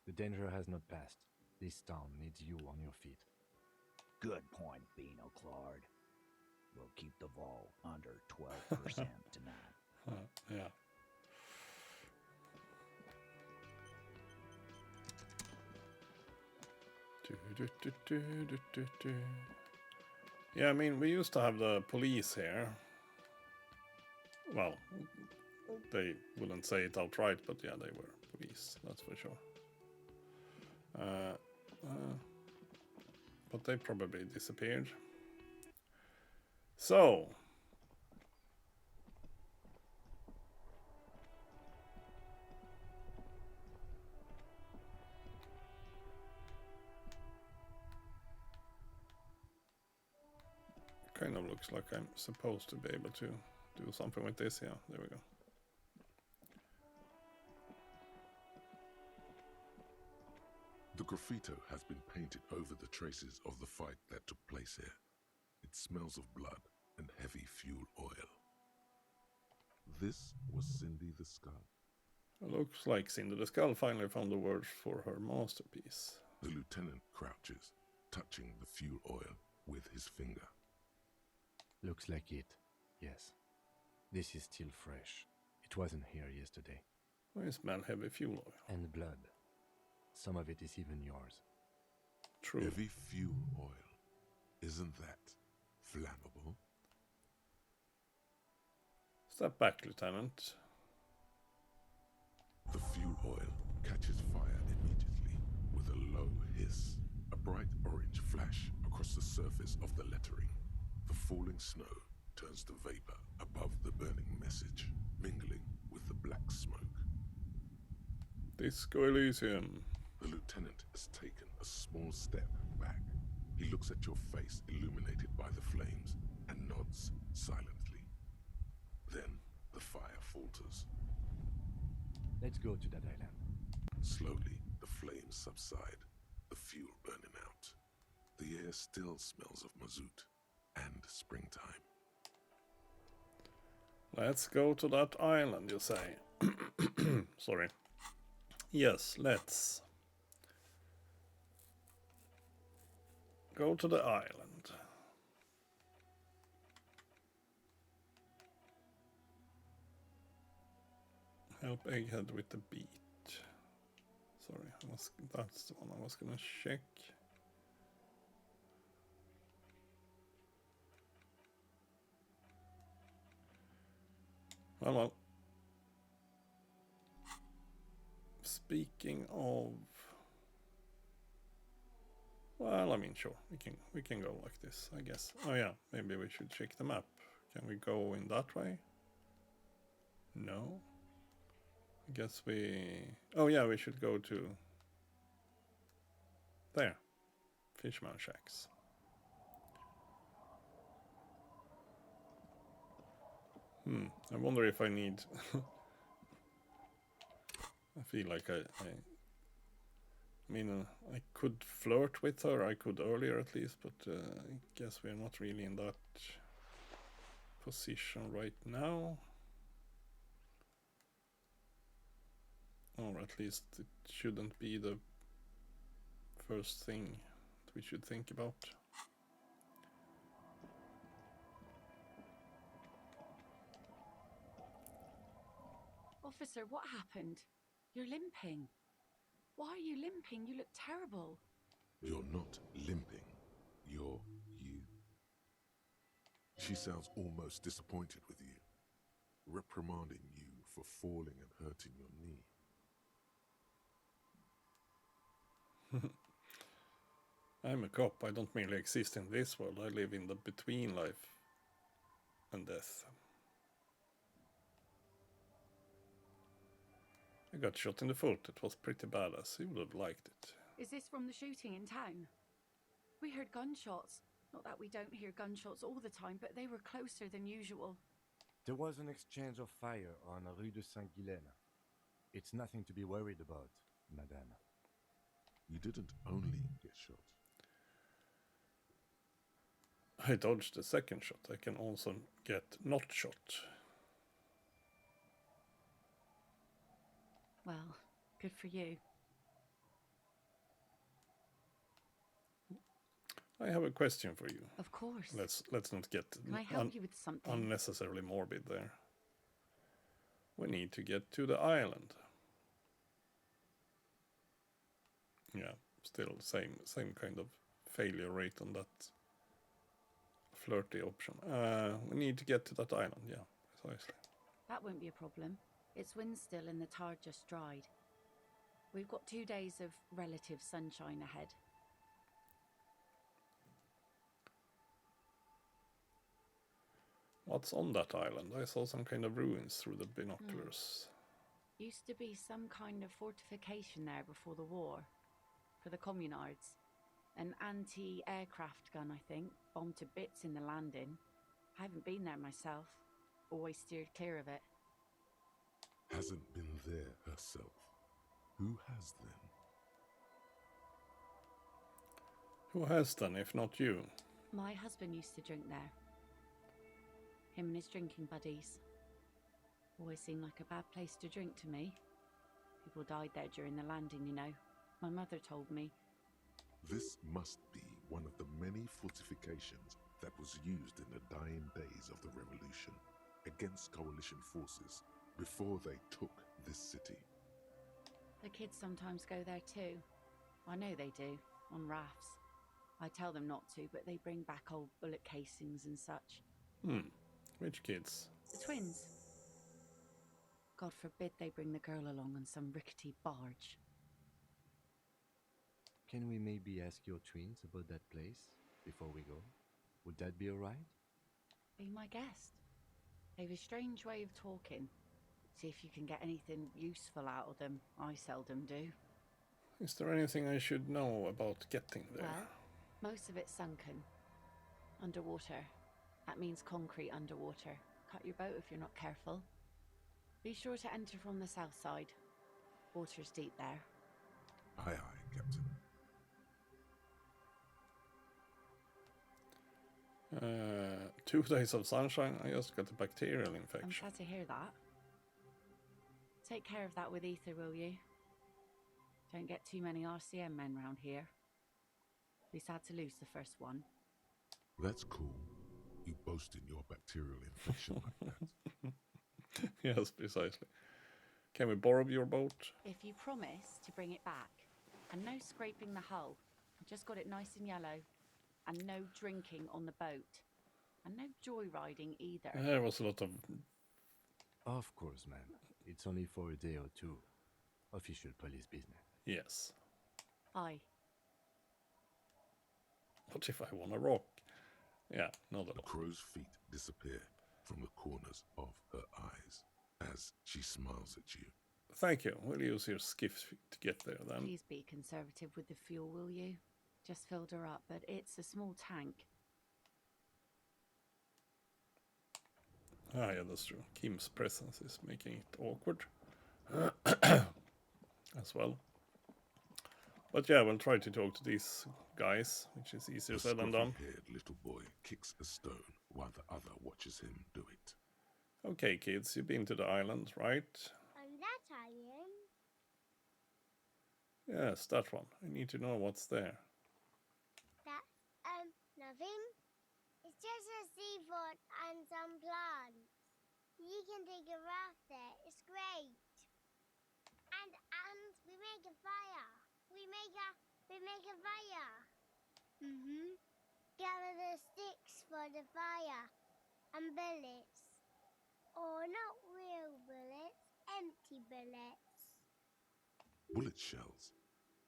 The danger has not passed. This town needs you on your feet. Good point, Beano Claude. We'll keep the vol under 12% tonight. Yeah. Yeah, I mean, we used to have the police here. Well, they wouldn't say it outright, but yeah, they were police, that's for sure. But they probably disappeared. So... kind of looks like I'm supposed to be able to do something with this. Yeah, there we go. The graffito has been painted over the traces of the fight that took place here. It smells of blood and heavy fuel oil. This was Cindy the Skull. Looks like Cindy the Skull finally found the words for her masterpiece. The lieutenant crouches, touching the fuel oil with his finger. Looks like it, yes. This is still fresh. It wasn't here yesterday. I smell heavy fuel oil. And blood. Some of it is even yours. True. Heavy fuel oil. Isn't that flammable? Step back, Lieutenant. The fuel oil catches fire immediately with a low hiss. A bright orange flash across the surface of the lettering. The falling snow turns to vapor above the burning message, mingling with the black smoke. Disco Elysium. The lieutenant has taken a small step back. He looks at your face illuminated by the flames and nods silently. Then the fire falters. Let's go to that island. Slowly, the flames subside, the fuel burning out. The air still smells of mazout and springtime. Let's go to that island, you say. Sorry. Yes, let's go to the island. Help Egghead with the beat. Sorry, that's the one I was gonna check. Well. Speaking of, well, I mean, sure, we can go like this, I guess. Oh yeah, maybe we should check the map. Can we go in that way? No. I guess we. Oh yeah, we should go to there. Fishman Shacks. I wonder if I need. I feel like I mean, I could flirt with her, I could earlier at least, but I guess we're not really in that position right now. Or at least it shouldn't be the first thing that we should think about. Officer, what happened? You're limping. Why are you limping? You look terrible. You're not limping. You're you. She sounds almost disappointed with you, reprimanding you for falling and hurting your knee. I'm a cop. I don't merely exist in this world. I live in the between life and death. I got shot in the foot. It was pretty badass. You would have liked it. Is this from the shooting in town? We heard gunshots. Not that we don't hear gunshots all the time, but they were closer than usual. There was an exchange of fire on Rue de Saint-Guylaine. It's nothing to be worried about, madame. You didn't only get shot. I dodged the second shot. I can also get not shot. Well, good for you. I have a question for you. Of course. Let's not get Can I help you with something? Unnecessarily morbid there. We need to get to the island. Yeah, still same kind of failure rate on that flirty option. We need to get to that island, yeah, precisely. That won't be a problem. It's wind still and the tar just dried. We've got 2 days of relative sunshine ahead. What's on that island? I saw some kind of ruins through the binoculars. Used to be some kind of fortification there before the war. For the communards. An anti-aircraft gun, I think. Bombed to bits in the landing. I haven't been there myself. Always steered clear of it. Hasn't been there herself. Who has then? Who has then, if not you? My husband used to drink there. Him and his drinking buddies. Always seemed like a bad place to drink to me. People died there during the landing, you know. My mother told me. This must be one of the many fortifications that was used in the dying days of the revolution against coalition forces before they took this city. The kids sometimes go there too. I know they do, on rafts. I tell them not to, but they bring back old bullet casings and such. Which kids? The twins. God forbid they bring the girl along on some rickety barge. Can we maybe ask your twins about that place before we go? Would that be alright? Be my guest. They've a strange way of talking. See if you can get anything useful out of them. I seldom do. Is there anything I should know about getting there? Well, most of it's sunken. Underwater. That means concrete underwater. Cut your boat if you're not careful. Be sure to enter from the south side. Water's deep there. Aye, aye, Captain. 2 days of sunshine, I just got a bacterial I'm infection. glad to hear that. Take care of that with ether, will you? Don't get too many RCM men round here. Be sad to lose the first one. That's cool. You boasting your bacterial infection like that. Yes, precisely. Can we borrow your boat? If you promise to bring it back, and no scraping the hull, I just got it nice and yellow, and no drinking on the boat, and no joyriding either. There was a lot of... Of course, ma'am. It's only for a day or two. Official police business. Yes. Aye. What if I want to rock? Yeah, not a lot. The crow's feet disappear from the corners of her eyes as she smiles at you. Thank you. We'll use your skiff to get there then. Please be conservative with the fuel, will you? Just filled her up, but it's a small tank. Ah, yeah, that's true. Kim's presence is making it awkward. As well. But yeah, we'll try to talk to these guys, which is easier said than done. The scruffy-haired little boy kicks a stone while the other watches him do it. Okay, kids, you've been to the island, right? On that island? Yes, that one. I need to know what's there. That's, nothing. It's just a seafort and some plants. You can take a raft there. It's great. And we make a fire. We make a fire. Gather the sticks for the fire. And bullets. Or not real bullets, empty bullets. Bullet shells.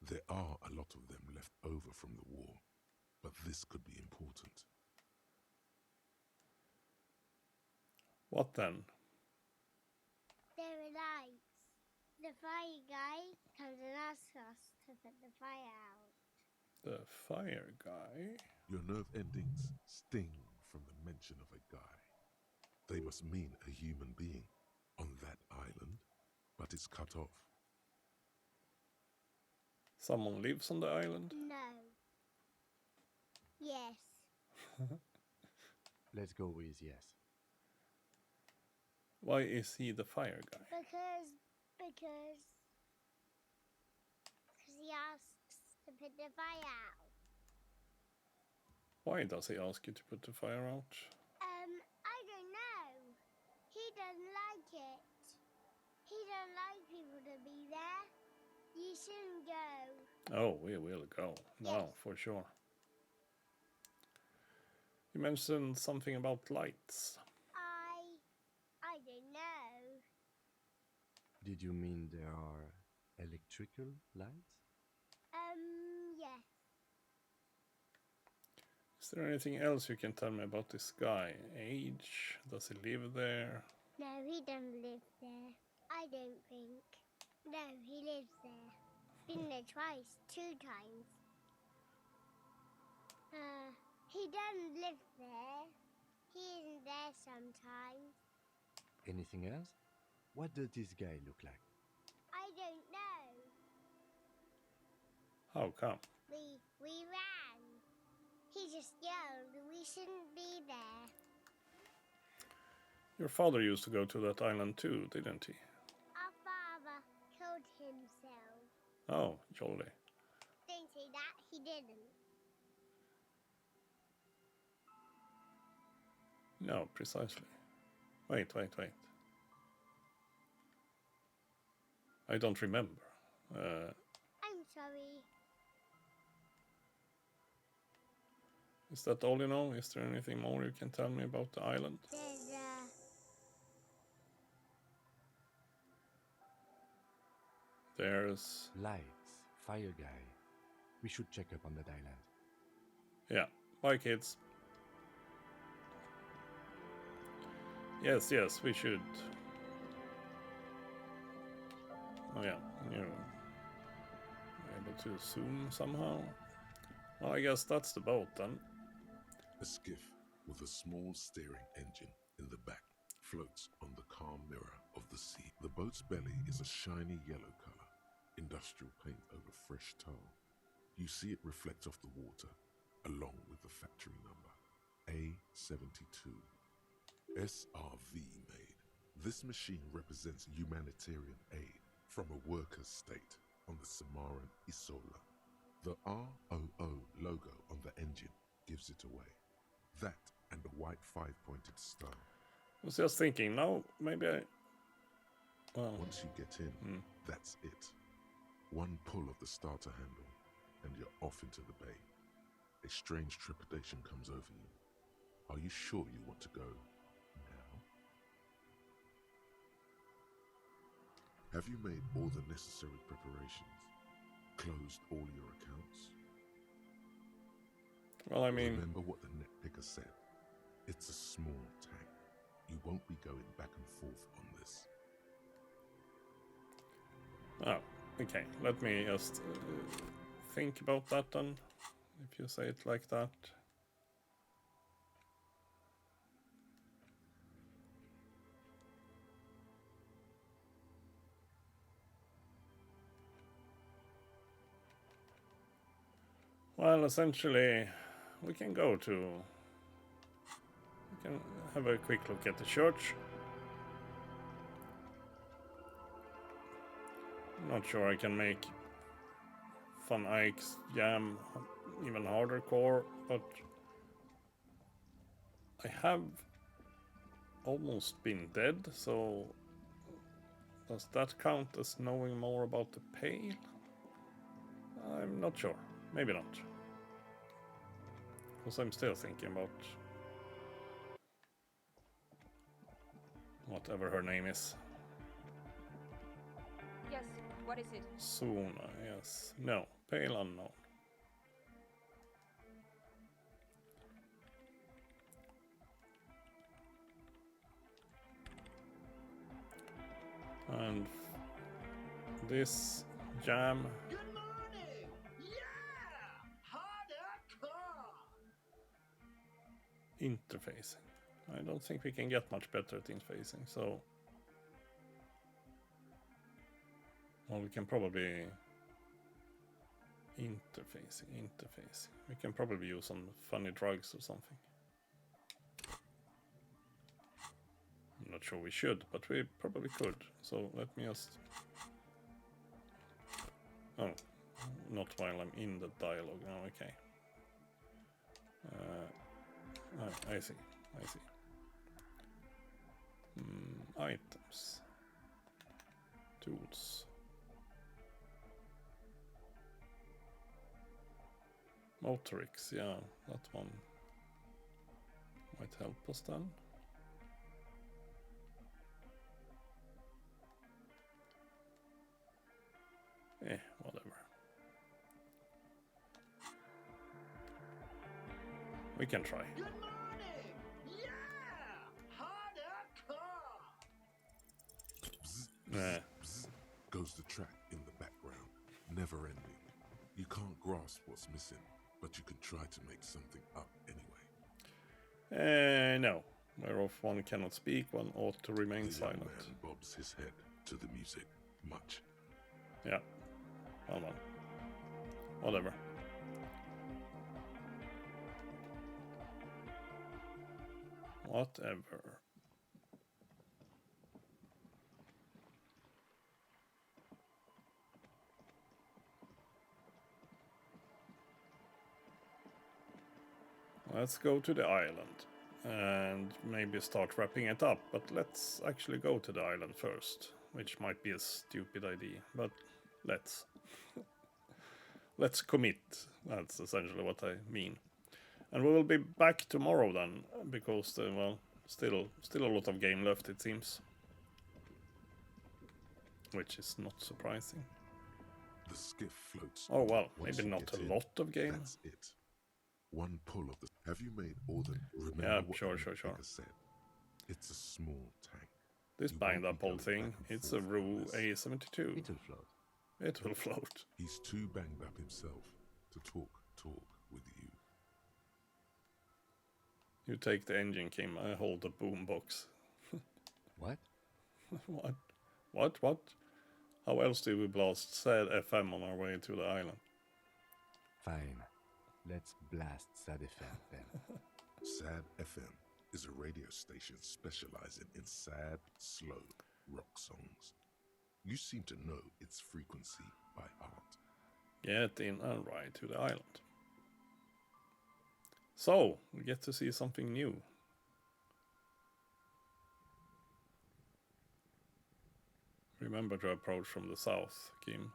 There are a lot of them left over from the war, but this could be important. What then? There are lights. The fire guy comes and asks us to put the fire out. The fire guy? Your nerve endings sting from the mention of a guy. They must mean a human being on that island, but it's cut off. Someone lives on the island? No. Yes. Let's go with yes. Why is he the fire guy? Because he asks to put the fire out. Why does he ask you to put the fire out? I don't know. He doesn't like it. He don't like people to be there. You shouldn't go. Oh, we will go. No, for sure. You mentioned something about lights. I don't know. Did you mean there are electrical lights? Yes. Is there anything else you can tell me about this guy? Age? Does he live there? No, he doesn't live there. I don't think. No, he lives there. Been there twice, 2 times. He doesn't live there. He isn't there sometimes. Anything else? What does this guy look like? I don't know. How come? We ran. He just yelled we shouldn't be there. Your father used to go to that island too, didn't he? Our father killed himself. Oh, jolly. Don't say that, he didn't. No, precisely. Wait. I don't remember. I'm sorry. Is that all you know? Is there anything more you can tell me about the island? There's lights, fire guy. We should check up on that island. Yeah. Bye, kids. Yes, we should. Oh yeah, you're able to zoom somehow. Well, I guess that's the boat then. A skiff with a small steering engine in the back floats on the calm mirror of the sea. The boat's belly is a shiny yellow color, industrial paint over fresh tar. You see it reflect off the water, along with the factory number, A72. SRV made. This machine represents humanitarian aid from a workers' state on the Samaran Isola. The ROO logo on the engine gives it away. That and the white five-pointed star. I was just thinking, now maybe I... Well, once you get in, that's it. One pull of the starter handle, and you're off into the bay. A strange trepidation comes over you. Are you sure you want to go now? Have you made all the necessary preparations? Closed all your accounts? Well, I mean... Remember what the netpicker said. It's a small tank. You won't be going back and forth on this. Oh, okay. Let me just think about that then, if you say it like that. Well, essentially, we can go to... We can have a quick look at the church. I'm not sure I can make Van Eyck's jam even harder core, but I have almost been dead, so does that count as knowing more about the Pale? I'm not sure. Maybe not. Because I'm still thinking about whatever her name is. Yes, what is it? Suna, yes. No, Pale unknown. And this jam. Good morning! Yeah! Hardcore! Interfacing. I don't think we can get much better at interfacing, so... Well, we can probably... Interfacing. We can probably use some funny drugs or something. I'm not sure we should, but we probably could. So let me just... Oh, not while I'm in the dialogue now, okay. I see. Items. Tools. Motorix, yeah, that one might help us then. Whatever. We can try. Good morning! Yeah! Hardcore! Bzz, bzz, goes the track in the background, never ending. You can't grasp what's missing, but you can try to make something up anyway. No. Whereof one cannot speak, one ought to remain The silent. young man bobs his head to the music. Much. Yeah. Come on. Whatever. Whatever. Let's go to the island and maybe start wrapping it up, but let's actually go to the island first, which might be a stupid idea, but let's. Let's commit. That's essentially what I mean. And we will be back tomorrow then, because well, still a lot of game left, it seems. Which is not surprising. The skiff floats. Oh well, Once maybe you not get a in, lot of game. That's it. One pull of the. Have you made all the? Remember Yeah, what sure. said. It's a small tank. This You bind won't up be whole going thing, back and it's a forth Rue on this. A72. It'll float. It will float. He's too banged up himself to talk with you. You take the engine, Kim, I hold the boombox. What? What? How else do we blast sad FM on our way to the island? Fine. Let's blast Sad FM then. Sad FM is a radio station specializing in sad, slow rock songs. You seem to know its frequency by heart. Get in and ride to the island. So, we get to see something new. Remember to approach from the south, Kim.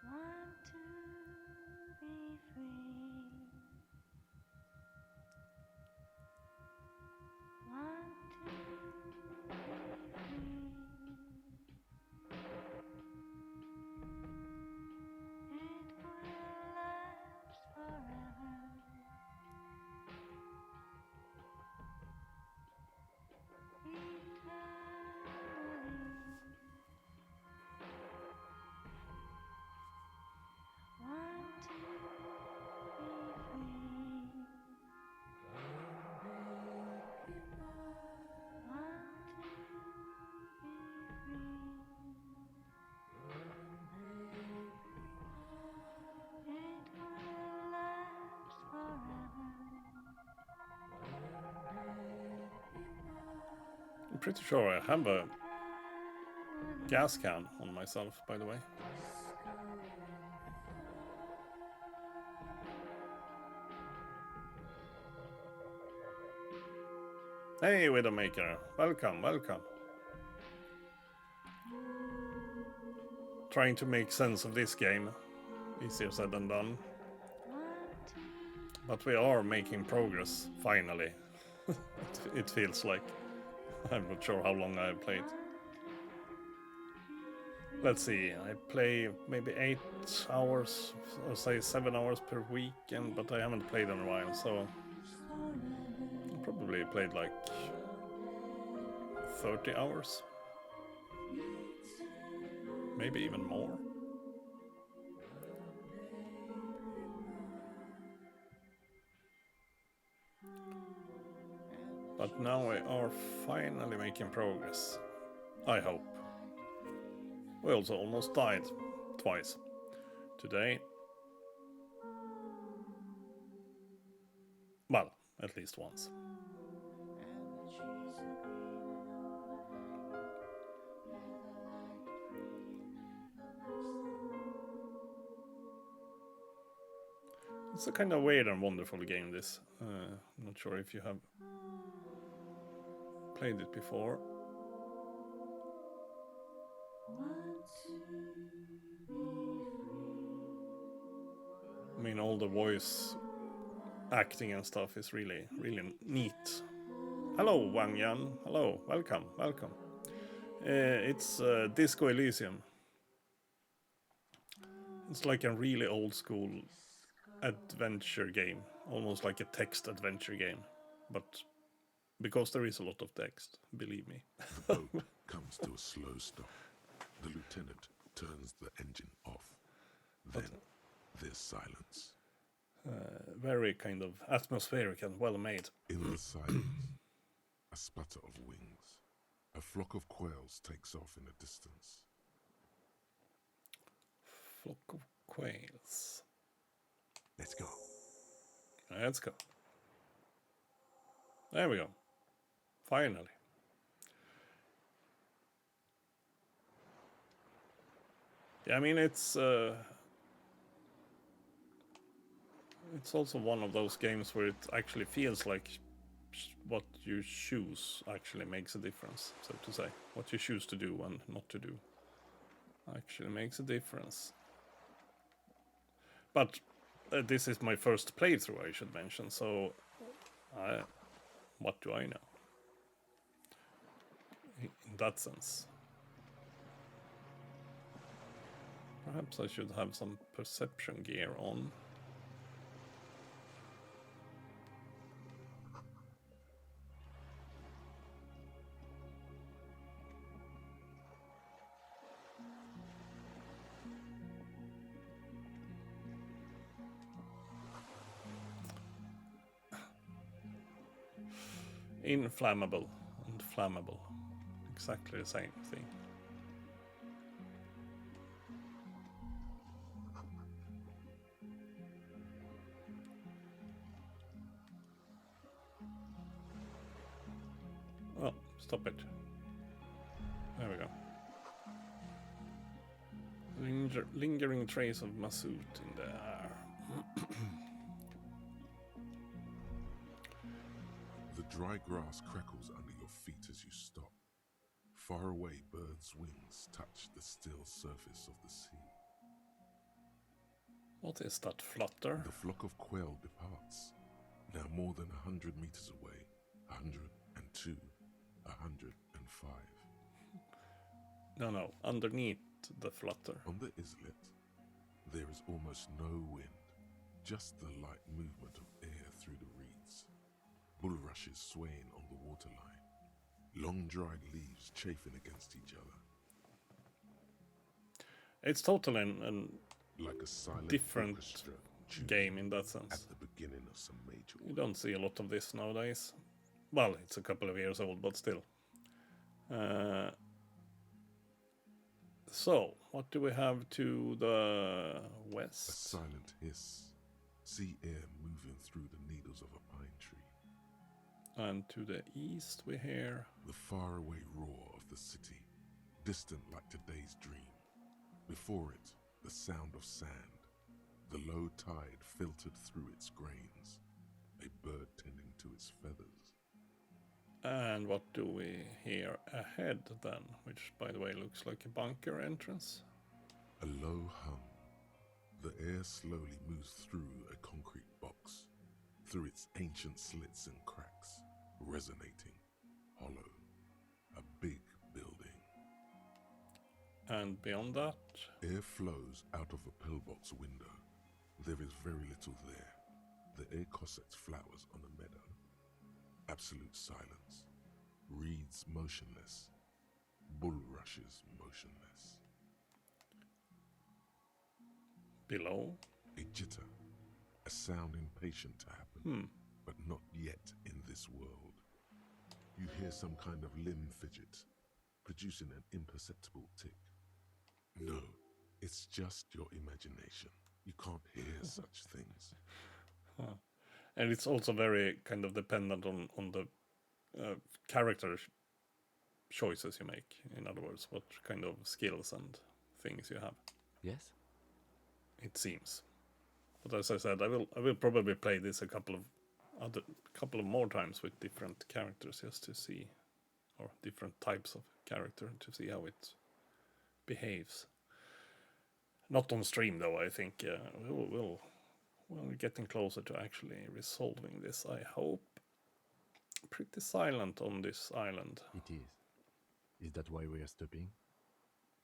Want to be free. Want to be free. It will last forever. I'm pretty sure I have a gas can on myself, by the way. Hey, Widowmaker. Welcome. Trying to make sense of this game. Easier said than done. But we are making progress, finally. It feels like. I'm not sure how long I've played. Let's see, I play maybe 8 hours, or say 7 hours per weekend, but I haven't played in a while, so I probably played like 30 hours. Maybe even more. But now we are finally making progress. I hope. We also almost died twice. Today. Well, at least once. It's a kind of weird and wonderful game, this. I'm not sure if you have played it before. I mean, all the voice acting and stuff is really neat. Hello, Wang Yan. Hello, welcome. It's Disco Elysium. It's like a really old school adventure game, almost like a text adventure game, but because there is a lot of text, believe me. The boat comes to a slow stop. The lieutenant turns the engine off. Then there's silence. Very kind of atmospheric and well made. In the silence, a sputter of wings. A flock of quails takes off in the distance. Flock of quails. Let's go. Let's go. There we go. Finally. Yeah, I mean it's also one of those games where it actually feels like what you choose actually makes a difference, so to say. What you choose to do and not to do actually makes a difference. But this is my first playthrough, I should mention, so what do I know? In that sense. Perhaps I should have some perception gear on. Inflammable and flammable. Exactly the same thing. Oh, stop it. There we go. Lingering trace of masoot in the air. The dry grass crackles under your feet as you stop. Far away, birds' wings touch the still surface of the sea. What is that flutter? The flock of quail departs, now more than 100 meters away. 102, 105. No, underneath the flutter. On the islet, there is almost no wind, just the light movement of air through the reeds. Bulrushes swaying on the waterline, long dried leaves chafing against each other. It's totally an like a silent different game in that sense. At the beginning of some major You don't see a lot of this nowadays. Well, it's a couple of years old, but still. So, what do we have to the west? A silent hiss. Sea air moving through the needles of a pine tree. And to the east we hear the faraway roar of the city, distant like today's dream. Before it, the sound of sand, the low tide filtered through its grains, a bird tending to its feathers. And what do we hear ahead then, which by the way looks like a bunker entrance? A low hum. The air slowly moves through a concrete box, through its ancient slits and cracks, resonating, hollow, a big building. And beyond that? Air flows out of a pillbox window. There is very little there. The air cossets flowers on a meadow. Absolute silence. Reeds motionless. Bulrushes motionless. Below? A jitter. A sound impatient to happen, but not yet in this world. You hear some kind of limb fidget, producing an imperceptible tick. No, it's just your imagination. You can't hear such things. And it's also very kind of dependent on the character choices you make. In other words, what kind of skills and things you have. Yes? It seems. But as I said, I will probably play this a couple of more times with different characters just to see, or different types of character to see how it behaves. Not on stream though. I think we're getting closer to actually resolving this. I hope. Pretty silent on this island. It is. Is that why we are stopping?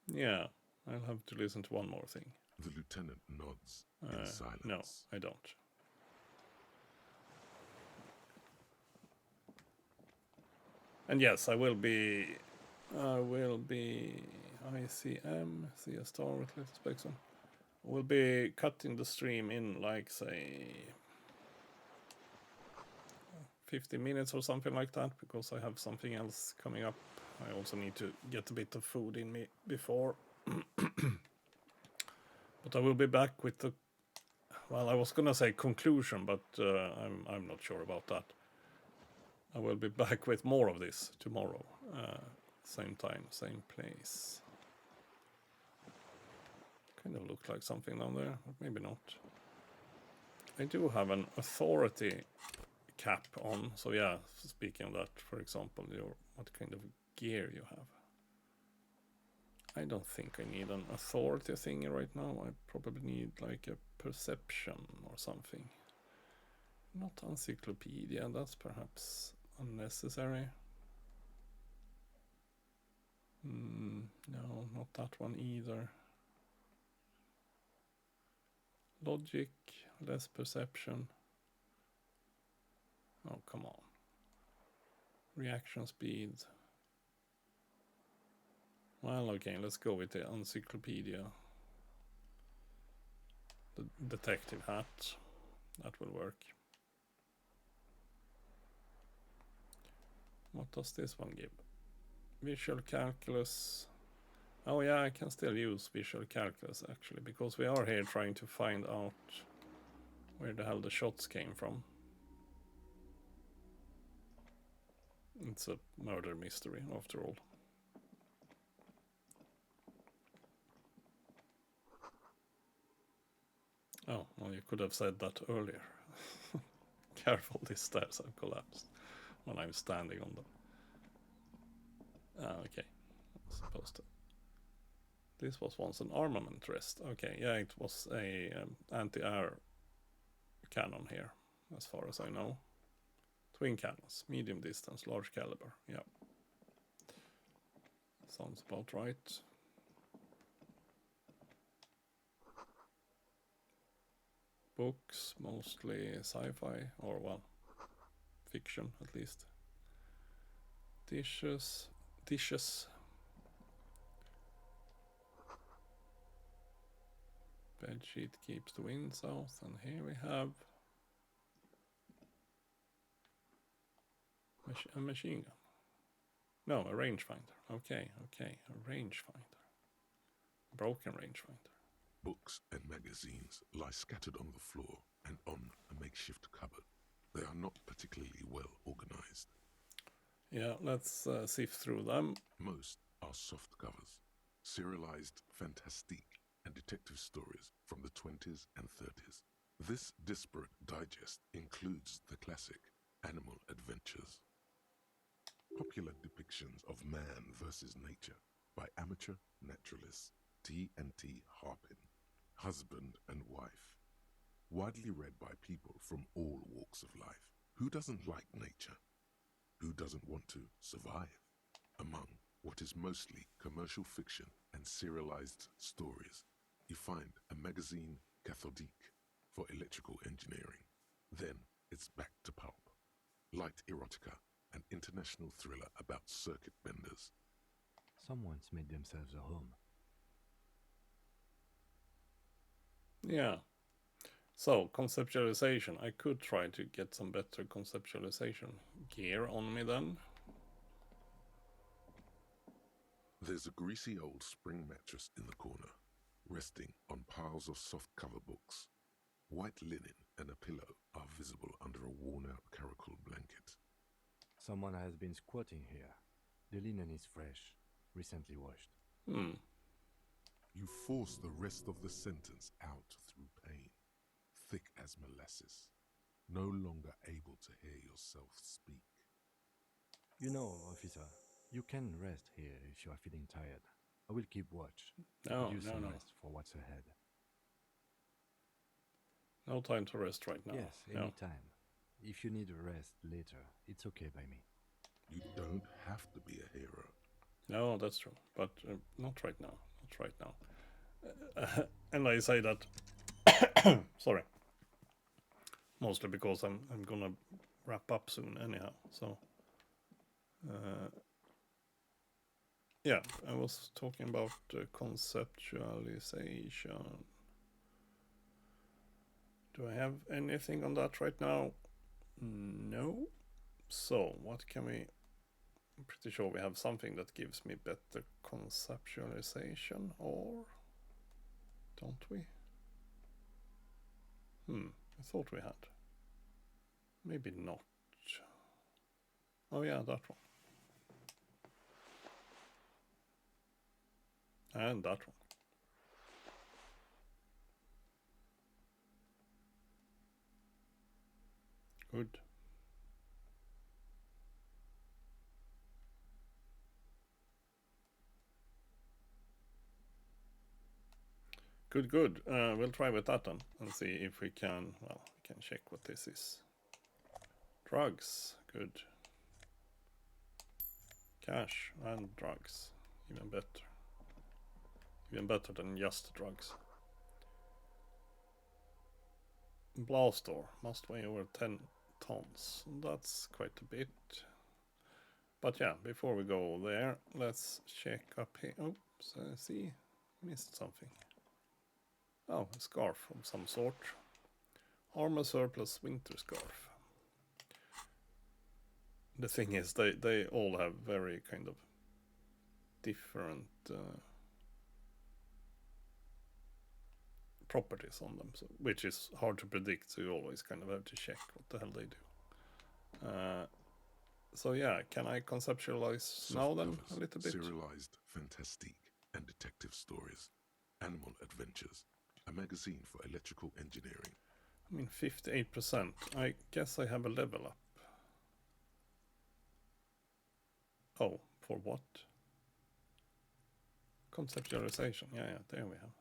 Yeah, I'll have to listen to one more thing. The lieutenant nods in silence. No, I don't. And yes, I will be ICM, see a star with little specs on. We'll be cutting the stream in like say 50 minutes or something like that, because I have something else coming up. I also need to get a bit of food in me before. But I will be back with the well, I was gonna say conclusion, but I'm not sure about that. I will be back with more of this tomorrow. Same time, same place. Kind of looked like something down there, but maybe not. I do have an authority cap on, so yeah, speaking of that, for example, what kind of gear you have. I don't think I need an authority thing right now. I probably need like a perception or something. Not encyclopedia, that's perhaps unnecessary. No, not that one either. Logic, less perception. Oh, come on. Reaction speed. Well, okay, let's go with the encyclopedia. The detective hat. That will work. What does this one give? Visual calculus. Oh yeah, I can still use visual calculus actually, because we are here trying to find out where the hell the shots came from. It's a murder mystery after all. Oh, well, you could have said that earlier. Careful, these stairs have collapsed when I'm standing on them. Okay, I'm supposed to. This was once an armament rest. Okay, yeah, it was a anti-air cannon here, as far as I know. Twin cannons, medium distance, large caliber. Yeah, sounds about right. Books, mostly sci-fi, or well, fiction at least. Dishes. Bedsheet keeps the wind south, and here we have a machine gun. No, a rangefinder. Okay, a rangefinder. Broken rangefinder. Books and magazines lie scattered on the floor and on a makeshift cupboard. They are not particularly well organized. Yeah, let's sift through them. Most are soft covers, serialized fantastique and detective stories from the 20s and 30s. This disparate digest includes the classic Animal Adventures. Popular depictions of man versus nature by amateur naturalists T&T Harpin, husband and wife. Widely read by people from all walks of life. Who doesn't like nature? Who doesn't want to survive? Among what is mostly commercial fiction and serialized stories, you find a magazine cathodique for electrical engineering. Then it's back to pulp. Light erotica, an international thriller about circuit benders. Someone's made themselves a home. Yeah. So, conceptualization. I could try to get some better conceptualization gear on me then. There's a greasy old spring mattress in the corner, resting on piles of soft-cover books. White linen and a pillow are visible under a worn-out caracal blanket. Someone has been squatting here. The linen is fresh, recently washed. You force the rest of the sentence out through pain, thick as molasses, no longer able to hear yourself speak. You know, officer, you can rest here if you are feeling tired. I will keep watch. No, Give you some no. rest for what's ahead. No time to rest right now. Yes, any time. If you need a rest later, it's okay by me. You don't have to be a hero. No, that's true. But not right now. Not right now. And I say that... sorry. Mostly because I'm gonna wrap up soon anyhow. So... yeah, I was talking about conceptualization. Do I have anything on that right now? No. So, what can we... I'm pretty sure we have something that gives me better conceptualization, or... don't we? I thought we had. Maybe not. Oh yeah, that one. And that one. Good. Good. We'll try with that then and see if we can, well, we can check what this is. Drugs. Good. Cash and drugs. Even better. Even better than just drugs. Blast door. Must weigh over 10 tons. That's quite a bit. But yeah, before we go there, let's check up here. Oops, I see. Missed something. Oh, a scarf of some sort. Armor surplus winter scarf. The thing is, they all have very kind of different properties on them, so, which is hard to predict, so you always kind of have to check what the hell they do. So yeah, can I conceptualize now then a little bit? Serialized fantastique and detective stories. Animal Adventures, a magazine for electrical engineering. I mean, 58%. I guess I have a level up. Oh, for what? Conceptualization. Yeah, there we have.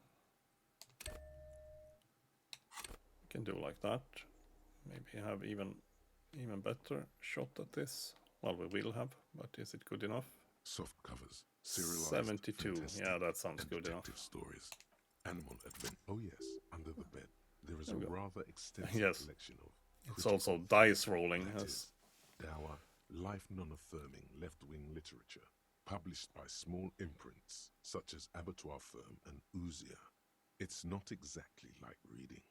We can do like that. Maybe have even better shot at this. Well, we will have, but is it good enough? Soft covers, serialized 72. Yeah, that sounds good enough. Stories. Animal Advent. Oh yes, under the bed there is There a we go. rather extensive Yes. collection of. It's also dice rolling. That As is, dour, life non-affirming left-wing literature, published by small imprints such as Abattoir Firm and Ouzia. It's not exactly like reading.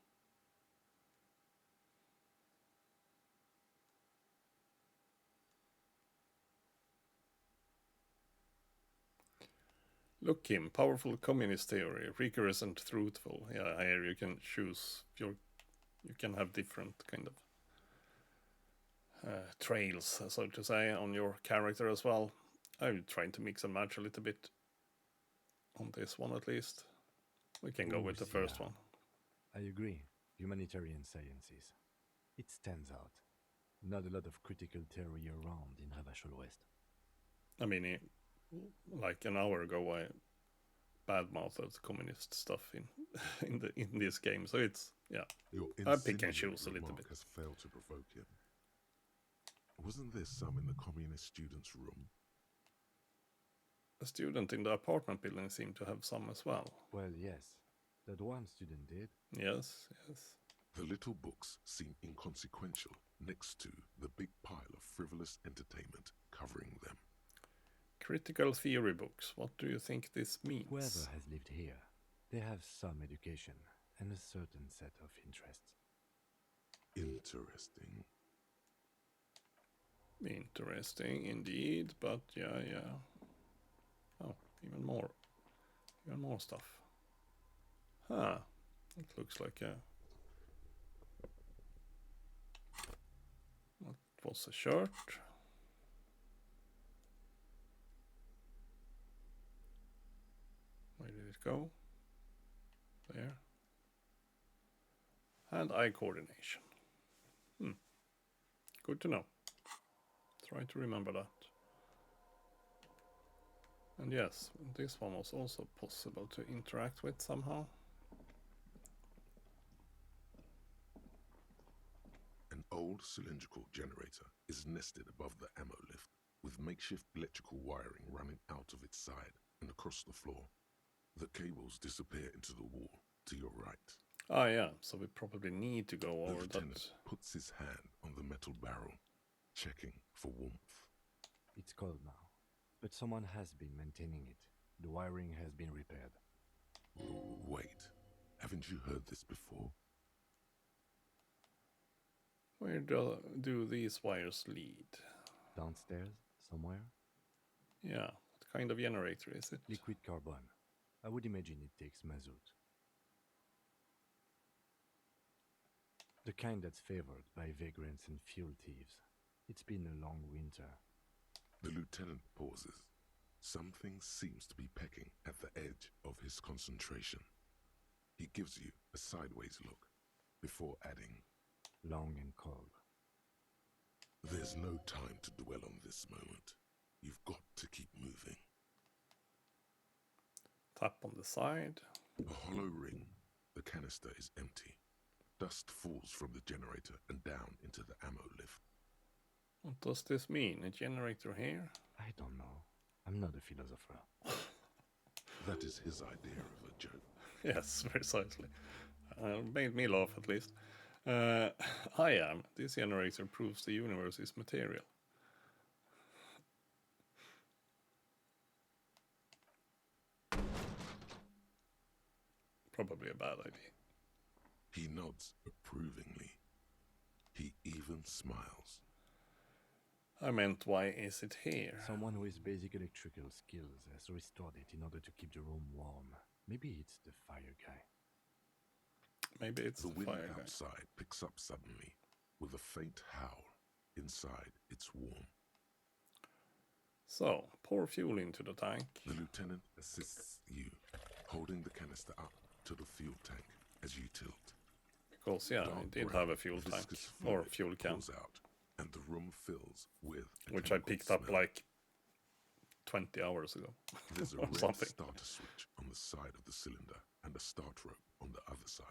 Look him, powerful communist theory, rigorous and truthful. Yeah, here you can choose you can have different kind of trails, so to say, on your character as well. I'm trying to mix and match a little bit on this one at least. We can go with the first one. I agree. Humanitarian sciences. It stands out. Not a lot of critical theory around in Ravachol West. I mean, like an hour ago, I badmouthed communist stuff in this game, so it's I pick and choose a little bit. Has failed to provoke him. Wasn't there some in the communist student's room? A student in the apartment building seemed to have some as well. Well, yes. That one student did. Yes. The little books seem inconsequential next to the big pile of frivolous entertainment covering them. Critical theory books. What do you think this means? Whoever has lived here, they have some education and a certain set of interests. Interesting. Interesting indeed, but yeah. Oh, even more stuff. Huh. It looks like what was a shirt? Where did it go? There. And eye coordination. Good to know. Try to remember that. And yes, this one was also possible to interact with somehow. An old cylindrical generator is nested above the ammo lift, with makeshift electrical wiring running out of its side and across the floor. The cables disappear into the wall to your right. Ah, yeah, so we probably need to go over that. The lieutenant puts his hand on the metal barrel, checking for warmth. It's cold now, but someone has been maintaining it. The wiring has been repaired. Wait, haven't you heard this before? Where do these wires lead? Downstairs, somewhere? Yeah, what kind of generator is it? Liquid carbon. I would imagine it takes mazout. The kind that's favored by vagrants and fuel thieves. It's been a long winter. The lieutenant pauses. Something seems to be pecking at the edge of his concentration. He gives you a sideways look before adding, long and cold. There's no time to dwell on this moment. You've got to keep moving. Tap on the side. A hollow ring. The canister is empty. Dust falls from the generator and down into the ammo lift. What does this mean? A generator here? I don't know. I'm not a philosopher. That is his idea of a joke. Yes, precisely. Made me laugh at least. I am. This generator proves the universe is material. Probably a bad idea. He nods approvingly. He even smiles. I meant, why is it here? Someone with basic electrical skills has restored it in order to keep the room warm. Maybe it's the fire guy. Maybe it's the the wind fire guy. outside picks up suddenly. With a faint howl. Inside, it's warm. So, pour fuel into the tank. The lieutenant assists you, holding the canister up to the fuel tank as you tilt. Because, yeah, I did have a fuel tank, or fuel can. Out, and the room fills with which I picked up like 20 hours ago. There's a or red something. starter switch on the side of the cylinder and a start rope on the other side.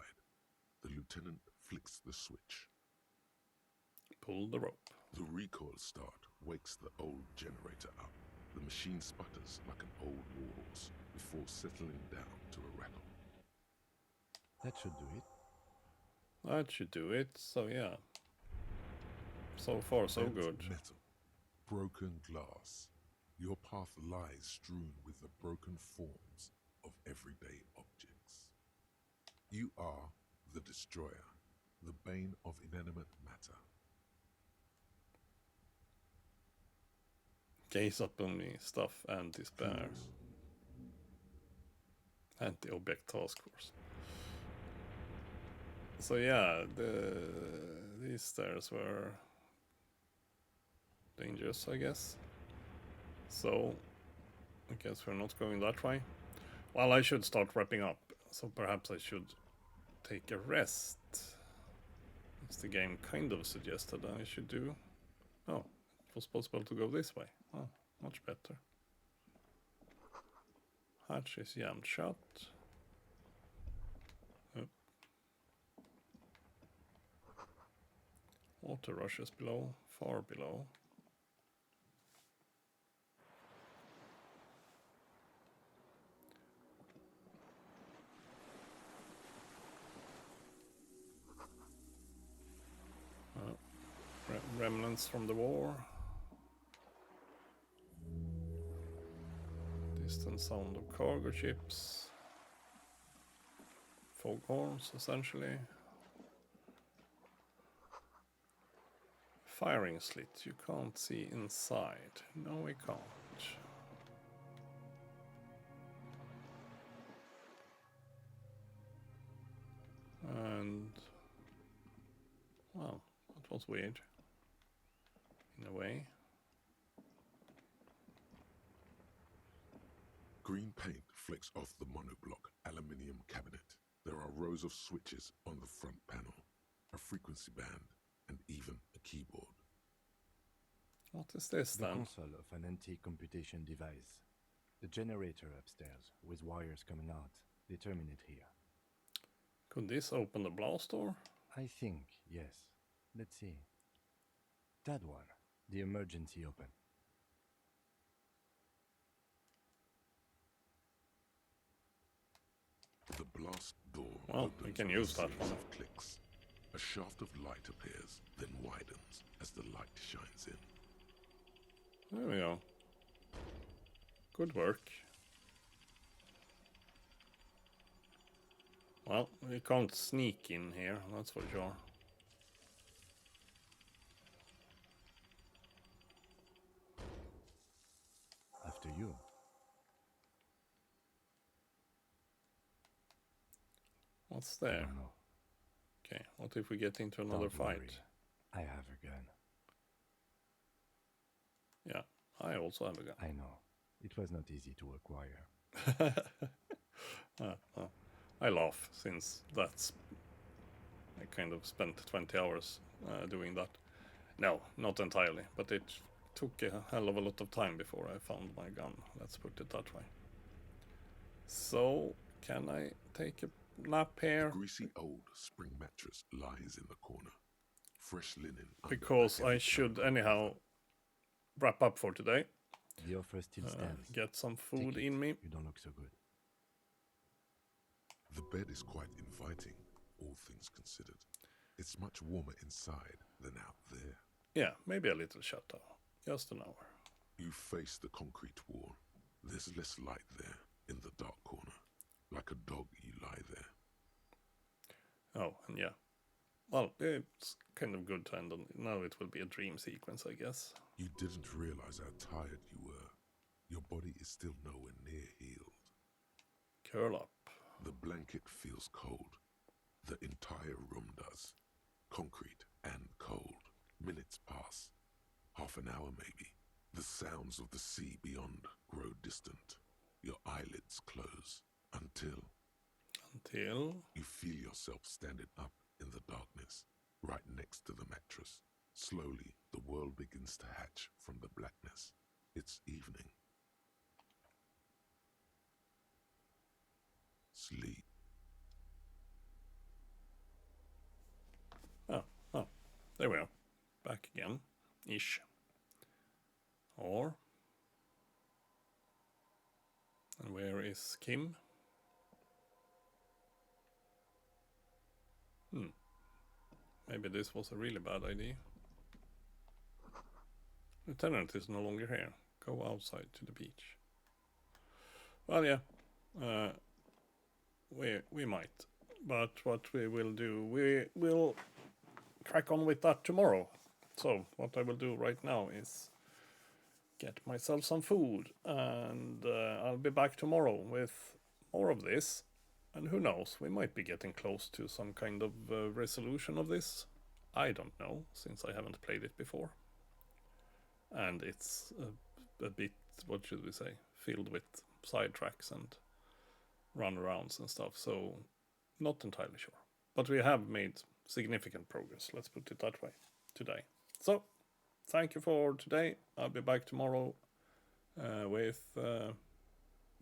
The lieutenant flicks the switch. Pull the rope. The recoil start wakes the old generator up. The machine sputters like an old warhorse before settling down to a rattle. That should do it. That should do it, so yeah. So far, so Bent good. Metal, broken glass. Your path lies strewn with the broken forms of everyday objects. You are the destroyer, the bane of inanimate matter. Gaze upon me, stuff and despair. Anti-object task force. So yeah, these stairs were dangerous, I guess. So, I guess we're not going that way. Well, I should start wrapping up, so perhaps I should take a rest. As the game kind of suggested I should do. Oh, it was possible to go this way. Oh, much better. Hatch is jammed shut. Oh. Water rushes below, far below. Remnants from the war. Distant sound of cargo ships. Foghorns, essentially. Firing slit. You can't see inside. No, we can't. And well, that was weird. In a way. Green paint flecks off the monoblock aluminium cabinet. There are rows of switches on the front panel, a frequency band, and even a keyboard. What is this The then? console of an anti-computation device. The generator upstairs, with wires coming out. They terminate here. Could this open the blast door? I think, yes. Let's see. That one. The emergency open. The blast door Well, opens we can with use a that series one. of clicks. A shaft of light appears, then widens as the light shines in. There we go. Good work. Well, we can't sneak in here, that's for sure. After you. What's there? Okay, what if we get into another Don't fight? worry. I have a gun. Yeah, I also have a gun. I know. It was not easy to acquire. I laugh since that's... I kind of spent 20 hours doing that. No, not entirely, but it took a hell of a lot of time before I found my gun. Let's put it that way. So, can I take a nap here? A greasy old spring mattress lies in the corner. Fresh linen. Because I should anyhow wrap up for today. The offer still stands. Get some food in me. You don't look so good. The bed is quite inviting, all things considered. It's much warmer inside than out there. Yeah, maybe a little chateau. Just an hour. You face the concrete wall. There's less light there, in the dark corner. Like a dog, you lie there. Oh, and yeah. Well, it's kind of good to end on. Now it will be a dream sequence, I guess. You didn't realize how tired you were. Your body is still nowhere near healed. Curl up. The blanket feels cold. The entire room does. Concrete and cold. Minutes pass. Half an hour maybe. The sounds of the sea beyond grow distant. Your eyelids close. Until you feel yourself standing up in the darkness, right next to the mattress. Slowly, the world begins to hatch from the blackness. It's evening. Sleep. Oh, there we are. Back again. Ish. Or... And where is Kim? Maybe this was a really bad idea. Lieutenant is no longer here. Go outside to the beach. Well, yeah. We might. But what we will do, we will crack on with that tomorrow. So, what I will do right now is get myself some food. And I'll be back tomorrow with more of this. And who knows, we might be getting close to some kind of resolution of this. I don't know, since I haven't played it before. And it's a bit, what should we say, filled with sidetracks and runarounds and stuff, so not entirely sure. But we have made significant progress, let's put it that way, today. So, thank you for today. I'll be back tomorrow with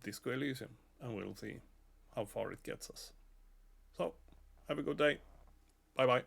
Disco Elysium, and we'll see how far it gets us. So, have a good day. Bye bye.